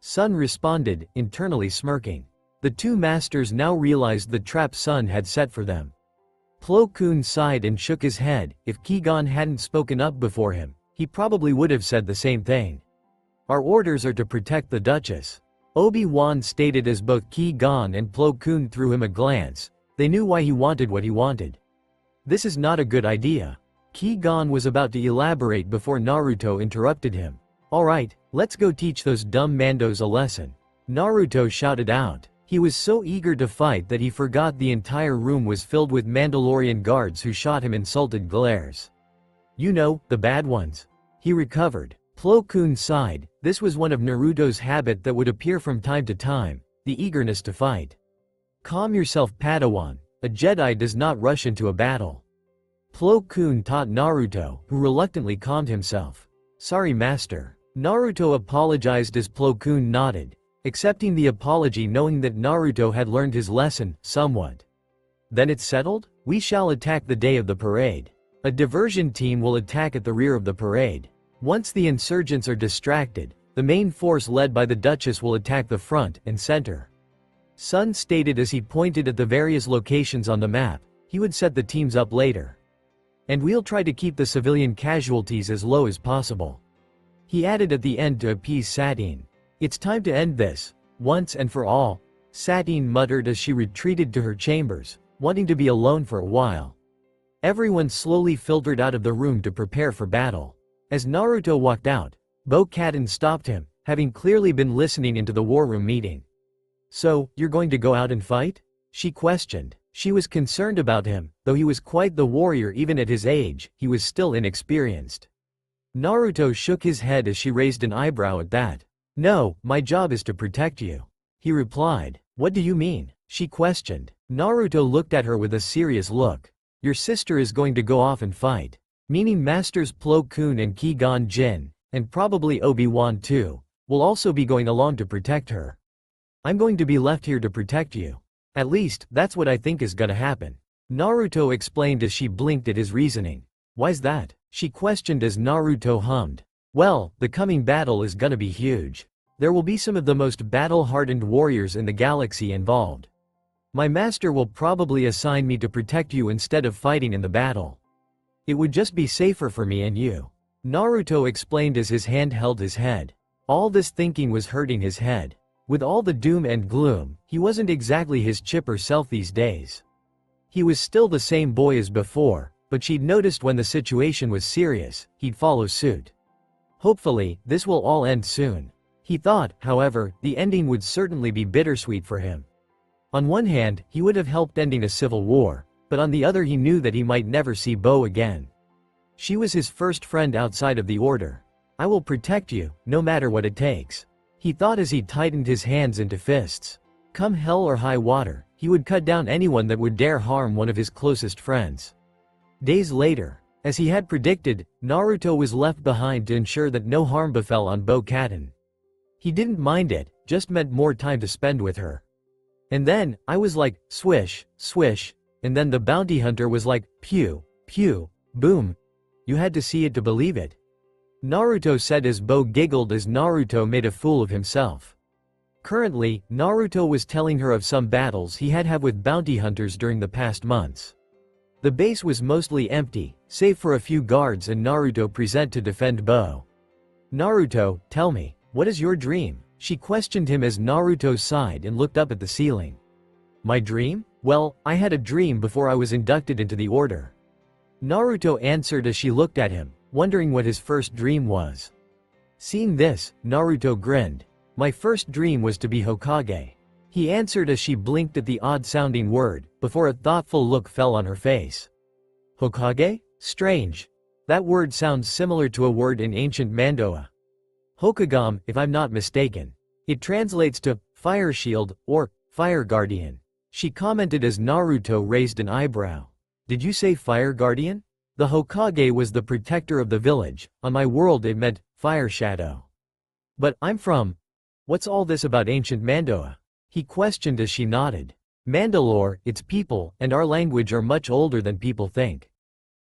Sun responded, internally smirking. The two masters now realized the trap Sun had set for them. Plo Koon sighed and shook his head. If Ki-gon hadn't spoken up before him, he probably would have said the same thing. Our orders are to protect the Duchess. Obi-Wan stated as both Ki-gon and Plo Koon threw him a glance. They knew why he wanted what he wanted. This is not a good idea. Ki-gon was about to elaborate before Naruto interrupted him. Alright, let's go teach those dumb Mandos a lesson. Naruto shouted out. He was so eager to fight that he forgot the entire room was filled with Mandalorian guards who shot him insulted glares. You know, the bad ones. He recovered. Plo Koon sighed. This was one of Naruto's habit that would appear from time to time, the eagerness to fight. Calm yourself, Padawan. A Jedi does not rush into a battle. Plo Koon taught Naruto, who reluctantly calmed himself. Sorry, master. Naruto apologized as Plo Koon nodded, accepting the apology knowing that Naruto had learned his lesson, somewhat. Then it's settled? We shall attack the day of the parade. A diversion team will attack at the rear of the parade. Once the insurgents are distracted, the main force led by the Duchess will attack the front and center. Sun stated as he pointed at the various locations on the map. He would set the teams up later. And we'll try to keep the civilian casualties as low as possible. He added at the end to appease Satine. It's time to end this, once and for all, Satine muttered as she retreated to her chambers, wanting to be alone for a while. Everyone slowly filtered out of the room to prepare for battle. As Naruto walked out, Bo-Katan stopped him, having clearly been listening into the war room meeting. So, you're going to go out and fight? She questioned. She was concerned about him, though he was quite the warrior even at his age, he was still inexperienced. Naruto shook his head as she raised an eyebrow at that. No, my job is to protect you. He replied. What do you mean? She questioned. Naruto looked at her with a serious look. Your sister is going to go off and fight. Meaning Masters Plo Koon and Qui-Gon Jinn, and probably Obi-Wan too, will also be going along to protect her. I'm going to be left here to protect you. At least, that's what I think is gonna happen. Naruto explained as she blinked at his reasoning. Why's that? She questioned as Naruto hummed. Well, the coming battle is gonna be huge. There will be some of the most battle-hardened warriors in the galaxy involved. My master will probably assign me to protect you instead of fighting in the battle. It would just be safer for me and you. Naruto explained as his hand held his head. All this thinking was hurting his head. With all the doom and gloom, he wasn't exactly his chipper self these days. He was still the same boy as before, but she'd noticed when the situation was serious, he'd follow suit. Hopefully, this will all end soon. He thought, however, the ending would certainly be bittersweet for him. On one hand, he would have helped ending a civil war, but on the other he knew that he might never see Bo again. She was his first friend outside of the Order. I will protect you, no matter what it takes. He thought as he tightened his hands into fists. Come hell or high water, he would cut down anyone that would dare harm one of his closest friends. Days later, as he had predicted, Naruto was left behind to ensure that no harm befell on Bo-Katan. He didn't mind it, just meant more time to spend with her. And then, I was like, swish, swish, and then the bounty hunter was like, pew, pew, boom. You had to see it to believe it. Naruto said as Bo giggled as Naruto made a fool of himself. Currently, Naruto was telling her of some battles he had with bounty hunters during the past months. The base was mostly empty, save for a few guards and Naruto present to defend Bo. Naruto, tell me, what is your dream? She questioned him as Naruto sighed and looked up at the ceiling. My dream? Well, I had a dream before I was inducted into the Order. Naruto answered as she looked at him, wondering what his first dream was. Seeing this, Naruto grinned. My first dream was to be Hokage. He answered as she blinked at the odd-sounding word, before a thoughtful look fell on her face. Hokage? Strange. That word sounds similar to a word in ancient Mandoa. Hokagam, if I'm not mistaken. It translates to fire shield or fire guardian. She commented as Naruto raised an eyebrow. Did you say fire guardian? The Hokage was the protector of the village. On my world it meant fire shadow. But I'm from. What's all this about ancient Mandoa? He questioned as she nodded. Mandalore, its people, and our language are much older than people think.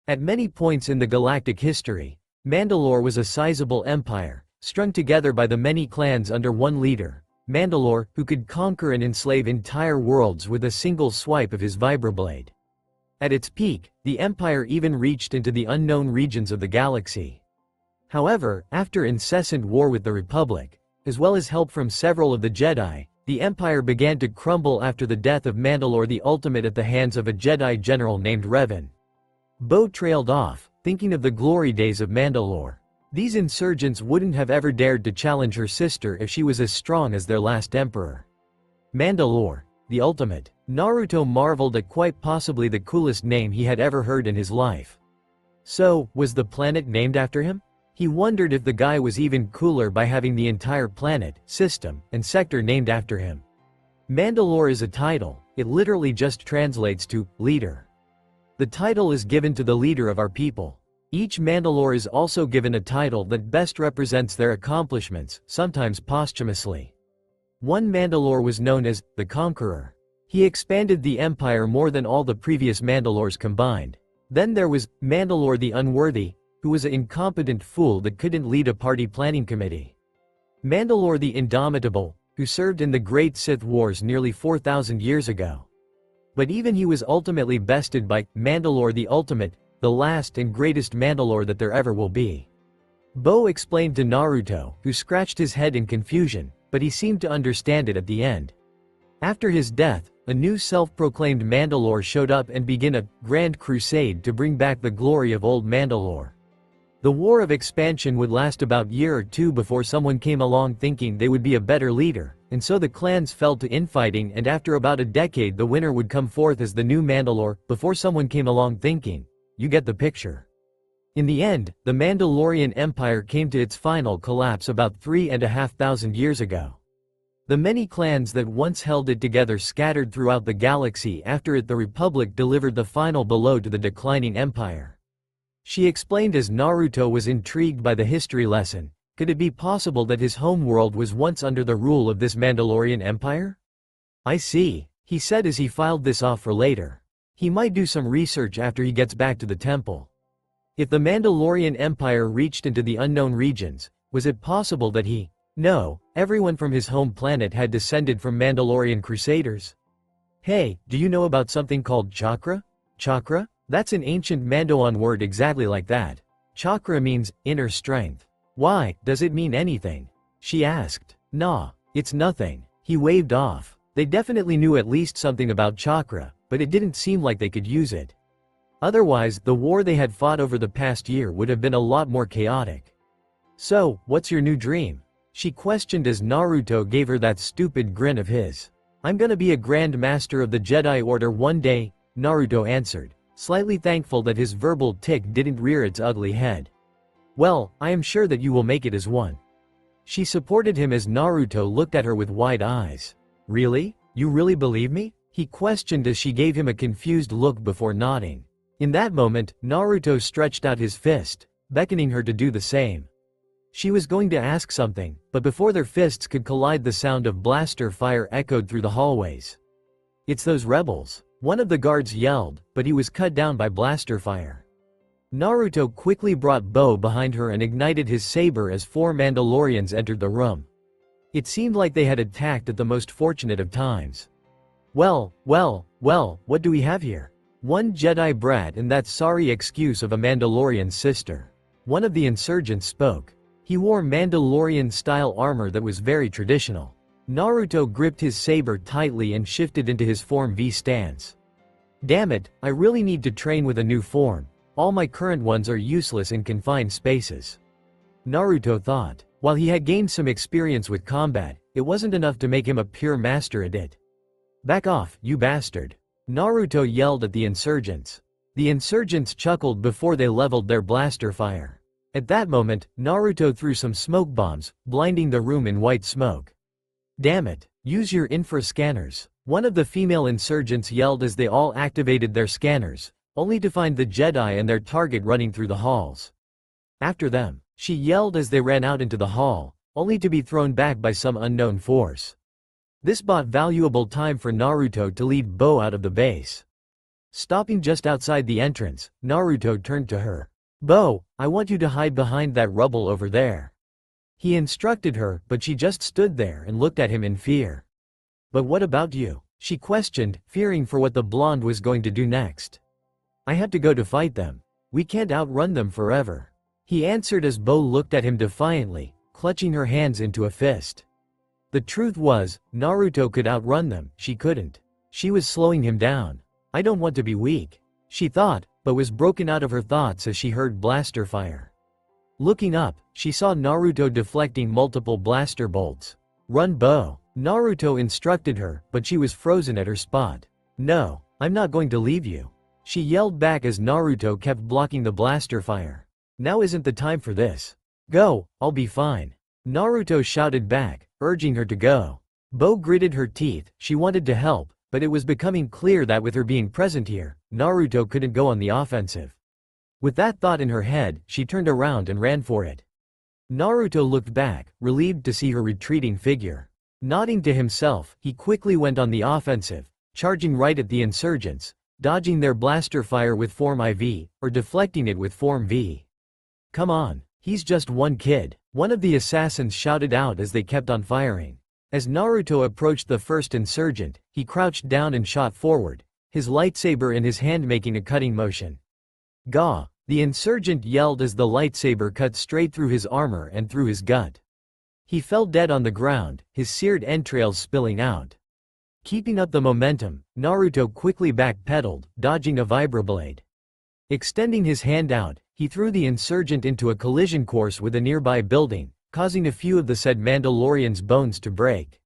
At many points in the galactic history, Mandalore was a sizable empire, strung together by the many clans under one leader, Mandalore, who could conquer and enslave entire worlds with a single swipe of his vibroblade. At its peak, the Empire even reached into the unknown regions of the galaxy. However, after incessant war with the Republic, as well as help from several of the Jedi, the Empire began to crumble after the death of Mandalore the Ultimate at the hands of a Jedi general named Revan. Bo trailed off, thinking of the glory days of Mandalore. These insurgents wouldn't have ever dared to challenge her sister if she was as strong as their last emperor. Mandalore, the Ultimate. Naruto marveled at quite possibly the coolest name he had ever heard in his life. So, was the planet named after him? He wondered if the guy was even cooler by having the entire planet, system, and sector named after him. Mandalore is a title, it literally just translates to leader. The title is given to the leader of our people. Each Mandalore is also given a title that best represents their accomplishments, sometimes posthumously. One Mandalore was known as the Conqueror. He expanded the empire more than all the previous Mandalores combined. Then there was Mandalore the Unworthy, who was an incompetent fool that couldn't lead a party planning committee. Mandalore the Indomitable, who served in the Great Sith Wars nearly 4,000 years ago. But even he was ultimately bested by Mandalore the Ultimate, the last and greatest Mandalore that there ever will be. Bo explained to Naruto, who scratched his head in confusion, but he seemed to understand it at the end. After his death, a new self-proclaimed Mandalore showed up and began a grand crusade to bring back the glory of old Mandalore. The war of expansion would last about a year or two before someone came along thinking they would be a better leader, and so the clans fell to infighting, and after about a decade the winner would come forth as the new Mandalore, before someone came along thinking. You get the picture. In the end, the Mandalorian Empire came to its final collapse about 3,500 years ago. The many clans that once held it together scattered throughout the galaxy. After it, the Republic delivered the final blow to the declining empire. She explained as Naruto was intrigued by the history lesson. Could it be possible that his home world was once under the rule of this Mandalorian Empire? I see, he said as he filed this off for later. He might do some research after he gets back to the temple. If the Mandalorian Empire reached into the unknown regions, was it possible that everyone from his home planet had descended from Mandalorian crusaders? Hey, do you know about something called chakra? Chakra? That's an ancient Mandoan word exactly like that. Chakra means inner strength. Why, does it mean anything? She asked. Nah, it's nothing. He waved off. They definitely knew at least something about chakra, but it didn't seem like they could use it. Otherwise, the war they had fought over the past year would have been a lot more chaotic. So, what's your new dream? She questioned as Naruto gave her that stupid grin of his. I'm gonna be a Grand Master of the Jedi Order one day, Naruto answered, slightly thankful that his verbal tick didn't rear its ugly head. Well, I am sure that you will make it as one. She supported him as Naruto looked at her with wide eyes. Really? You really believe me? He questioned as she gave him a confused look before nodding. In that moment, Naruto stretched out his fist, beckoning her to do the same. She was going to ask something, but before their fists could collide, the sound of blaster fire echoed through the hallways. It's those rebels, one of the guards yelled, but he was cut down by blaster fire. Naruto quickly brought Bo behind her and ignited his saber as 4 Mandalorians entered the room. It seemed like they had attacked at the most fortunate of times. Well, what do we have here? One Jedi brat and that sorry excuse of a Mandalorian sister. One of the insurgents spoke. He wore Mandalorian-style armor that was very traditional. Naruto gripped his saber tightly and shifted into his Form V stance. Damn it, I really need to train with a new form. All my current ones are useless in confined spaces. Naruto thought. While he had gained some experience with combat, it wasn't enough to make him a pure master at it. Back off, you bastard. Naruto yelled at the insurgents. The insurgents chuckled before they leveled their blaster fire. At that moment, Naruto threw some smoke bombs, blinding the room in white smoke. Damn it, use your infra scanners. One of the female insurgents yelled as they all activated their scanners, only to find the Jedi and their target running through the halls. After them, she yelled as they ran out into the hall, only to be thrown back by some unknown force. This bought valuable time for Naruto to lead Bo out of the base. Stopping just outside the entrance, Naruto turned to her. Bo, I want you to hide behind that rubble over there. He instructed her, but she just stood there and looked at him in fear. But what about you? She questioned, fearing for what the blonde was going to do next. I had to go to fight them. We can't outrun them forever. He answered as Bo looked at him defiantly, clutching her hands into a fist. The truth was, Naruto could outrun them, she couldn't. She was slowing him down. I don't want to be weak, she thought, but was broken out of her thoughts as she heard blaster fire. Looking up, she saw Naruto deflecting multiple blaster bolts. Run, Bo, Naruto instructed her, but she was frozen at her spot. No, I'm not going to leave you, she yelled back as Naruto kept blocking the blaster fire. Now isn't the time for this. Go, I'll be fine, Naruto shouted back, urging her to go. Bo gritted her teeth, she wanted to help, but it was becoming clear that with her being present here, Naruto couldn't go on the offensive. With that thought in her head, she turned around and ran for it. Naruto looked back, relieved to see her retreating figure. Nodding to himself, he quickly went on the offensive, charging right at the insurgents, dodging their blaster fire with Form IV, or deflecting it with Form V. Come on, he's just one kid, one of the assassins shouted out as they kept on firing. As Naruto approached the first insurgent, he crouched down and shot forward, his lightsaber in his hand making a cutting motion. Gah! The insurgent yelled as the lightsaber cut straight through his armor and through his gut. He fell dead on the ground, his seared entrails spilling out. Keeping up the momentum, Naruto quickly backpedaled, dodging a vibroblade. Extending his hand out, he threw the insurgent into a collision course with a nearby building, causing a few of the said Mandalorian's bones to break.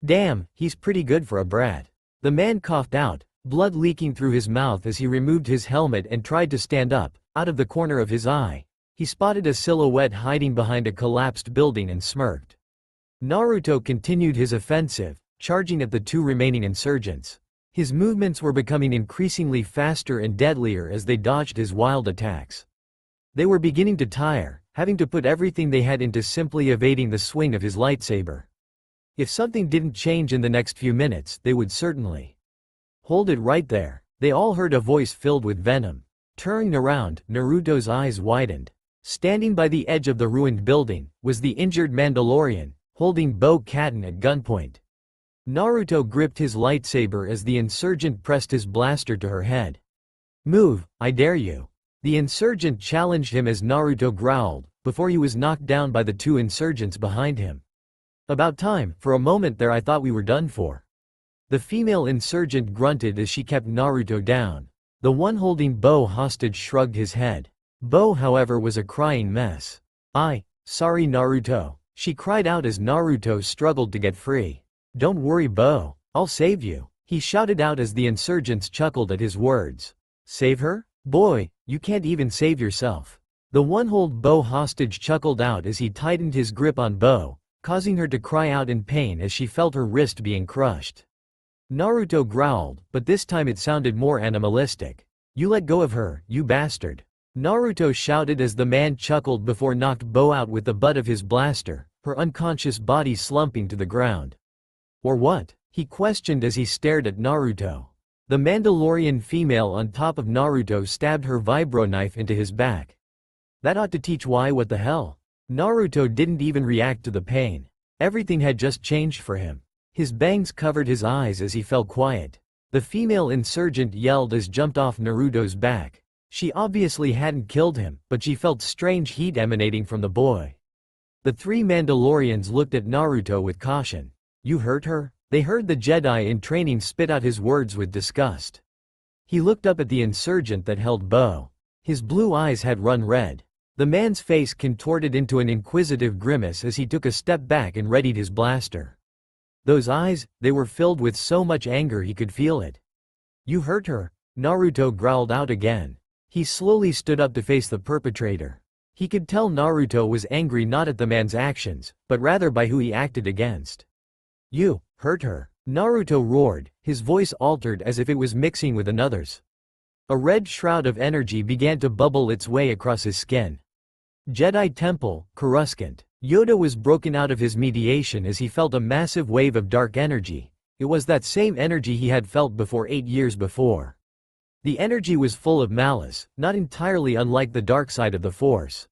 Damn, he's pretty good for a brat. The man coughed out, blood leaking through his mouth as he removed his helmet and tried to stand up. Out of the corner of his eye, he spotted a silhouette hiding behind a collapsed building and smirked. Naruto continued his offensive, charging at the two remaining insurgents. His movements were becoming increasingly faster and deadlier as they dodged his wild attacks. They were beginning to tire, having to put everything they had into simply evading the swing of his lightsaber. If something didn't change in the next few minutes, they would certainly. Hold it right there, they all heard a voice filled with venom. Turning around, Naruto's eyes widened. Standing by the edge of the ruined building, was the injured Mandalorian, holding Bo-Katan at gunpoint. Naruto gripped his lightsaber as the insurgent pressed his blaster to her head. Move, I dare you. The insurgent challenged him as Naruto growled, before he was knocked down by the two insurgents behind him. About time, for a moment there I thought we were done for. The female insurgent grunted as she kept Naruto down. The one holding Bo hostage shrugged his head. Bo, however, was a crying mess. Sorry Naruto, she cried out as Naruto struggled to get free. Don't worry Bo, I'll save you, he shouted out as the insurgents chuckled at his words. Save her? Boy, you can't even save yourself. The one hold Bo hostage chuckled out as he tightened his grip on Bo, causing her to cry out in pain as she felt her wrist being crushed. Naruto growled, but this time it sounded more animalistic. You let go of her, you bastard. Naruto shouted as the man chuckled before knocked Bo out with the butt of his blaster, her unconscious body slumping to the ground. Or what? He questioned as he stared at Naruto. The Mandalorian female on top of Naruto stabbed her vibro knife into his back. That ought to teach why. What the hell? Naruto didn't even react to the pain. Everything had just changed for him. His bangs covered his eyes as he fell quiet. The female insurgent yelled as jumped off Naruto's back. She obviously hadn't killed him, but she felt strange heat emanating from the boy. The three Mandalorians looked at Naruto with caution. You hurt her? They heard the Jedi in training spit out his words with disgust. He looked up at the insurgent that held Bo. His blue eyes had run red. The man's face contorted into an inquisitive grimace as he took a step back and readied his blaster. Those eyes, they were filled with so much anger he could feel it. You hurt her? Naruto growled out again. He slowly stood up to face the perpetrator. He could tell Naruto was angry not at the man's actions, but rather by who he acted against. You hurt her? Naruto roared, his voice altered as if it was mixing with another's. A red shroud of energy began to bubble its way across his skin. Jedi Temple, Coruscant. Yoda was broken out of his mediation as he felt a massive wave of dark energy. It was that same energy he had felt before 8 years before. The energy was full of malice, not entirely unlike the dark side of the Force.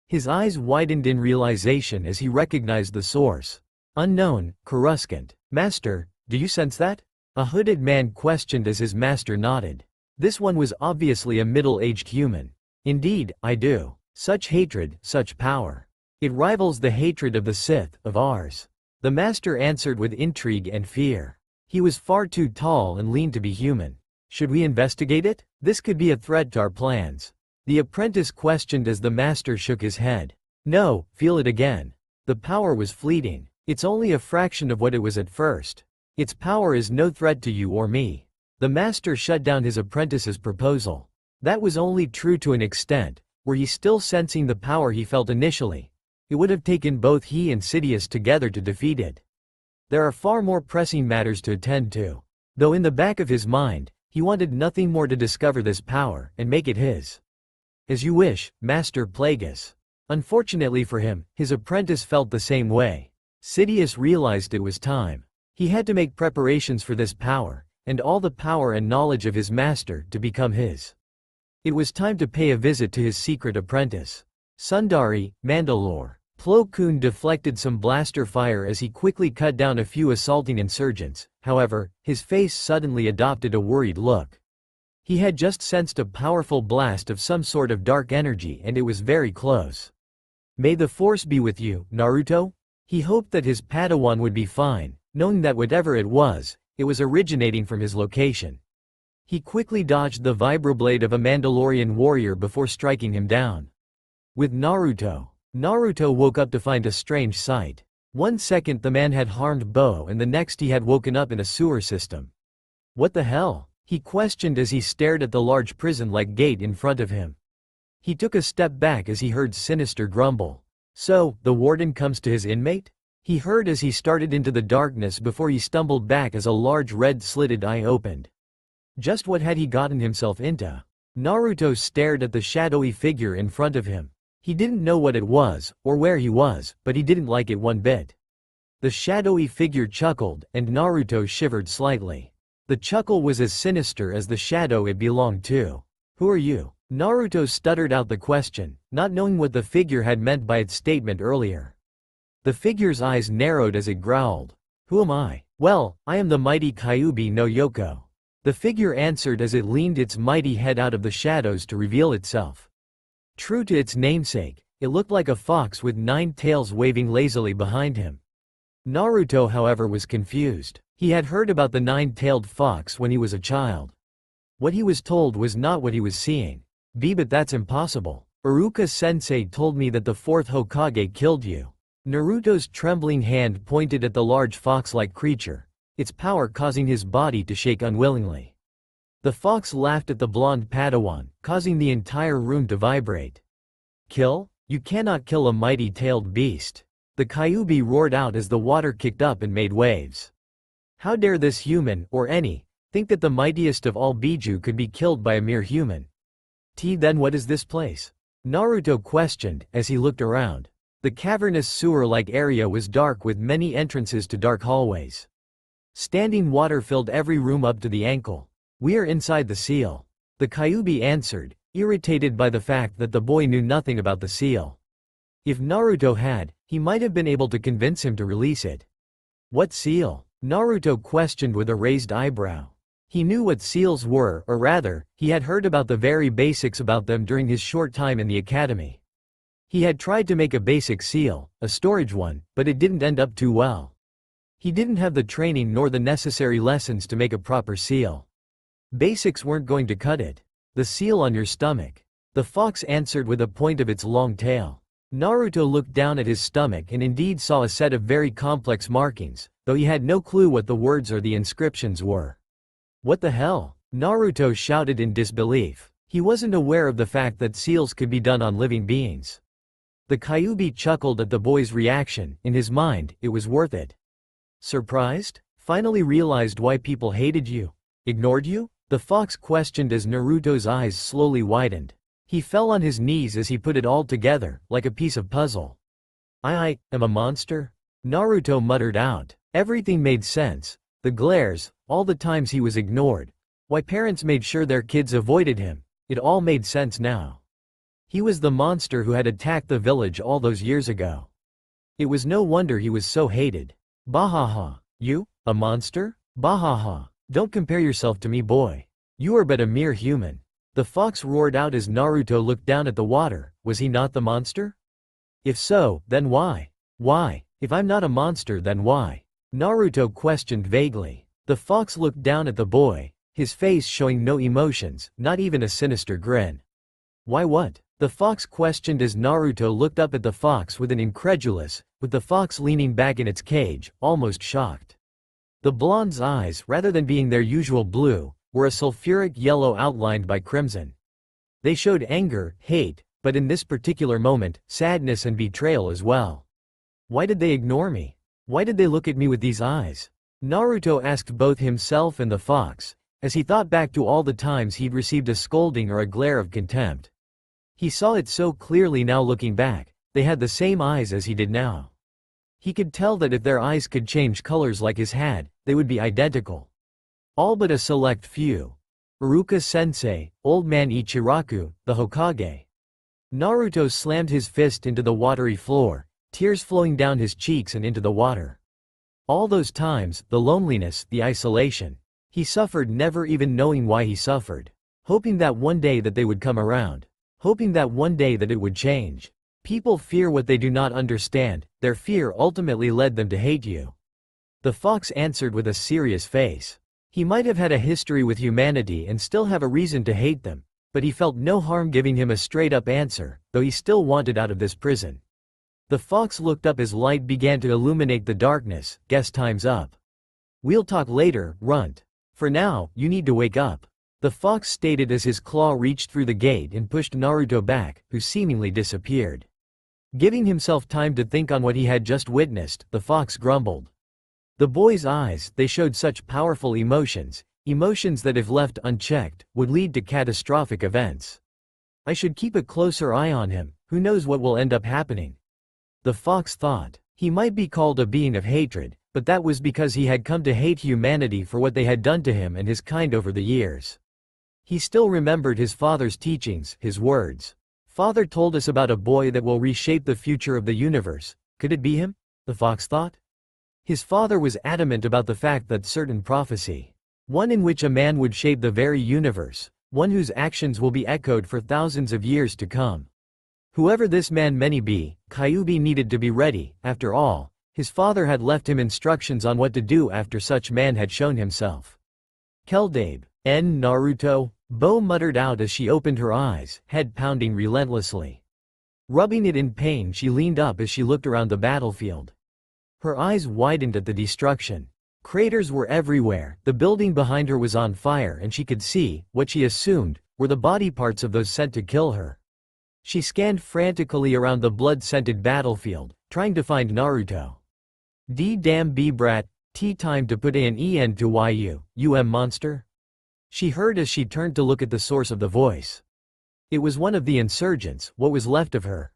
His eyes widened in realization as he recognized the source. Unknown, Coruscant. Master, do you sense that? A hooded man questioned as his master nodded. This one was obviously a middle-aged human. Indeed, I do. Such hatred, such power. It rivals the hatred of the Sith, of ours. The master answered with intrigue and fear. He was far too tall and lean to be human. Should we investigate it? This could be a threat to our plans. The apprentice questioned as the master shook his head. No, feel it again. The power was fleeting. It's only a fraction of what it was at first. Its power is no threat to you or me. The master shut down his apprentice's proposal. That was only true to an extent. Were he still sensing the power he felt initially? It would have taken both he and Sidious together to defeat it. There are far more pressing matters to attend to. Though in the back of his mind, he wanted nothing more to discover this power and make it his. As you wish, Master Plagueis. Unfortunately for him, his apprentice felt the same way. Sidious realized it was time. He had to make preparations for this power, and all the power and knowledge of his master to become his. It was time to pay a visit to his secret apprentice. Sundari, Mandalore. Plo Koon deflected some blaster fire as he quickly cut down a few assaulting insurgents. However, his face suddenly adopted a worried look. He had just sensed a powerful blast of some sort of dark energy and it was very close. May the Force be with you, Naruto? He hoped that his Padawan would be fine, knowing that whatever it was originating from his location. He quickly dodged the vibroblade of a Mandalorian warrior before striking him down. With Naruto woke up to find a strange sight. 1 second the man had harmed Bo and the next he had woken up in a sewer system. What the hell? He questioned as he stared at the large prison-like gate in front of him. He took a step back as he heard Sinister grumble. So, the warden comes to his inmate? He heard as he started into the darkness before he stumbled back as a large red slitted eye opened. Just what had he gotten himself into? Naruto stared at the shadowy figure in front of him. He didn't know what it was, or where he was, but he didn't like it one bit. The shadowy figure chuckled, and Naruto shivered slightly. The chuckle was as sinister as the shadow it belonged to. Who are you? Naruto stuttered out the question, not knowing what the figure had meant by its statement earlier. The figure's eyes narrowed as it growled. Who am I? Well, I am the mighty Kyuubi no Yoko. The figure answered as it leaned its mighty head out of the shadows to reveal itself. True to its namesake, it looked like a fox with 9 tails waving lazily behind him. Naruto, however, was confused. He had heard about the 9-tailed fox when he was a child. What he was told was not what he was seeing. But that's impossible. Iruka-sensei told me that the 4th Hokage killed you. Naruto's trembling hand pointed at the large fox-like creature, its power causing his body to shake unwillingly. The fox laughed at the blonde Padawan, causing the entire room to vibrate. Kill? You cannot kill a mighty-tailed beast. The Kyuubi roared out as the water kicked up and made waves. How dare this human, or any, think that the mightiest of all Biju could be killed by a mere human? Then what is this place? Naruto questioned, as he looked around. The cavernous sewer-like area was dark with many entrances to dark hallways. Standing water filled every room up to the ankle. We are inside the seal. The Kyuubi answered, irritated by the fact that the boy knew nothing about the seal. If Naruto had, he might have been able to convince him to release it. What seal? Naruto questioned with a raised eyebrow. He knew what seals were, or rather, he had heard about the very basics about them during his short time in the academy. He had tried to make a basic seal, a storage one, but it didn't end up too well. He didn't have the training nor the necessary lessons to make a proper seal. Basics weren't going to cut it. The seal on your stomach. The fox answered with a point of its long tail. Naruto looked down at his stomach and indeed saw a set of very complex markings, though he had no clue what the words or the inscriptions were. What the hell? Naruto shouted in disbelief. He wasn't aware of the fact that seals could be done on living beings. The Kyuubi chuckled at the boy's reaction. In his mind, it was worth it. Surprised? Finally realized why people hated you? Ignored you? The fox questioned as Naruto's eyes slowly widened. He fell on his knees as he put it all together, like a piece of puzzle. I am a monster? Naruto muttered out. Everything made sense. The glares, all the times he was ignored. Why parents made sure their kids avoided him. It all made sense now. He was the monster who had attacked the village all those years ago. It was no wonder he was so hated. Bahaha. You? A monster? Bahaha. Don't compare yourself to me, boy. You are but a mere human. The fox roared out as Naruto looked down at the water. Was he not the monster? If so, then why? Why? If I'm not a monster, then why? Naruto questioned vaguely. The fox looked down at the boy, his face showing no emotions, not even a sinister grin. Why what? The fox questioned as Naruto looked up at the fox with the fox leaning back in its cage, almost shocked. The blonde's eyes, rather than being their usual blue, were a sulfuric yellow outlined by crimson. They showed anger, hate, but in this particular moment, sadness and betrayal as well. Why did they ignore me? Why did they look at me with these eyes? Naruto asked both himself and the fox, as he thought back to all the times he'd received a scolding or a glare of contempt. He saw it so clearly now looking back, they had the same eyes as he did now. He could tell that if their eyes could change colors like his had, they would be identical. All but a select few. Iruka-sensei, Old Man Ichiraku, the Hokage. Naruto slammed his fist into the watery floor, tears flowing down his cheeks and into the water. All those times, the loneliness, the isolation. He suffered never even knowing why he suffered. Hoping that one day that they would come around. Hoping that one day that it would change. People fear what they do not understand, their fear ultimately led them to hate you. The fox answered with a serious face. He might have had a history with humanity and still have a reason to hate them, but he felt no harm giving him a straight-up answer, though he still wanted out of this prison. The fox looked up as light began to illuminate the darkness. Guess time's up. We'll talk later, runt. For now, you need to wake up. The fox stated as his claw reached through the gate and pushed Naruto back, who seemingly disappeared. Giving himself time to think on what he had just witnessed, the fox grumbled. The boy's eyes, they showed such powerful emotions, emotions that if left unchecked, would lead to catastrophic events. I should keep a closer eye on him, who knows what will end up happening. The fox thought. He might be called a being of hatred, but that was because he had come to hate humanity for what they had done to him and his kind over the years. He still remembered his father's teachings, his words. Father told us about a boy that will reshape the future of the universe. Could it be him? The fox thought. His father was adamant about the fact that certain prophecy, one in which a man would shape the very universe, one whose actions will be echoed for thousands of years to come. Whoever this man may be, Kyuubi needed to be ready. After all, his father had left him instructions on what to do after such man had shown himself. Keldabe, Naruto, Bo muttered out as she opened her eyes, head pounding relentlessly. Rubbing it in pain, she leaned up as she looked around the battlefield. Her eyes widened at the destruction. Craters were everywhere, the building behind her was on fire and she could see, what she assumed, were the body parts of those sent to kill her. She scanned frantically around the blood-scented battlefield, trying to find Naruto. Damn b-brat, time to put an end to you monster? She heard as she turned to look at the source of the voice. It was one of the insurgents, what was left of her.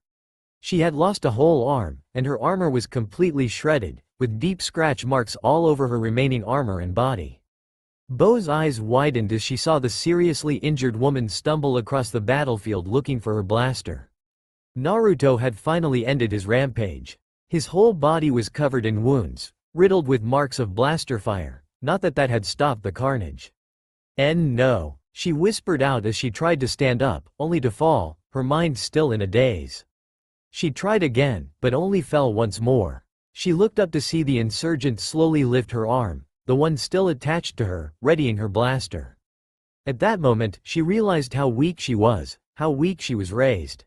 She had lost a whole arm, and her armor was completely shredded, with deep scratch marks all over her remaining armor and body. Bo's eyes widened as she saw the seriously injured woman stumble across the battlefield looking for her blaster. Naruto had finally ended his rampage. His whole body was covered in wounds, riddled with marks of blaster fire, not that that had stopped the carnage. No, she whispered out as she tried to stand up, only to fall, her mind still in a daze. She tried again, but only fell once more. She looked up to see the insurgent slowly lift her arm, the one still attached to her, readying her blaster. At that moment, she realized how weak she was raised.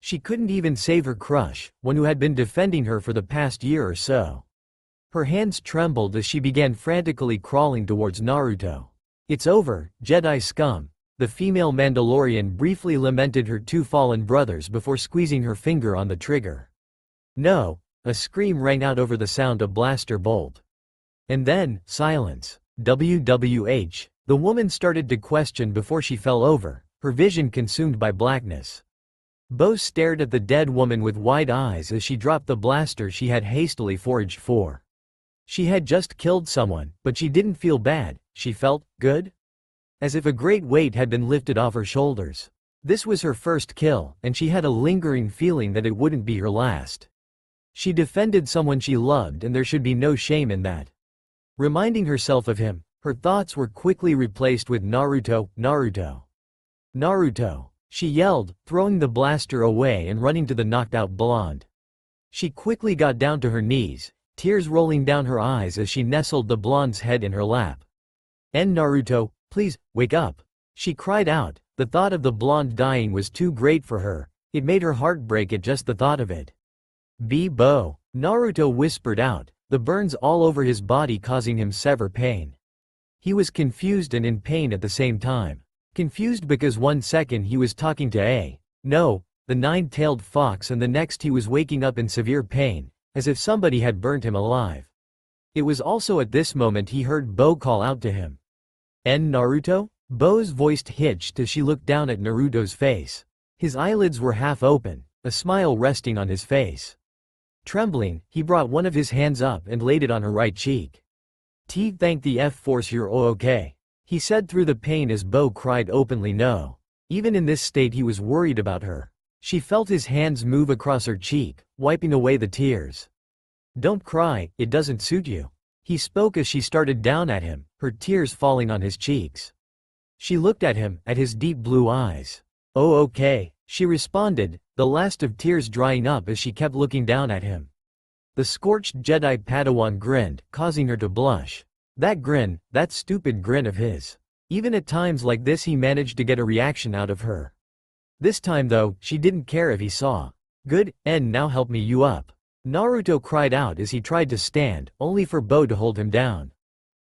She couldn't even save her crush, one who had been defending her for the past year or so. Her hands trembled as she began frantically crawling towards Naruto. It's over, Jedi scum. The female Mandalorian briefly lamented her two fallen brothers before squeezing her finger on the trigger. No, a scream rang out over the sound of blaster bolt. And then, silence. WWH. The woman started to question before she fell over, her vision consumed by blackness. Bo stared at the dead woman with wide eyes as she dropped the blaster she had hastily foraged for. She had just killed someone, but she didn't feel bad, she felt good. As if a great weight had been lifted off her shoulders. This was her first kill, and she had a lingering feeling that it wouldn't be her last. She defended someone she loved and there should be no shame in that. Reminding herself of him, Her thoughts were quickly replaced with Naruto, Naruto, Naruto. She yelled, throwing the blaster away and running to the knocked-out blonde. She quickly got down to her knees, tears rolling down her eyes as she nestled the blonde's head in her lap. Naruto, please, wake up. She cried out. The thought of the blonde dying was too great for her. It made her heart break at just the thought of it. Bo, Naruto whispered out, the burns all over his body causing him severe pain. He was confused and in pain at the same time. Confused because 1 second he was talking to the nine-tailed fox, and the next he was waking up in severe pain, as if somebody had burnt him alive. It was also at this moment he heard Bo call out to him. Naruto? Bo's voice hitched as she looked down at Naruto's face. His eyelids were half open, a smile resting on his face. Trembling, he brought one of his hands up and laid it on her right cheek. Thank the F-Force, you're okay, he said through the pain as Bo cried openly no. Even in this state he was worried about her. She felt his hands move across her cheek, wiping away the tears. Don't cry, it doesn't suit you. He spoke as she started down at him, her tears falling on his cheeks. She looked at him, at his deep blue eyes. Oh okay, she responded, the last of tears drying up as she kept looking down at him. The scorched Jedi Padawan grinned, causing her to blush. That grin, that stupid grin of his. Even at times like this he managed to get a reaction out of her. This time though, she didn't care if he saw. Good, now help me you up. Naruto cried out as he tried to stand, only for Bo to hold him down.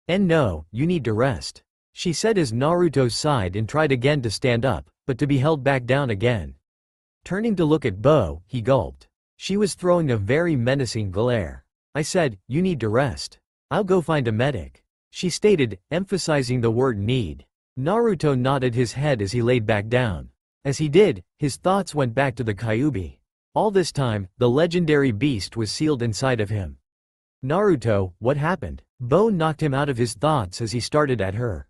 No, you need to rest, she said as Naruto sighed and tried again to stand up, but to be held back down again. Turning to look at Bo, he gulped. She was throwing a very menacing glare. I said, you need to rest. I'll go find a medic, she stated, emphasizing the word need. Naruto nodded his head as he laid back down. As he did, his thoughts went back to the Kyuubi. All this time, the legendary beast was sealed inside of him. Naruto, what happened? Bo knocked him out of his thoughts as he started at her.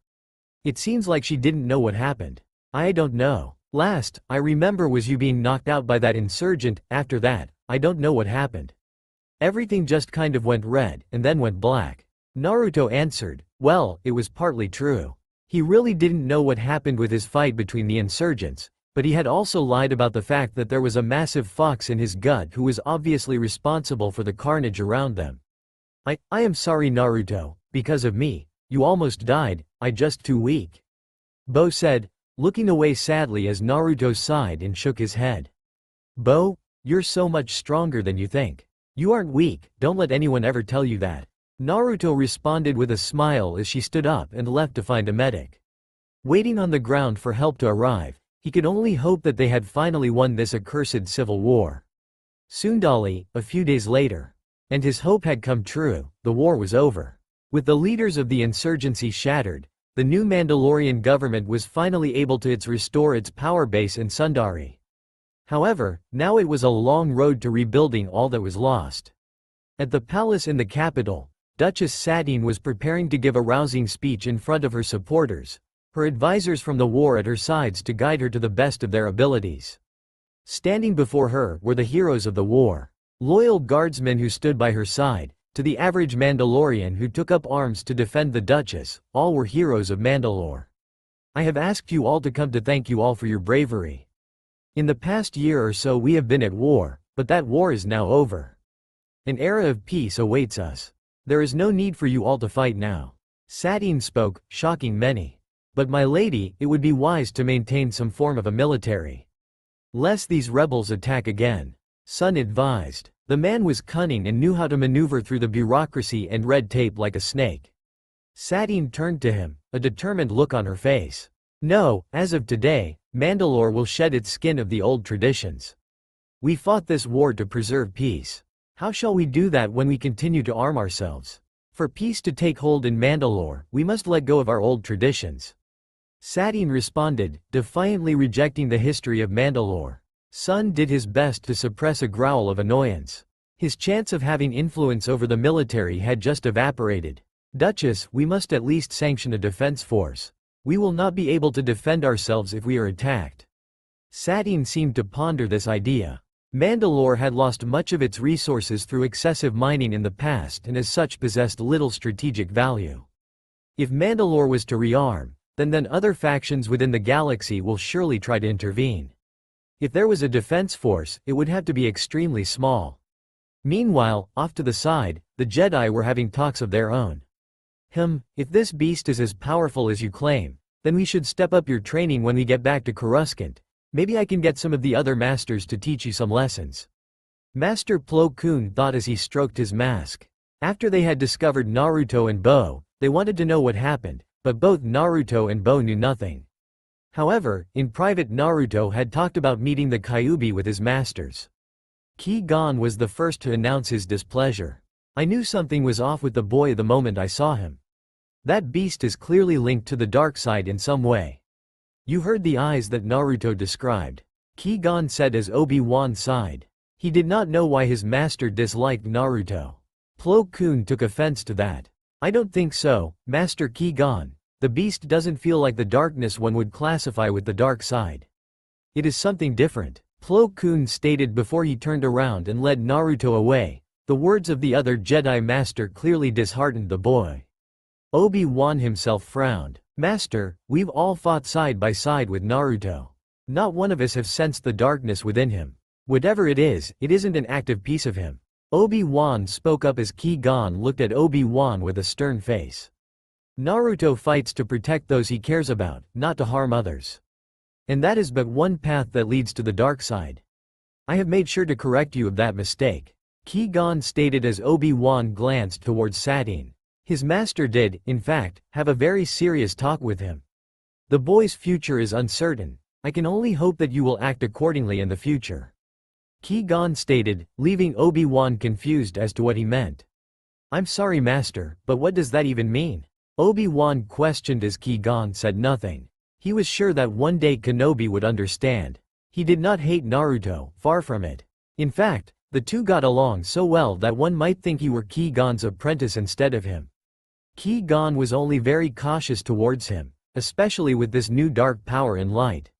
It seems like she didn't know what happened. I don't know. Last I remember was you being knocked out by that insurgent. After that, I don't know what happened. Everything just kind of went red, and then went black. Naruto answered, well, it was partly true. He really didn't know what happened with his fight between the insurgents, but he had also lied about the fact that there was a massive fox in his gut who was obviously responsible for the carnage around them. I am sorry Naruto, because of me, you almost died, I just too weak. Bo said, looking away sadly as Naruto sighed and shook his head. Bo, you're so much stronger than you think. You aren't weak, don't let anyone ever tell you that. Naruto responded with a smile as she stood up and left to find a medic. Waiting on the ground for help to arrive, he could only hope that they had finally won this accursed civil war. Sundali, a few days later. And his hope had come true, the war was over. With the leaders of the insurgency shattered, the new Mandalorian government was finally able to restore its power base in Sundari. However, now it was a long road to rebuilding all that was lost. At the palace in the capital, Duchess Satine was preparing to give a rousing speech in front of her supporters, her advisors from the war at her sides to guide her to the best of their abilities. Standing before her were the heroes of the war. Loyal guardsmen who stood by her side, to the average Mandalorian who took up arms to defend the Duchess, all were heroes of Mandalore. I have asked you all to come to thank you all for your bravery. In the past year or so we have been at war, but that war is now over. An era of peace awaits us. There is no need for you all to fight now. Satine spoke, shocking many. But my lady, it would be wise to maintain some form of a military. Lest these rebels attack again. Sun advised. The man was cunning and knew how to maneuver through the bureaucracy and red tape like a snake. Satine turned to him, a determined look on her face. No, as of today, Mandalore will shed its skin of the old traditions. We fought this war to preserve peace. How shall we do that when we continue to arm ourselves? For peace to take hold in Mandalore, we must let go of our old traditions. Satine responded, defiantly rejecting the history of Mandalore. Sun did his best to suppress a growl of annoyance. His chance of having influence over the military had just evaporated. Duchess, we must at least sanction a defense force. We will not be able to defend ourselves if we are attacked. Satine seemed to ponder this idea. Mandalore had lost much of its resources through excessive mining in the past and as such possessed little strategic value. If Mandalore was to rearm, then other factions within the galaxy will surely try to intervene. If there was a defense force, it would have to be extremely small. Meanwhile, off to the side, the Jedi were having talks of their own. If this beast is as powerful as you claim, then we should step up your training when we get back to Coruscant. Maybe I can get some of the other masters to teach you some lessons. Master Plo Koon thought as he stroked his mask. After they had discovered Naruto and Bo, they wanted to know what happened, but both Naruto and Bo knew nothing. However, in private Naruto had talked about meeting the Kyuubi with his masters. Ki-gon was the first to announce his displeasure. I knew something was off with the boy the moment I saw him. That beast is clearly linked to the dark side in some way. You heard the eyes that Naruto described. Ki-gon said as Obi-Wan sighed. He did not know why his master disliked Naruto. Plo Koon took offense to that. I don't think so, Master Ki-gon. The beast doesn't feel like the darkness one would classify with the dark side. It is something different, Plo Koon stated before he turned around and led Naruto away. The words of the other Jedi Master clearly disheartened the boy. Obi-Wan himself frowned. Master, we've all fought side by side with Naruto. Not one of us have sensed the darkness within him. Whatever it isn't an active piece of him. Obi-Wan spoke up as Ki-gon looked at Obi-Wan with a stern face. Naruto fights to protect those he cares about, not to harm others. And that is but one path that leads to the dark side. I have made sure to correct you of that mistake. Ki-gon stated as Obi-Wan glanced towards Satine. His master did, in fact, have a very serious talk with him. The boy's future is uncertain. I can only hope that you will act accordingly in the future. Ki-gon stated, leaving Obi-Wan confused as to what he meant. I'm sorry master, but what does that even mean? Obi-Wan questioned as Ki-gon said nothing. He was sure that one day Kenobi would understand. He did not hate Naruto, far from it. In fact, the two got along so well that one might think he were Ki-gon's apprentice instead of him. Ki-gon was only very cautious towards him, especially with this new dark power and light.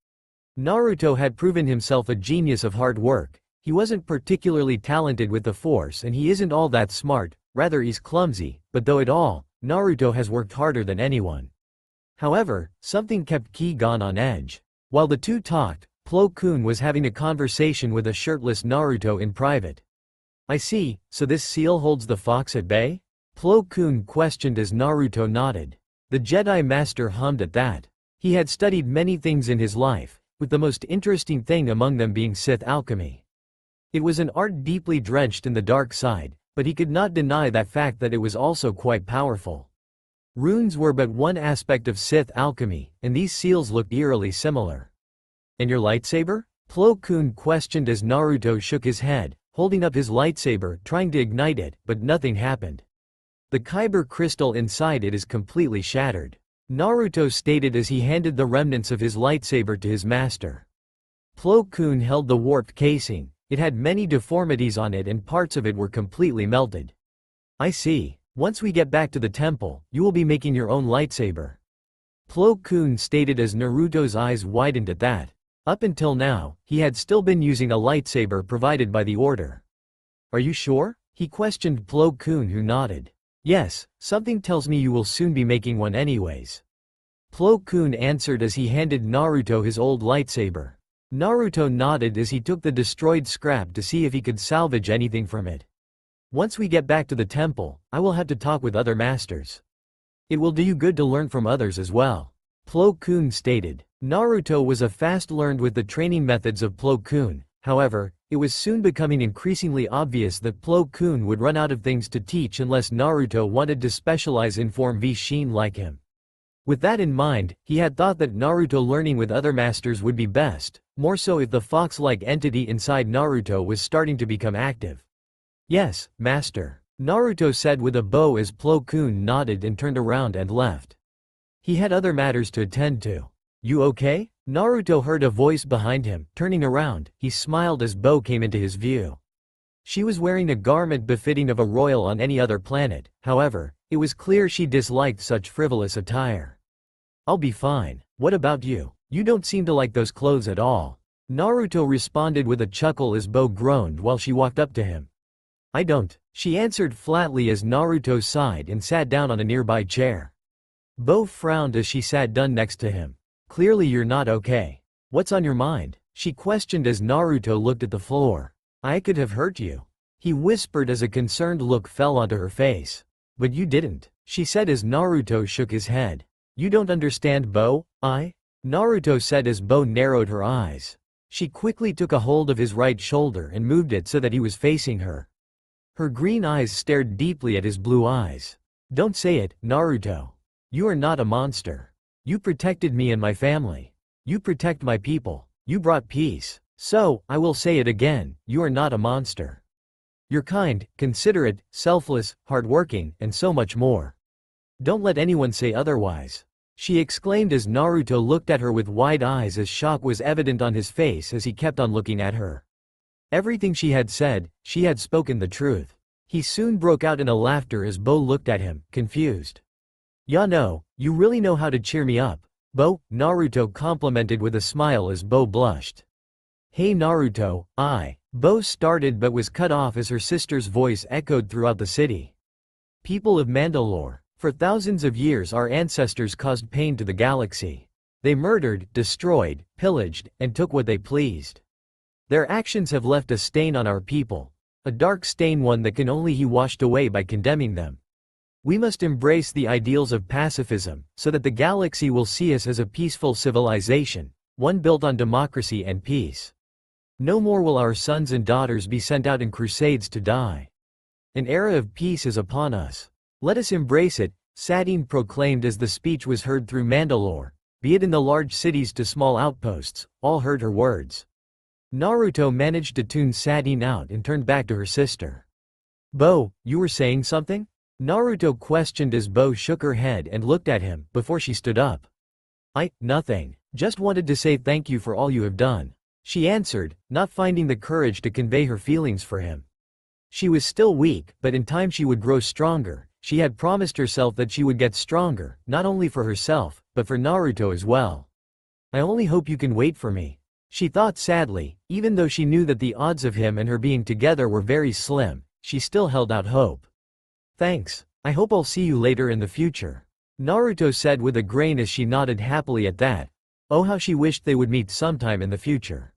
Naruto had proven himself a genius of hard work. He wasn't particularly talented with the Force and he isn't all that smart, rather he's clumsy, but though it all, Naruto has worked harder than anyone. However, something kept Ki-gon on edge. While the two talked, Plo Koon was having a conversation with a shirtless Naruto in private. I see, so this seal holds the fox at bay? Plo Koon questioned as Naruto nodded. The Jedi Master hummed at that. He had studied many things in his life, with the most interesting thing among them being Sith alchemy. It was an art deeply drenched in the dark side, but he could not deny that fact that it was also quite powerful. Runes were but one aspect of Sith alchemy, and these seals looked eerily similar. And your lightsaber? Plo Koon questioned as Naruto shook his head, holding up his lightsaber trying to ignite it, but nothing happened. The kyber crystal inside it is completely shattered. Naruto stated as he handed the remnants of his lightsaber to his master. Plo Koon held the warped casing. It had many deformities on it and parts of it were completely melted. I see. Once we get back to the temple, you will be making your own lightsaber. Plo Koon stated as Naruto's eyes widened at that. Up until now, he had still been using a lightsaber provided by the Order. Are you sure? He questioned Plo Koon who nodded. Yes, something tells me you will soon be making one anyways. Plo Koon answered as he handed Naruto his old lightsaber. Naruto nodded as he took the destroyed scrap to see if he could salvage anything from it. Once we get back to the temple, I will have to talk with other masters. It will do you good to learn from others as well. Plo Koon stated. Naruto was fast learned with the training methods of Plo Koon. However, it was soon becoming increasingly obvious that Plo Koon would run out of things to teach unless Naruto wanted to specialize in Form V Shin like him. With that in mind, he had thought that Naruto learning with other masters would be best, more so if the fox-like entity inside Naruto was starting to become active. Yes, master, Naruto said with a bow as Plo Koon nodded and turned around and left. He had other matters to attend to. You okay? Naruto heard a voice behind him. Turning around, he smiled as Bo came into his view. She was wearing a garment befitting of a royal on any other planet, however, it was clear she disliked such frivolous attire. I'll be fine. What about you? You don't seem to like those clothes at all. Naruto responded with a chuckle as Bo groaned while she walked up to him. I don't, she answered flatly as Naruto sighed and sat down on a nearby chair. Bo frowned as she sat down next to him. Clearly you're not okay. What's on your mind? She questioned as Naruto looked at the floor. I could have hurt you. He whispered as a concerned look fell onto her face. But you didn't, she said as Naruto shook his head. You don't understand, Bo. Naruto said as Bo narrowed her eyes. She quickly took a hold of his right shoulder and moved it so that he was facing her. Her green eyes stared deeply at his blue eyes. Don't say it, Naruto. You are not a monster. You protected me and my family. You protect my people. You brought peace. So, I will say it again, you are not a monster. You're kind, considerate, selfless, hardworking, and so much more. Don't let anyone say otherwise, she exclaimed as Naruto looked at her with wide eyes as shock was evident on his face as he kept on looking at her. Everything she had said, she had spoken the truth. He soon broke out in a laughter as Bo looked at him, confused. Ya no, you really know how to cheer me up, Bo, Naruto complimented with a smile as Bo blushed. Hey Naruto, Bo started but was cut off as her sister's voice echoed throughout the city. People of Mandalore, for thousands of years our ancestors caused pain to the galaxy. They murdered, destroyed, pillaged, and took what they pleased. Their actions have left a stain on our people, a dark stain, one that can only be washed away by condemning them. We must embrace the ideals of pacifism, so that the galaxy will see us as a peaceful civilization, one built on democracy and peace. No more will our sons and daughters be sent out in crusades to die. An era of peace is upon us. Let us embrace it, Satine proclaimed as the speech was heard through Mandalore, be it in the large cities to small outposts, all heard her words. Naruto managed to tune Satine out and turned back to her sister. Bo, you were saying something? Naruto questioned as Bo shook her head and looked at him before she stood up. Nothing. Just wanted to say thank you for all you have done, she answered, not finding the courage to convey her feelings for him. She was still weak, but in time she would grow stronger. She had promised herself that she would get stronger, not only for herself, but for Naruto as well. I only hope you can wait for me, she thought sadly. Even though she knew that the odds of him and her being together were very slim, she still held out hope. Thanks. I hope I'll see you later in the future, Naruto said with a grin as she nodded happily at that. Oh, how she wished they would meet sometime in the future.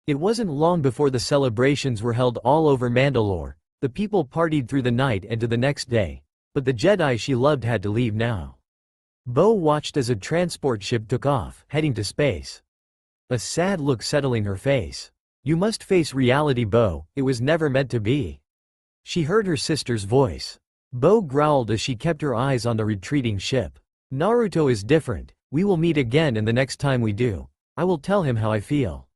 It wasn't long before the celebrations were held all over Mandalore. The people partied through the night and to the next day, but the Jedi she loved had to leave now. Bo watched as a transport ship took off, heading to space. A sad look settling her face. You must face reality, Bo, it was never meant to be. She heard her sister's voice. Bo growled as she kept her eyes on the retreating ship. Naruto is different, we will meet again, and the next time we do, I will tell him how I feel,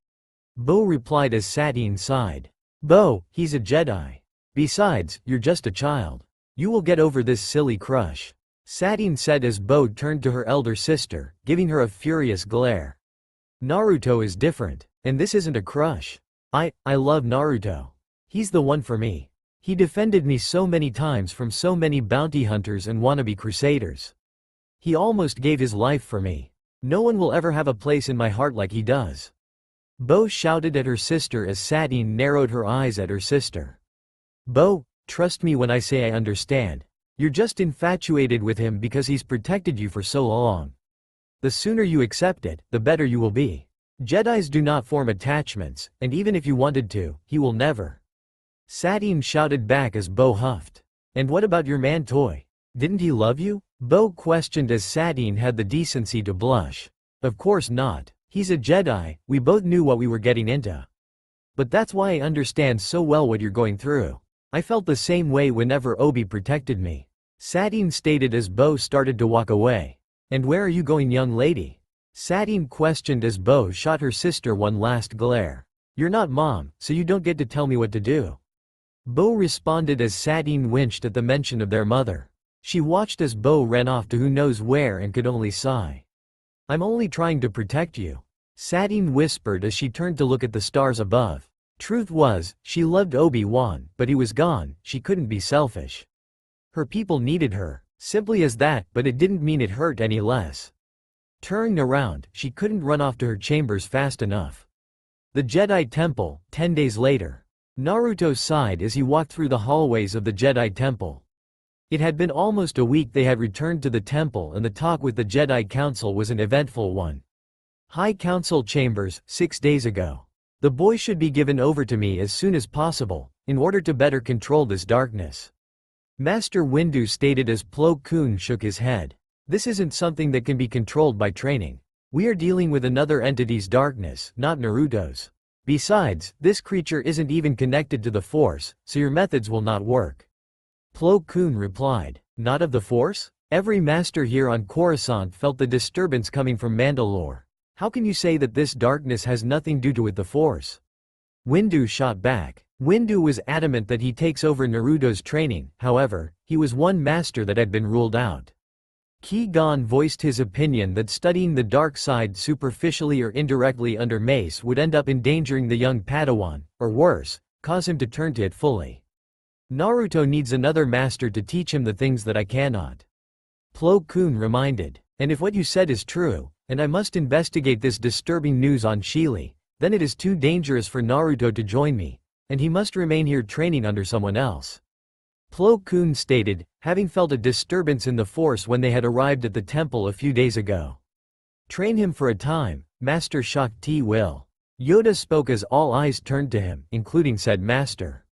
Bo replied as Satine sighed. Bo, he's a Jedi. Besides, you're just a child. You will get over this silly crush, Satine said as Bo turned to her elder sister, giving her a furious glare. Naruto is different, and this isn't a crush. I love Naruto. He's the one for me. He defended me so many times from so many bounty hunters and wannabe crusaders. He almost gave his life for me. No one will ever have a place in my heart like he does, Bo shouted at her sister as Satine narrowed her eyes at her sister. Bo, trust me when I say I understand. You're just infatuated with him because he's protected you for so long. The sooner you accept it, the better you will be. Jedis do not form attachments, and even if you wanted to, he will never. Satine shouted back as Bo huffed. And what about your man toy? Didn't he love you? Bo questioned as Satine had the decency to blush. Of course not. He's a Jedi, we both knew what we were getting into. But that's why I understand so well what you're going through. I felt the same way whenever Obi protected me, Satine stated as Bo started to walk away. And where are you going, young lady? Satine questioned as Bo shot her sister one last glare. You're not mom, so you don't get to tell me what to do, Bo responded as Satine winced at the mention of their mother. She watched as Bo ran off to who knows where and could only sigh. I'm only trying to protect you, Satine whispered as she turned to look at the stars above. Truth was, she loved Obi-Wan, but he was gone, she couldn't be selfish. Her people needed her, simply as that, but it didn't mean it hurt any less. Turning around, she couldn't run off to her chambers fast enough. The Jedi Temple, 10 days later. Naruto sighed as he walked through the hallways of the Jedi Temple. It had been almost a week they had returned to the temple, and the talk with the Jedi Council was an eventful one. High Council Chambers, 6 days ago. The boy should be given over to me as soon as possible, in order to better control this darkness. Master Windu stated as Plo Koon shook his head. This isn't something that can be controlled by training. We are dealing with another entity's darkness, not Naruto's. Besides, this creature isn't even connected to the Force, so your methods will not work. Plo Koon replied. Not of the Force? Every master here on Coruscant felt the disturbance coming from Mandalore. How can you say that this darkness has nothing to do with the Force? Windu shot back. Windu was adamant that he takes over Naruto's training, however, he was one master that had been ruled out. Qui-Gon voiced his opinion that studying the dark side superficially or indirectly under Mace would end up endangering the young Padawan, or worse, cause him to turn to it fully. Naruto needs another master to teach him the things that I cannot. Plo Koon reminded. And if what you said is true, and I must investigate this disturbing news on Sheely, then it is too dangerous for Naruto to join me, and he must remain here training under someone else. Plo Koon stated, having felt a disturbance in the Force when they had arrived at the temple a few days ago. Train him for a time, Master Shakti will. Yoda spoke as all eyes turned to him, including said master.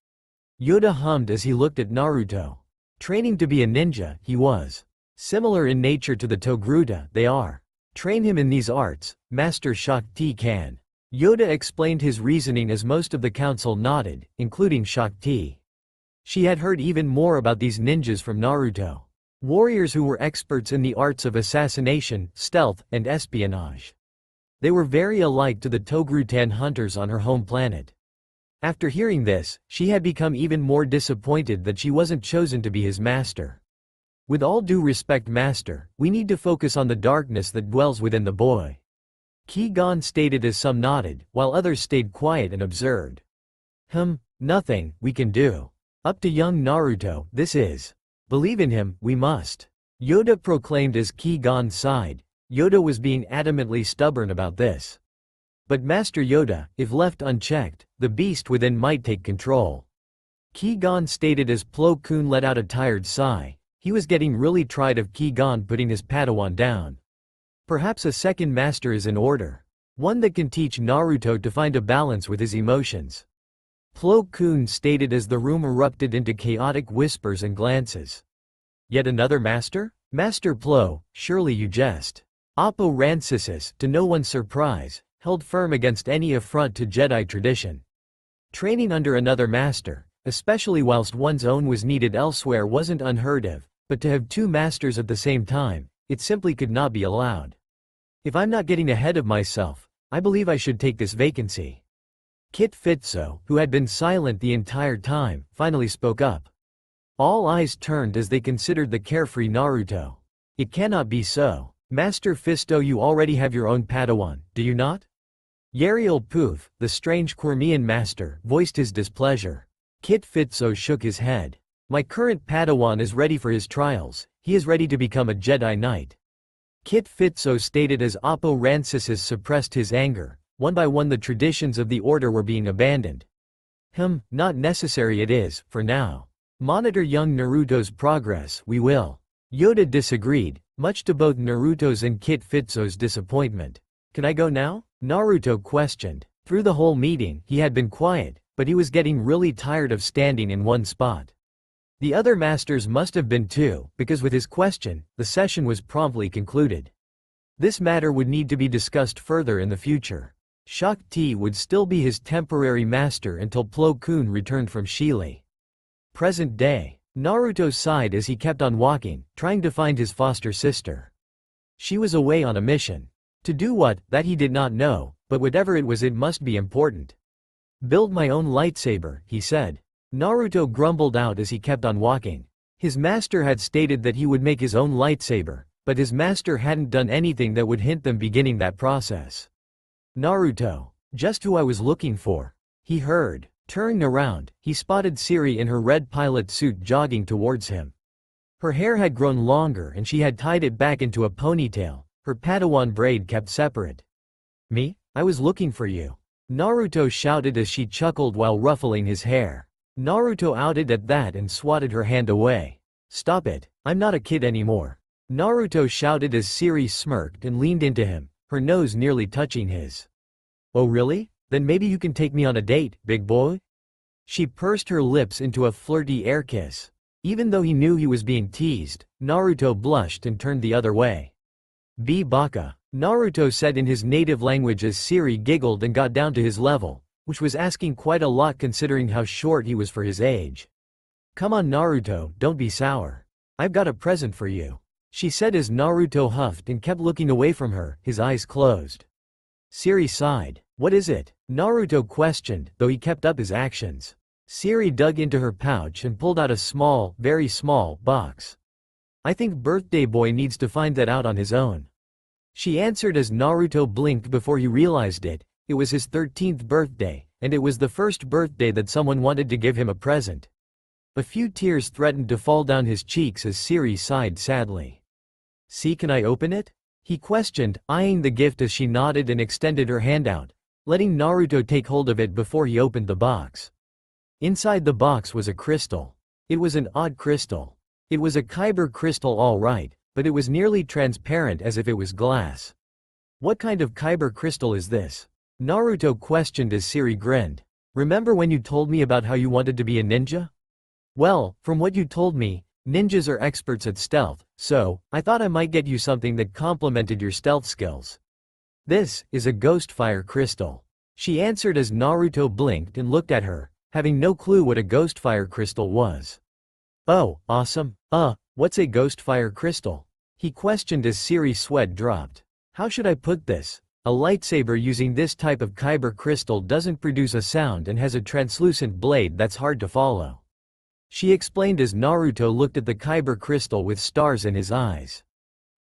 Yoda hummed as he looked at Naruto. Training to be a ninja, he was. Similar in nature to the Togruta, they are. Train him in these arts, Master Shakti can. Yoda explained his reasoning as most of the council nodded, including Shakti. She had heard even more about these ninjas from Naruto. Warriors who were experts in the arts of assassination, stealth, and espionage. They were very alike to the Togrutan hunters on her home planet. After hearing this, she had become even more disappointed that she wasn't chosen to be his master. With all due respect, master, we need to focus on the darkness that dwells within the boy. Qui-Gon stated as some nodded, while others stayed quiet and observed. Nothing we can do. Up to young Naruto, this is. Believe in him, we must. Yoda proclaimed as Qui-Gon sighed. Yoda was being adamantly stubborn about this. But Master Yoda, if left unchecked, the beast within might take control. Qui-Gon stated as Plo Koon let out a tired sigh. He was getting really tired of Qui-Gon putting his Padawan down. Perhaps a second master is in order. One that can teach Naruto to find a balance with his emotions. Plo Koon stated as the room erupted into chaotic whispers and glances. Yet another master? Master Plo, surely you jest. Oppo Rancisis, to no one's surprise, held firm against any affront to Jedi tradition. Training under another master, especially whilst one's own was needed elsewhere, wasn't unheard of, but to have two masters at the same time, it simply could not be allowed. If I'm not getting ahead of myself, I believe I should take this vacancy. Kit Fisto, who had been silent the entire time, finally spoke up. All eyes turned as they considered the carefree Naruto. It cannot be so. Master Fisto, you already have your own Padawan, do you not? Yariel Poof, the strange Quirmian master, voiced his displeasure. Kit Fisto shook his head. My current Padawan is ready for his trials, he is ready to become a Jedi Knight. Kit Fisto stated as Oppo Rancisis suppressed his anger. One by one the traditions of the order were being abandoned. Not necessary it is, for now. Monitor young Naruto's progress, we will. Yoda disagreed, much to both Naruto's and Kit Fisto's disappointment. Can I go now? Naruto questioned. Through the whole meeting, he had been quiet, but he was getting really tired of standing in one spot. The other masters must have been too, because with his question, the session was promptly concluded. This matter would need to be discussed further in the future. Shakti would still be his temporary master until Plo Koon returned from Sheely. Present day. Naruto sighed as he kept on walking, trying to find his foster sister. She was away on a mission. To do what, that he did not know, but whatever it was, it must be important. Build my own lightsaber, he said. Naruto grumbled out as he kept on walking. His master had stated that he would make his own lightsaber, but his master hadn't done anything that would hint them beginning that process. Naruto. Just who I was looking for. He heard. Turning around, he spotted Siri in her red pilot suit jogging towards him. Her hair had grown longer and she had tied it back into a ponytail, her Padawan braid kept separate. Me? I was looking for you. Naruto shouted as she chuckled while ruffling his hair. Naruto outed at that and swatted her hand away. Stop it, I'm not a kid anymore. Naruto shouted as Siri smirked and leaned into him, her nose nearly touching his. Oh really? Then maybe you can take me on a date, big boy? She pursed her lips into a flirty air kiss. Even though he knew he was being teased, Naruto blushed and turned the other way. Be baka, Naruto said in his native language as Siri giggled and got down to his level, which was asking quite a lot considering how short he was for his age. Come on Naruto, don't be sour. I've got a present for you, she said as Naruto huffed and kept looking away from her, his eyes closed. Siri sighed. What is it? Naruto questioned, though he kept up his actions. Siri dug into her pouch and pulled out a small, very small, box. I think birthday boy needs to find that out on his own, she answered as Naruto blinked before he realized it. It was his 13th birthday, and it was the first birthday that someone wanted to give him a present. A few tears threatened to fall down his cheeks as Siri sighed sadly. See, can I open it? He questioned, eyeing the gift as she nodded and extended her hand out, letting Naruto take hold of it before he opened the box. Inside the box was a crystal. It was an odd crystal. It was a kyber crystal all right, but it was nearly transparent as if it was glass. What kind of kyber crystal is this? Naruto questioned as Siri grinned. Remember when you told me about how you wanted to be a ninja? Well, from what you told me, ninjas are experts at stealth, so I thought I might get you something that complemented your stealth skills. This is a ghost fire crystal, she answered as Naruto blinked and looked at her, having no clue what a ghost fire crystal was. Oh, awesome. What's a ghost fire crystal? He questioned as Siri's sweat dropped. How should I put this? A lightsaber using this type of kyber crystal doesn't produce a sound and has a translucent blade that's hard to follow, she explained as Naruto looked at the kyber crystal with stars in his eyes.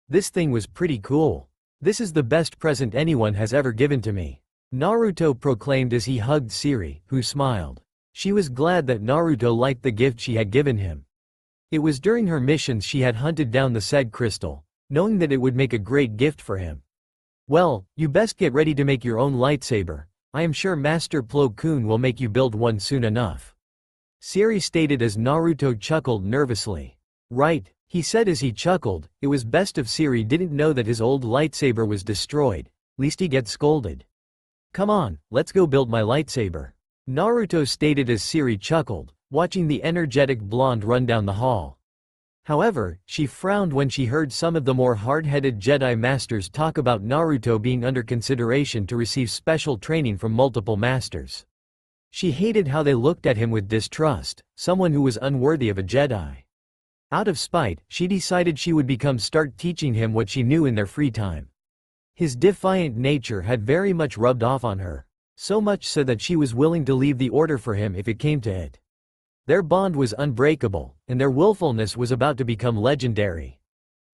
This thing was pretty cool. This is the best present anyone has ever given to me, Naruto proclaimed as he hugged Siri, who smiled. She was glad that Naruto liked the gift she had given him. It was during her missions she had hunted down the said crystal, knowing that it would make a great gift for him. Well, you best get ready to make your own lightsaber. I am sure Master Plo Koon will make you build one soon enough, Siri stated as Naruto chuckled nervously. Right, he said as he chuckled. It was best if Siri didn't know that his old lightsaber was destroyed, least he gets scolded. Come on, let's go build my lightsaber, Naruto stated as Siri chuckled, watching the energetic blonde run down the hall. However, she frowned when she heard some of the more hard-headed Jedi masters talk about Naruto being under consideration to receive special training from multiple masters. She hated how they looked at him with distrust, someone who was unworthy of a Jedi. Out of spite, she decided she would start teaching him what she knew in their free time. His defiant nature had very much rubbed off on her, so much so that she was willing to leave the order for him if it came to it. Their bond was unbreakable, and their willfulness was about to become legendary.